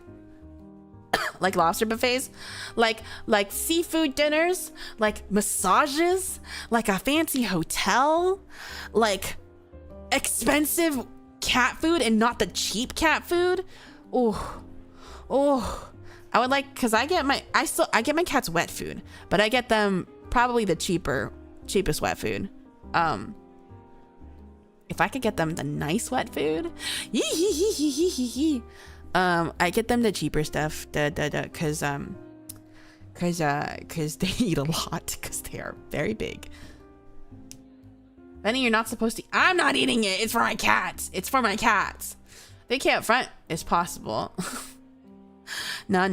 Like lobster buffets, like seafood dinners, like massages, like a fancy hotel, like expensive cat food and not the cheap cat food. Oh, I would like, cause I get my cats wet food, but I get them probably the cheapest wet food. If I could get them the nice wet food, I get them the cheaper stuff, cause because they eat a lot, because they are very big. Benny, you're not supposed to. I'm not eating it. It's for my cats. It's for my cats. They can't front. It's possible. No.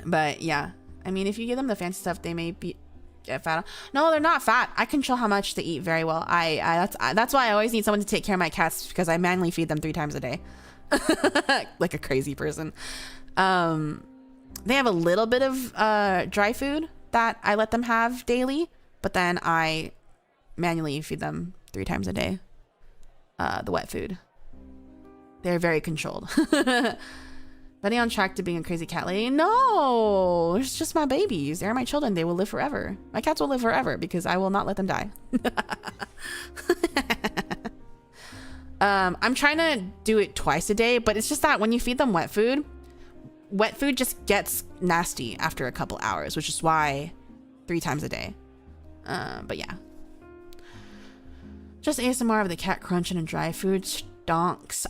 But yeah, I mean, if you give them the fancy stuff, they may get fat. No, they're not fat. I control how much they eat very well. That's why I always need someone to take care of my cats, because I manually feed them 3 times a day. Like a crazy person. They have a little bit of dry food that I let them have daily, but then I manually feed them 3 times a day. The wet food. They're very controlled. Betty on track to being a crazy cat lady? No, it's just my babies. They're my children. They will live forever. My cats will live forever because I will not let them die. I'm trying to do it twice a day, but it's just that when you feed them wet food just gets nasty after a couple hours, which is why 3 times a day. But yeah. Just ASMR of the cat crunching and dry food stonks.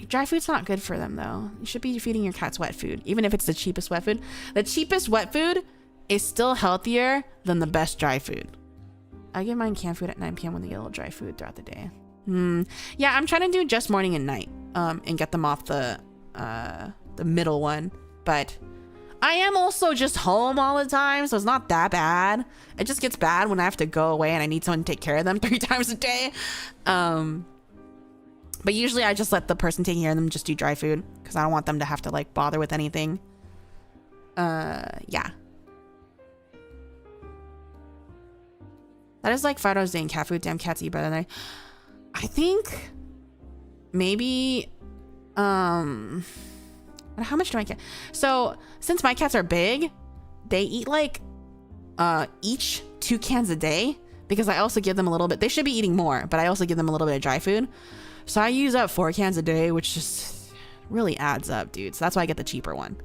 Dry food's not good for them though. You should be feeding your cats wet food, even if it's the cheapest wet food. The cheapest wet food is still healthier than the best dry food. I give mine canned food at 9 p.m. when they get a little dry food throughout the day. Yeah, I'm trying to do just morning and night, and get them off the middle one. But I am also just home all the time, so it's not that bad. It just gets bad when I have to go away and I need someone to take care of them 3 times a day. But usually I just let the person taking care of them just do dry food, because I don't want them to have to like bother with anything. Yeah. That is like 5 hours a day in cat food. Damn, cats eat better than I think maybe, how much do my cat? So since my cats are big, they eat like, each 2 cans a day, because I also give them a little bit. They should be eating more, but I also give them a little bit of dry food. So I use up 4 cans a day, which just really adds up, dude. So that's why I get the cheaper one.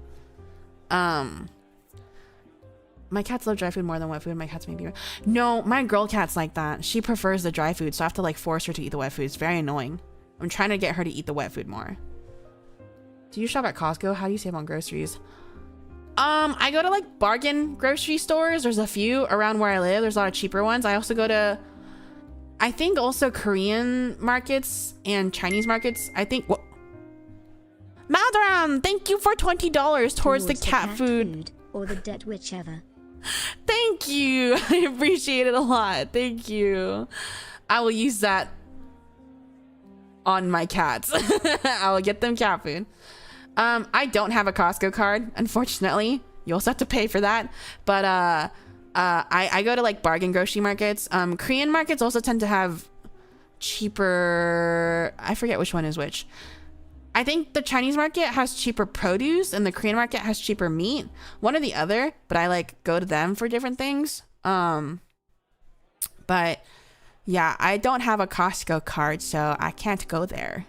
My cats love dry food more than wet food. My cats maybe. No, my girl cat's like that. She prefers the dry food, so I have to like force her to eat the wet food. It's very annoying. I'm trying to get her to eat the wet food more. Do you shop at Costco? How do you save on groceries? I go to like bargain grocery stores. There's a few around where I live. There's a lot of cheaper ones. I also go to, I think also Korean markets and Chinese markets. I think. Maldoran, thank you for $20 towards the cat food. Or the debt, whichever. Thank you. I appreciate it a lot. Thank you. I will use that on my cats. I will get them cat food. I don't have a Costco card, unfortunately. You also have to pay for that. But I go to like bargain grocery markets. Korean markets also tend to have cheaper, I forget which one is which. I think the Chinese market has cheaper produce and the Korean market has cheaper meat. One or the other, but I like go to them for different things. But yeah, I don't have a Costco card, so I can't go there.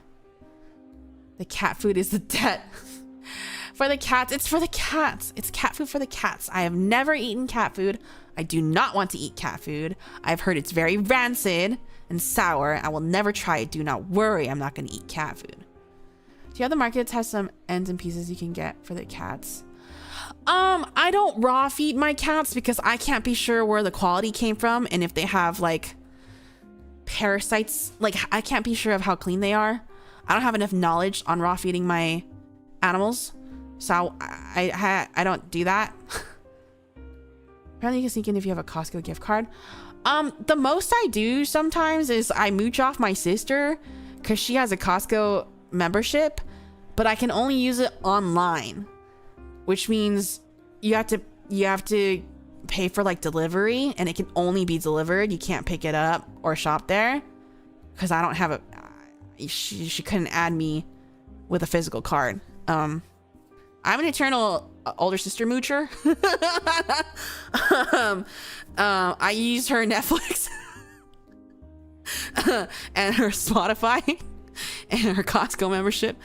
The cat food is the debt. For the cats, it's for the cats. It's cat food for the cats. I have never eaten cat food. I do not want to eat cat food. I've heard it's very rancid and sour. I will never try it. Do not worry. I'm not going to eat cat food. Do other markets have some ends and pieces you can get for the cats? I don't raw feed my cats because I can't be sure where the quality came from and if they have like parasites. Like I can't be sure of how clean they are. I don't have enough knowledge on raw feeding my animals, so I don't do that. Apparently you can sneak in if you have a Costco gift card. The most I do sometimes is I mooch off my sister because she has a Costco membership, but I can only use it online, which means you have to pay for like delivery, and it can only be delivered. You can't pick it up or shop there because I don't have a. She couldn't add me with a physical card. I'm an eternal older sister moocher. I use her Netflix and her Spotify and her Costco membership.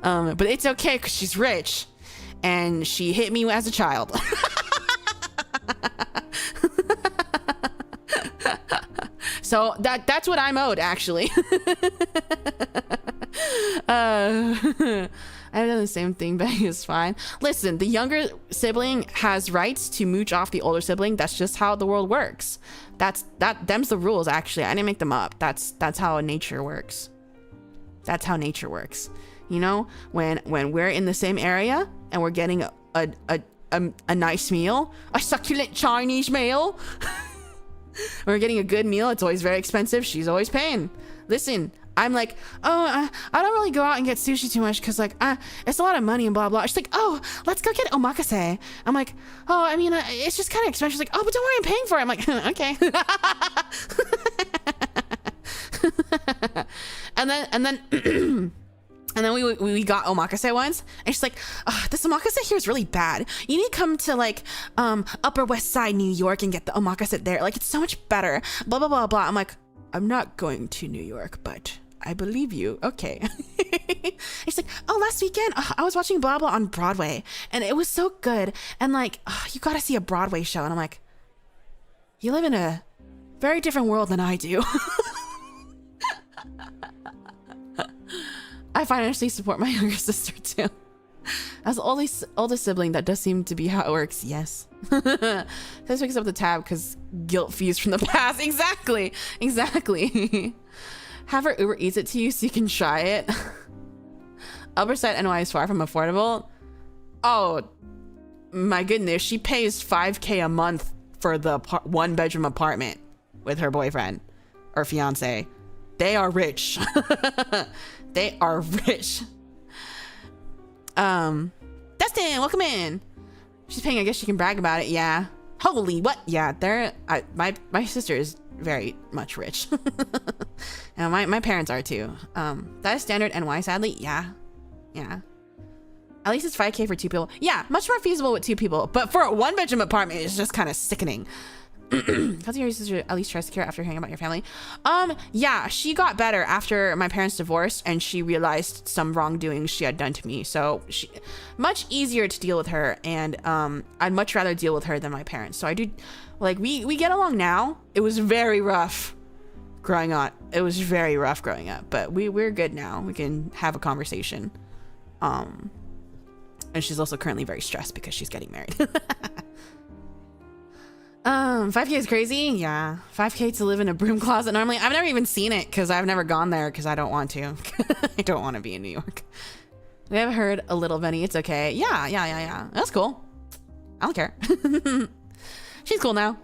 But it's okay because she's rich and she hit me as a child. So that's what I'm owed, actually. I I've done the same thing, but it's fine. Listen, the younger sibling has rights to mooch off the older sibling. That's just how the world works. Them's the rules, actually. I didn't make them up. That's how nature works. That's how nature works. You know, when we're in the same area and we're getting a nice meal, a succulent Chinese meal, we're getting a good meal, it's always very expensive. She's always paying. Listen, I'm like, oh, I don't really go out and get sushi too much because, like, it's a lot of money and blah, blah. She's like, oh, let's go get omakase. I'm like, oh, I mean, it's just kind of expensive. She's like, oh, but don't worry, I'm paying for it. I'm like, okay. and then we got omakase once, and she's like, this omakase here is really bad. You need to come to, like, Upper West Side, New York, and get the omakase there. Like, it's so much better. Blah, blah, blah, blah. I'm like, I'm not going to New York, but I believe you. Okay. She's like, oh, last weekend, I was watching blah, blah on Broadway, and it was so good. And, like, you got to see a Broadway show. And I'm like, you live in a very different world than I do. I financially support my younger sister too. As the oldest sibling, that does seem to be how it works. Yes. This picks up the tab because guilt fees from the past. Exactly. Have her Uber Eats it to you so you can try it. Upper Side NY is far from affordable. Oh my goodness, she pays $5,000 a month for the 1-bedroom apartment with her boyfriend or fiance. They are rich. They are rich. Destin, welcome in. She's paying. I guess she can brag about it. Yeah. Holy what? Yeah. My sister is very much rich. And my parents are too. That is standard NY. Sadly, yeah. At least it's $5,000 for 2 people. Yeah, much more feasible with 2 people. But for a 1-bedroom apartment, it's just kind of sickening. Because your sister at least tries to care after hearing about your family. Yeah, she got better after my parents divorced, and she realized some wrongdoings she had done to me. So she much easier to deal with her, and I'd much rather deal with her than my parents. So I do, like, we get along now. It was very rough growing up. But we're good now. We can have a conversation. And she's also currently very stressed because she's getting married. 5K is crazy. Yeah. 5K to live in a broom closet. Normally, I've never even seen it because I've never gone there because I don't want to. I don't want to be in New York. We have heard a little Benny. It's okay. Yeah. That's cool. I don't care. She's cool now.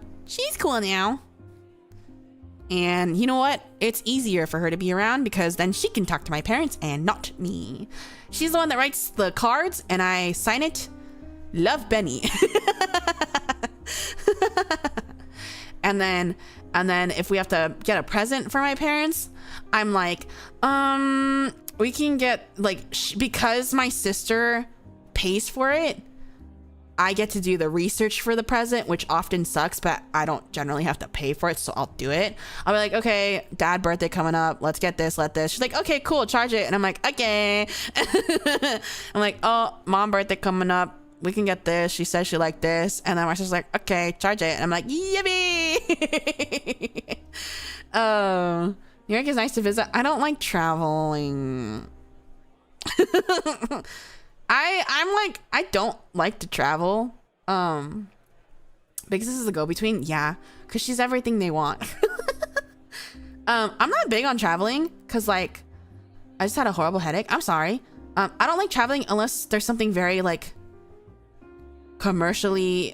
And you know what? It's easier for her to be around because then she can talk to my parents and not me. She's the one that writes the cards and I sign it. Love, Benny. and then if we have to get a present for my parents, I'm like, we can get, like, because my sister pays for it, I get to do the research for the present, which often sucks, but I don't generally have to pay for it, so I'll do it. I'll be like, okay, dad birthday coming up, let's get this, let this. She's like, okay, cool, charge it. And I'm like, okay. I'm like, oh, mom birthday coming up, we can get this. She says she liked this. And then my sister's like, okay, charge it. And I'm like, yippee. New York is nice to visit. I don't like traveling. I don't like to travel. Because this is a go-between. Yeah. Because she's everything they want. I'm not big on traveling because, like, I just had a horrible headache. I'm sorry. I don't like traveling unless there's something very, like, commercially,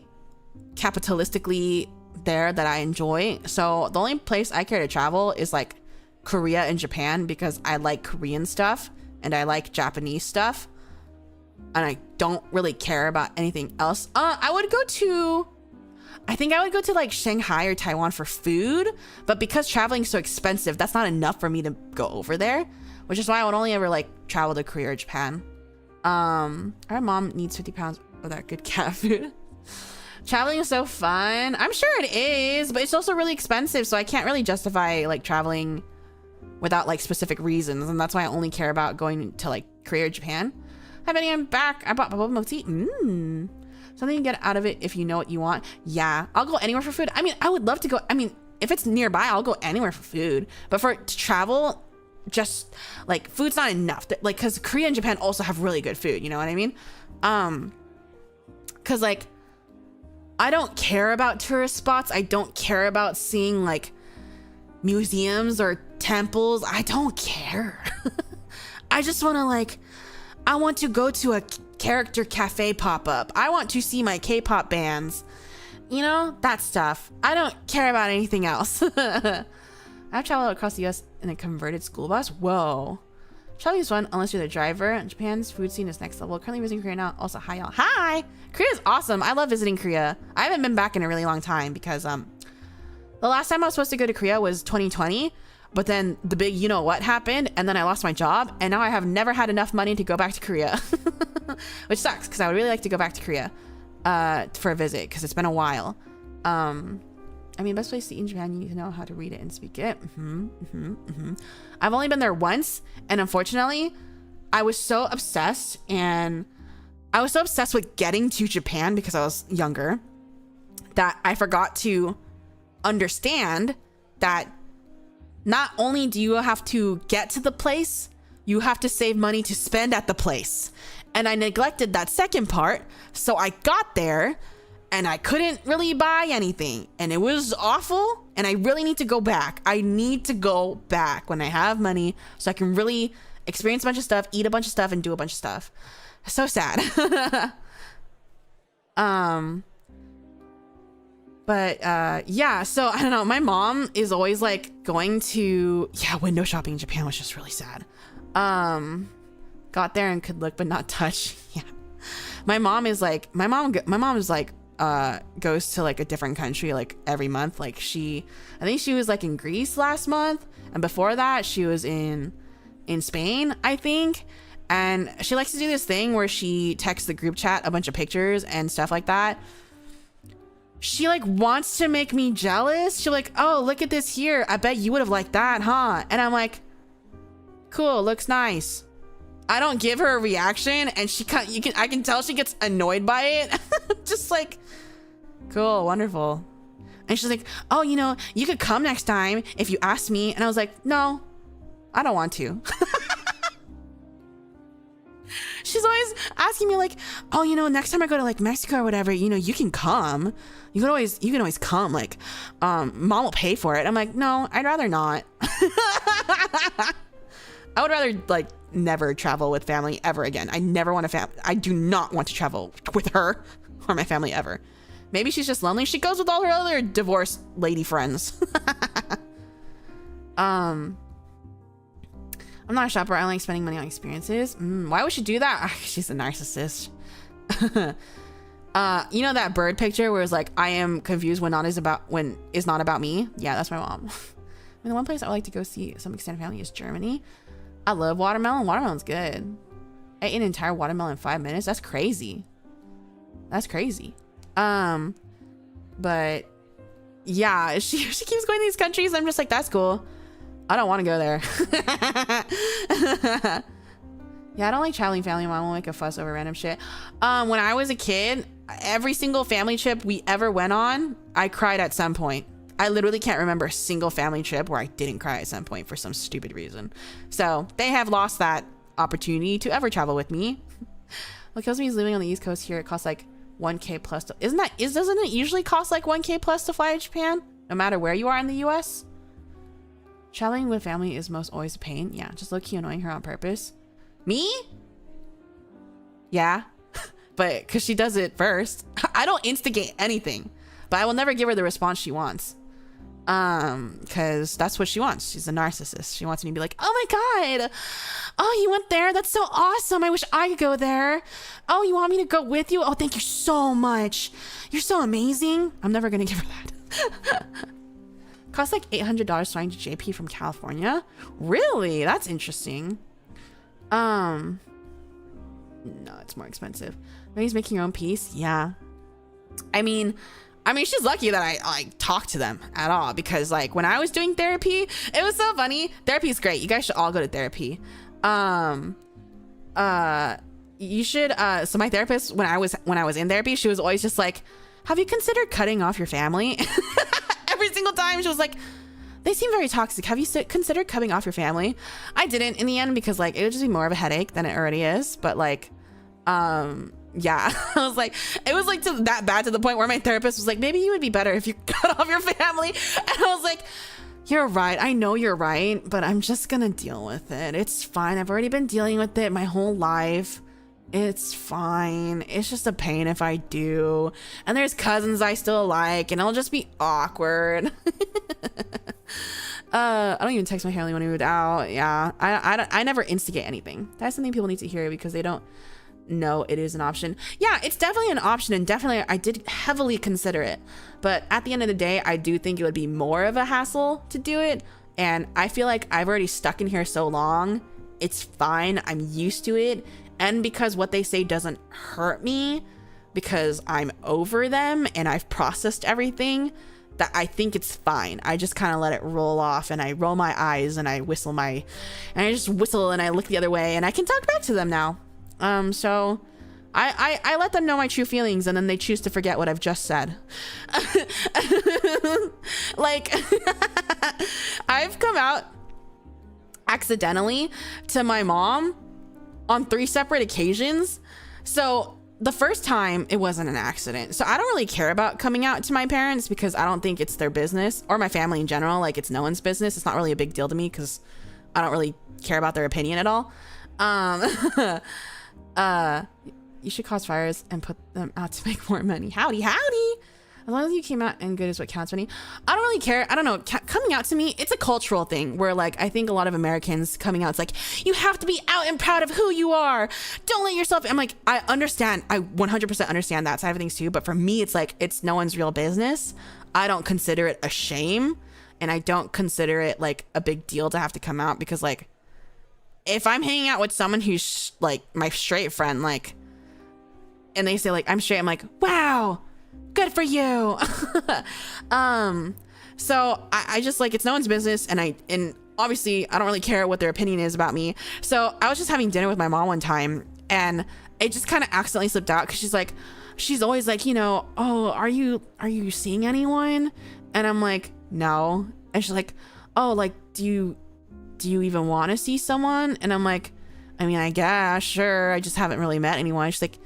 capitalistically there that I enjoy. So the only place I care to travel is, like, Korea and Japan because I like Korean stuff and I like Japanese stuff. And I don't really care about anything else. I would go to like Shanghai or Taiwan for food, but because traveling is so expensive, that's not enough for me to go over there, which is why I would only ever, like, travel to Korea or Japan. Our mom needs 50 pounds of that good cat food. Traveling is so fun. I'm sure it is, but it's also really expensive, so I can't really justify, like, traveling without, like, specific reasons, and that's why I only care about going to, like, Korea or Japan. Hi Benny, I'm back. I bought bubble milk tea. Something you get out of it if you know what you want. Yeah, I'll go anywhere for food. I mean, I would love to go. I mean, if it's nearby, I'll go anywhere for food. But to travel, just like food's not enough. Like, because Korea and Japan also have really good food, you know what I mean? Because like I don't care about tourist spots. I don't care about seeing like museums or temples. I don't care. I just want to like, I want to go to a character cafe pop-up. I want to see my K-pop bands, you know, that stuff. I don't care about anything else. I've traveled across the US in a converted school bus. Whoa. Traveling is fun unless you're the driver. Japan's food scene is next level. Currently visiting Korea now. Also, hi y'all. Hi! Korea's awesome. I love visiting Korea. I haven't been back in a really long time because the last time I was supposed to go to Korea was 2020, but then the big you know what happened, and then I lost my job, and now I have never had enough money to go back to Korea. Which sucks, because I would really like to go back to Korea for a visit, because it's been a while. I mean, best place to eat in Japan, you need to know how to read it and speak it. I've only been there once, and unfortunately, I was so obsessed with getting to Japan because I was younger that I forgot to understand that not only do you have to get to the place, you have to save money to spend at the place. And I neglected that second part, so I got there and I couldn't really buy anything, and it was awful, and I really need to go back. I need to go back when I have money so I can really experience a bunch of stuff, eat a bunch of stuff, and do a bunch of stuff. So sad. But yeah, so I don't know, my mom is always like going to, window shopping in Japan was just really sad. Got there and could look but not touch. Yeah, my mom is like goes to like a different country like every month. Like I think she was like in Greece last month, and before that she was in Spain, I think. And she likes to do this thing where she texts the group chat a bunch of pictures and stuff like that. She like wants to make me jealous. She's like, oh, look at this here. I bet you would have liked that, huh? And I'm like, cool, looks nice. I don't give her a reaction, and I can tell she gets annoyed by it. Just like, cool, wonderful. And she's like, oh, you know, you could come next time if you asked me. And I was like, no, I don't want to. She's always asking me like, oh, you know, next time I go to like Mexico or whatever, you know, you can come. You can always come. Like, mom will pay for it. I'm like, no, I'd rather not. I would rather like never travel with family ever again. I never want to I do not want to travel with her or my family ever. Maybe she's just lonely. She goes with all her other divorced lady friends. I'm not a shopper. I like spending money on experiences. Why would she do that? She's a narcissist. You know that bird picture where it's like, I am confused when is not about me? Yeah, that's my mom. I mean, the one place I would like to go see some extended family is Germany. I love watermelon. Watermelon's good. I ate an entire watermelon in 5 minutes. That's crazy. That's crazy. But yeah, she keeps going to these countries. I'm just like, that's cool. I don't want to go there. Yeah, I don't like traveling family. Mom will make a fuss over random shit. When I was a kid, every single family trip we ever went on, I cried at some point. I literally can't remember a single family trip where I didn't cry at some point for some stupid reason. So they have lost that opportunity to ever travel with me. What kills me is living on the East Coast here. It costs like 1K plus. Doesn't it usually cost like 1K plus to fly to Japan, no matter where you are in the US? Traveling with family is most always a pain. Yeah, just low-key annoying her on purpose. Me? Yeah, but because she does it first. I don't instigate anything, but I will never give her the response she wants. Because that's what she wants. She's a narcissist. She wants me to be like, oh my God, oh, you went there? That's so awesome. I wish I could go there. Oh, you want me to go with you? Oh, thank you so much. You're so amazing. I'm never going to give her that. Costs like $800 flying to JP from California. Really? That's interesting. No, it's more expensive. Maybe making your own peace. Yeah. I mean, she's lucky that I like talk to them at all, because like when I was doing therapy, it was so funny. Therapy is great. You guys should all go to therapy. You should. So my therapist, when I was in therapy, she was always just like, have you considered cutting off your family? Every single time she was like, They seem very toxic. Have you considered cutting off your family? I didn't in the end because like it would just be more of a headache than it already is. But like, yeah, I was like, it was like that bad to the point where my therapist was like, maybe you would be better if you cut off your family. And I was like, you're right. I know you're right, but I'm just gonna deal with it. It's fine. I've already been dealing with it my whole life. It's fine. It's just a pain if I do. And there's cousins I still like, and it'll just be awkward. I don't even text my family when we moved out. Yeah, I never instigate anything. That's something people need to hear because they don't know it is an option. Yeah, it's definitely an option, and definitely I did heavily consider it. But at the end of the day, I do think it would be more of a hassle to do it. And I feel like I've already stuck in here so long. It's fine. I'm used to it. And because what they say doesn't hurt me, because I'm over them and I've processed everything, that I think it's fine. I just kind of let it roll off, and I roll my eyes, and I just whistle and I look the other way, and I can talk back to them now. So I let them know my true feelings, and then they choose to forget what I've just said. Like, I've come out accidentally to my mom on 3 separate occasions. So the first time it wasn't an accident. So I don't really care about coming out to my parents because I don't think it's their business, or my family in general. Like, it's no one's business. It's not really a big deal to me because I don't really care about their opinion at all. You should cause fires and put them out to make more money. Howdy, howdy. As long as you came out and good is what counts, Benny. I don't really care. I don't know. Coming out to me, it's a cultural thing where, like, I think a lot of Americans coming out, it's like, you have to be out and proud of who you are. Don't let yourself. I'm like, I understand. I 100% understand that side of things too. But for me, it's like, it's no one's real business. I don't consider it a shame. And I don't consider it like a big deal to have to come out because, like, if I'm hanging out with someone who's like my straight friend, like, and they say like, I'm straight, I'm like, wow, good for you. So I just like, it's no one's business. And obviously I don't really care what their opinion is about me. So I was just having dinner with my mom one time, and it just kind of accidentally slipped out. Cause she's always like, you know, oh, are you seeing anyone? And I'm like, no. And she's like, oh, like, do you even want to see someone? And I'm like, I mean, I guess, sure. I just haven't really met anyone. She's like,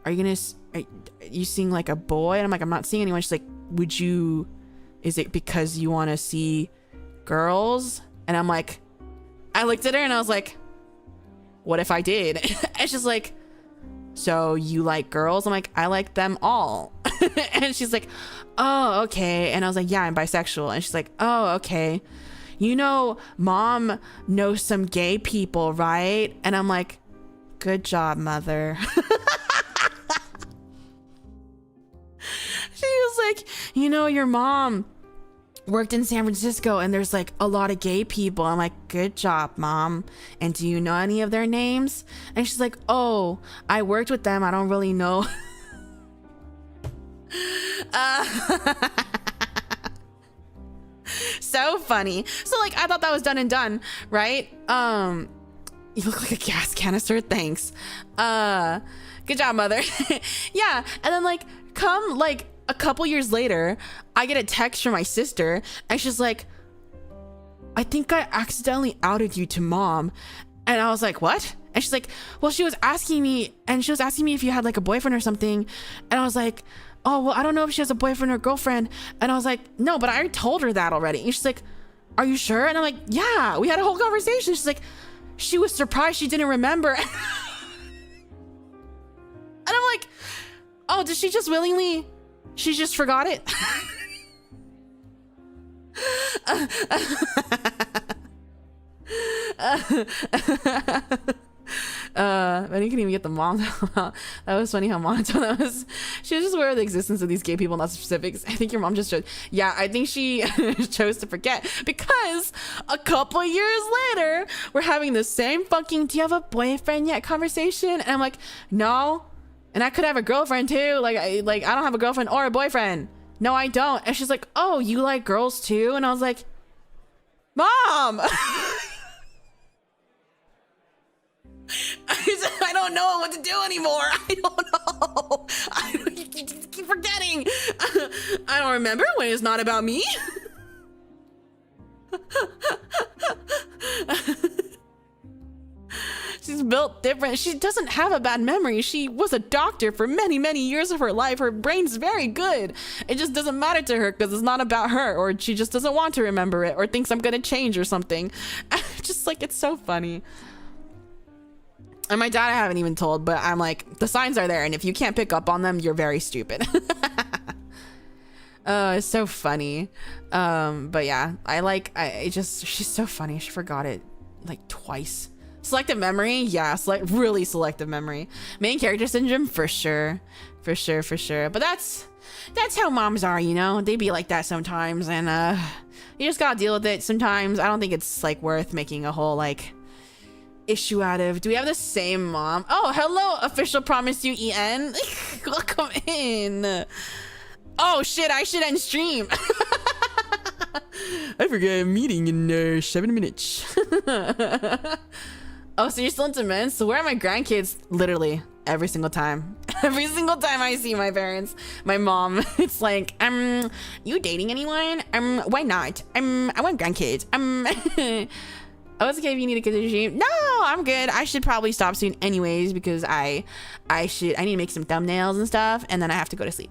are you seeing like a boy? And I'm like, I'm not seeing anyone. She's like, is it because you want to see girls? And I'm like, I looked at her and I was like, what if I did? And she's like, so you like girls? I'm like, I like them all. And she's like, oh, okay. And I was like, yeah, I'm bisexual. And she's like, oh, okay. You know, mom knows some gay people, right? And I'm like, good job, mother. She was like, you know, your mom worked in San Francisco and there's like a lot of gay people. I'm like, good job, mom. And do you know any of their names? And she's like, oh, I worked with them. I don't really know. So funny. So like, I thought that was done and done, right? You look like a gas canister. Thanks. Good job, mother. Yeah. And then like, come like a couple years later, I get a text from my sister and she's like, I think I accidentally outed you to mom. And I was like, what? And she's like, well, she was asking me if you had like a boyfriend or something. And I was like, oh, well, I don't know if she has a boyfriend or girlfriend. And I was like, no, but I already told her that already. And she's like, are you sure? And I'm like, yeah, we had a whole conversation. She's like, she was surprised she didn't remember. And I'm like, oh, did she just willingly? She just forgot it. I didn't even get the mom out. That was funny how monotone that was. She was just aware of the existence of these gay people, not specifics. I think your mom just chose. Yeah, I think she chose to forget because a couple years later, we're having the same fucking "do you have a boyfriend yet" conversation, and I'm like, no, and I could have a girlfriend too. I don't have a girlfriend or a boyfriend. No, I don't. And she's like, oh, you like girls too? And I was like, mom. I don't know what to do anymore. I don't know. You keep forgetting. I don't remember when it's not about me. She's built different. She doesn't have a bad memory. She was a doctor for many, many years of her life. Her brain's very good. It just doesn't matter to her because it's not about her, or she just doesn't want to remember it, or thinks I'm gonna change or something. Just like, it's so funny. And my dad I haven't even told, but I'm like, the signs are there, and if you can't pick up on them, you're very stupid. It's so funny. But yeah, she's so funny. She forgot it like twice. Selective memory, yeah, really selective memory. Main character syndrome, for sure. But that's how moms are, you know? They be like that sometimes, and you just gotta deal with it sometimes. I don't think it's like worth making a whole like issue out of. Do we have the same mom? Oh, hello, official PROMISU EN. Welcome in. Oh shit, I should end stream. I forget I'm meeting in 7 minutes. Oh, so you're still into men? So where are my grandkids? Literally every single time. Every single time I see my parents, my mom, it's like, you dating anyone? Why not? I want grandkids. Oh, it's okay if you need to continue stream. No, I'm good. I should probably stop soon anyways, because I need to make some thumbnails and stuff, and then I have to go to sleep.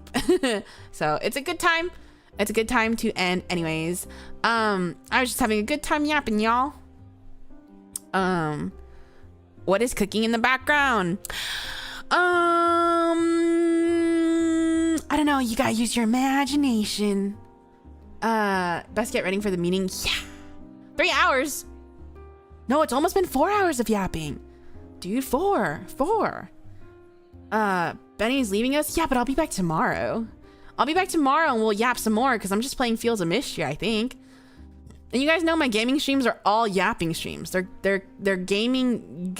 So it's a good time. It's a good time to end anyways. I was just having a good time yapping, y'all. What is cooking in the background? I don't know. You gotta use your imagination. Best get ready for the meeting. Yeah. 3 hours. No, it's almost been 4 hours of yapping. Dude, 4. Benny's leaving us? Yeah, but I'll be back tomorrow. And we'll yap some more because I'm just playing Fields of Mystery, I think. And you guys know my gaming streams are all yapping streams. They're gaming,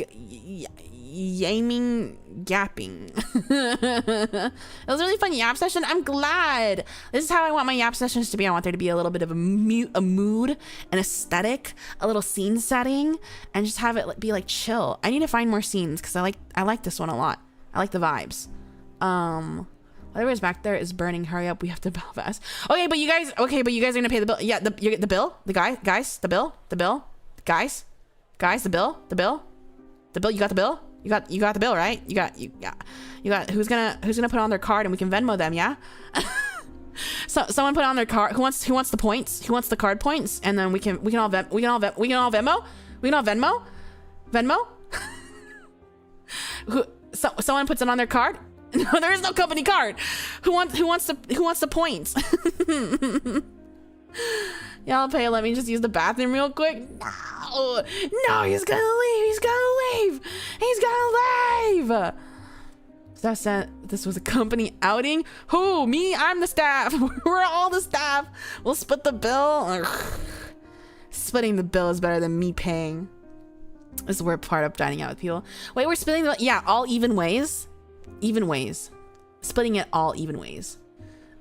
yapping. It was a really fun yap session. I'm glad. This is how I want my yap sessions to be. I want there to be a little bit of a mood, an aesthetic, a little scene setting, and just have it be like chill. I need to find more scenes because I like this one a lot. I like the vibes. Whatever's back there is burning. Hurry up, we have to bail fast. Okay, but you guys are gonna pay the bill. Yeah, the bill. The guys, the bill. Guys, the bill. You got the bill. You got the bill, right? You got. Who's gonna put on their card and we can Venmo them? Yeah. So someone put on their card. Who wants the points? Who wants the card points? And then we can all Venmo. Someone puts it on their card. No, there is no company card. Who wants the points? Yeah, I'll pay. Let me just use the bathroom real quick. No, he's gonna leave. Staff said this was a company outing. Who? Me? I'm the staff. We're all the staff. We'll split the bill. Ugh. Splitting the bill is better than me paying. This is where part of dining out with people. Wait, we're splitting the, yeah, all even ways. Splitting it all even ways.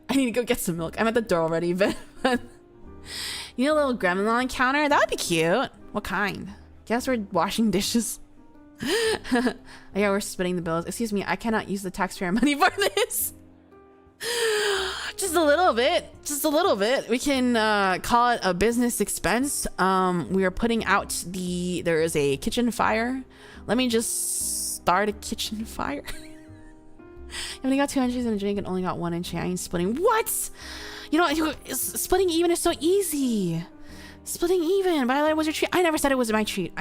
I need to go get some milk. I'm at the door already, but you know, a little gremlin on the counter? That would be cute. What kind? Guess we're washing dishes. Yeah, we're splitting the bills. Excuse me, I cannot use the taxpayer money for this. Just a little bit. We can call it a business expense. We are putting out there is a kitchen fire. Let me just start a kitchen fire. You only got 2 inches in a drink and only got 1 inch. I ain't splitting. What? You know, splitting even is so easy. Splitting even. Violet was your treat. I never said it was my treat.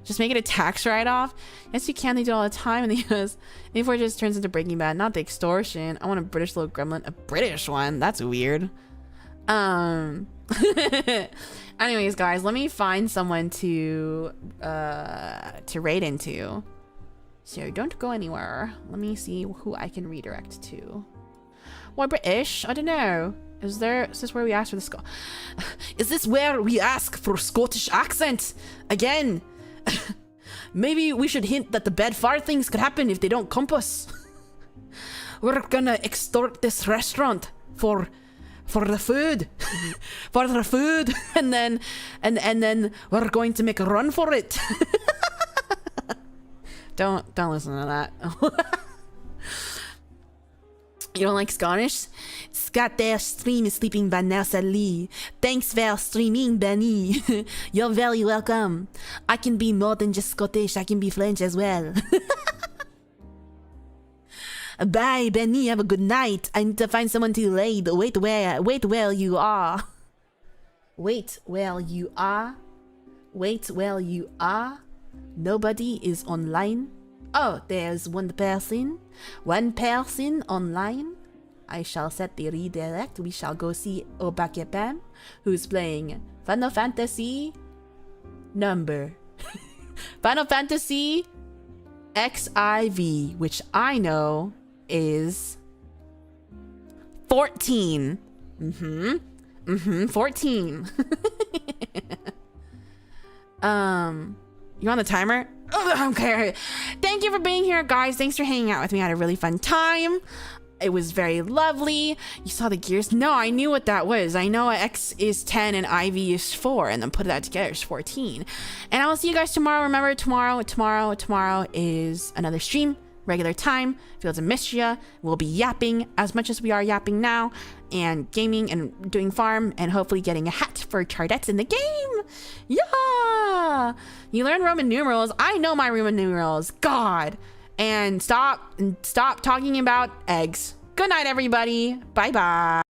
Just make it a tax write-off. Yes, you can. They do it all the time in the US. Before it just turns into Breaking Bad. Not the extortion. I want a British little gremlin. A British one? That's weird. Anyways, guys, let me find someone to raid into. So don't go anywhere. Let me see who I can redirect to. Why British? I don't know. Is this where we ask for the Is this where we ask for Scottish accent? Again. Maybe we should hint that the bad fart things could happen if they don't compass. We're gonna extort this restaurant for the food. For the food. And then we're going to make a run for it. Don't listen to that. You don't like Scottish? Scott their stream is sleeping by now, sadly. Thanks for streaming, Benny. You're very welcome. I can be more than just Scottish. I can be French as well. Bye, Benny. Have a good night. I need to find someone to raid. Wait where you are. Wait where you are. Wait where you are. Nobody is online. Oh, there's one person. One person online. I shall set the redirect. We shall go see Obakepam, who's playing Final Fantasy number. Final Fantasy XIV, which I know is 14. 14. You on the timer? Okay. Thank you for being here, guys. Thanks for hanging out with me. I had a really fun time. It was very lovely. You saw the gears? No, I knew what that was. I know X is 10 and IV is 4, and then put that together is 14. And I will see you guys tomorrow. Remember, tomorrow is another stream, regular time, Fields of Mystria. We'll be yapping as much as we are yapping now, and gaming and doing farm, and hopefully getting a hat for Chardets in the game. Yeah! You learn Roman numerals. I know my Roman numerals. God. And stop talking about eggs. Good night, everybody. Bye-bye.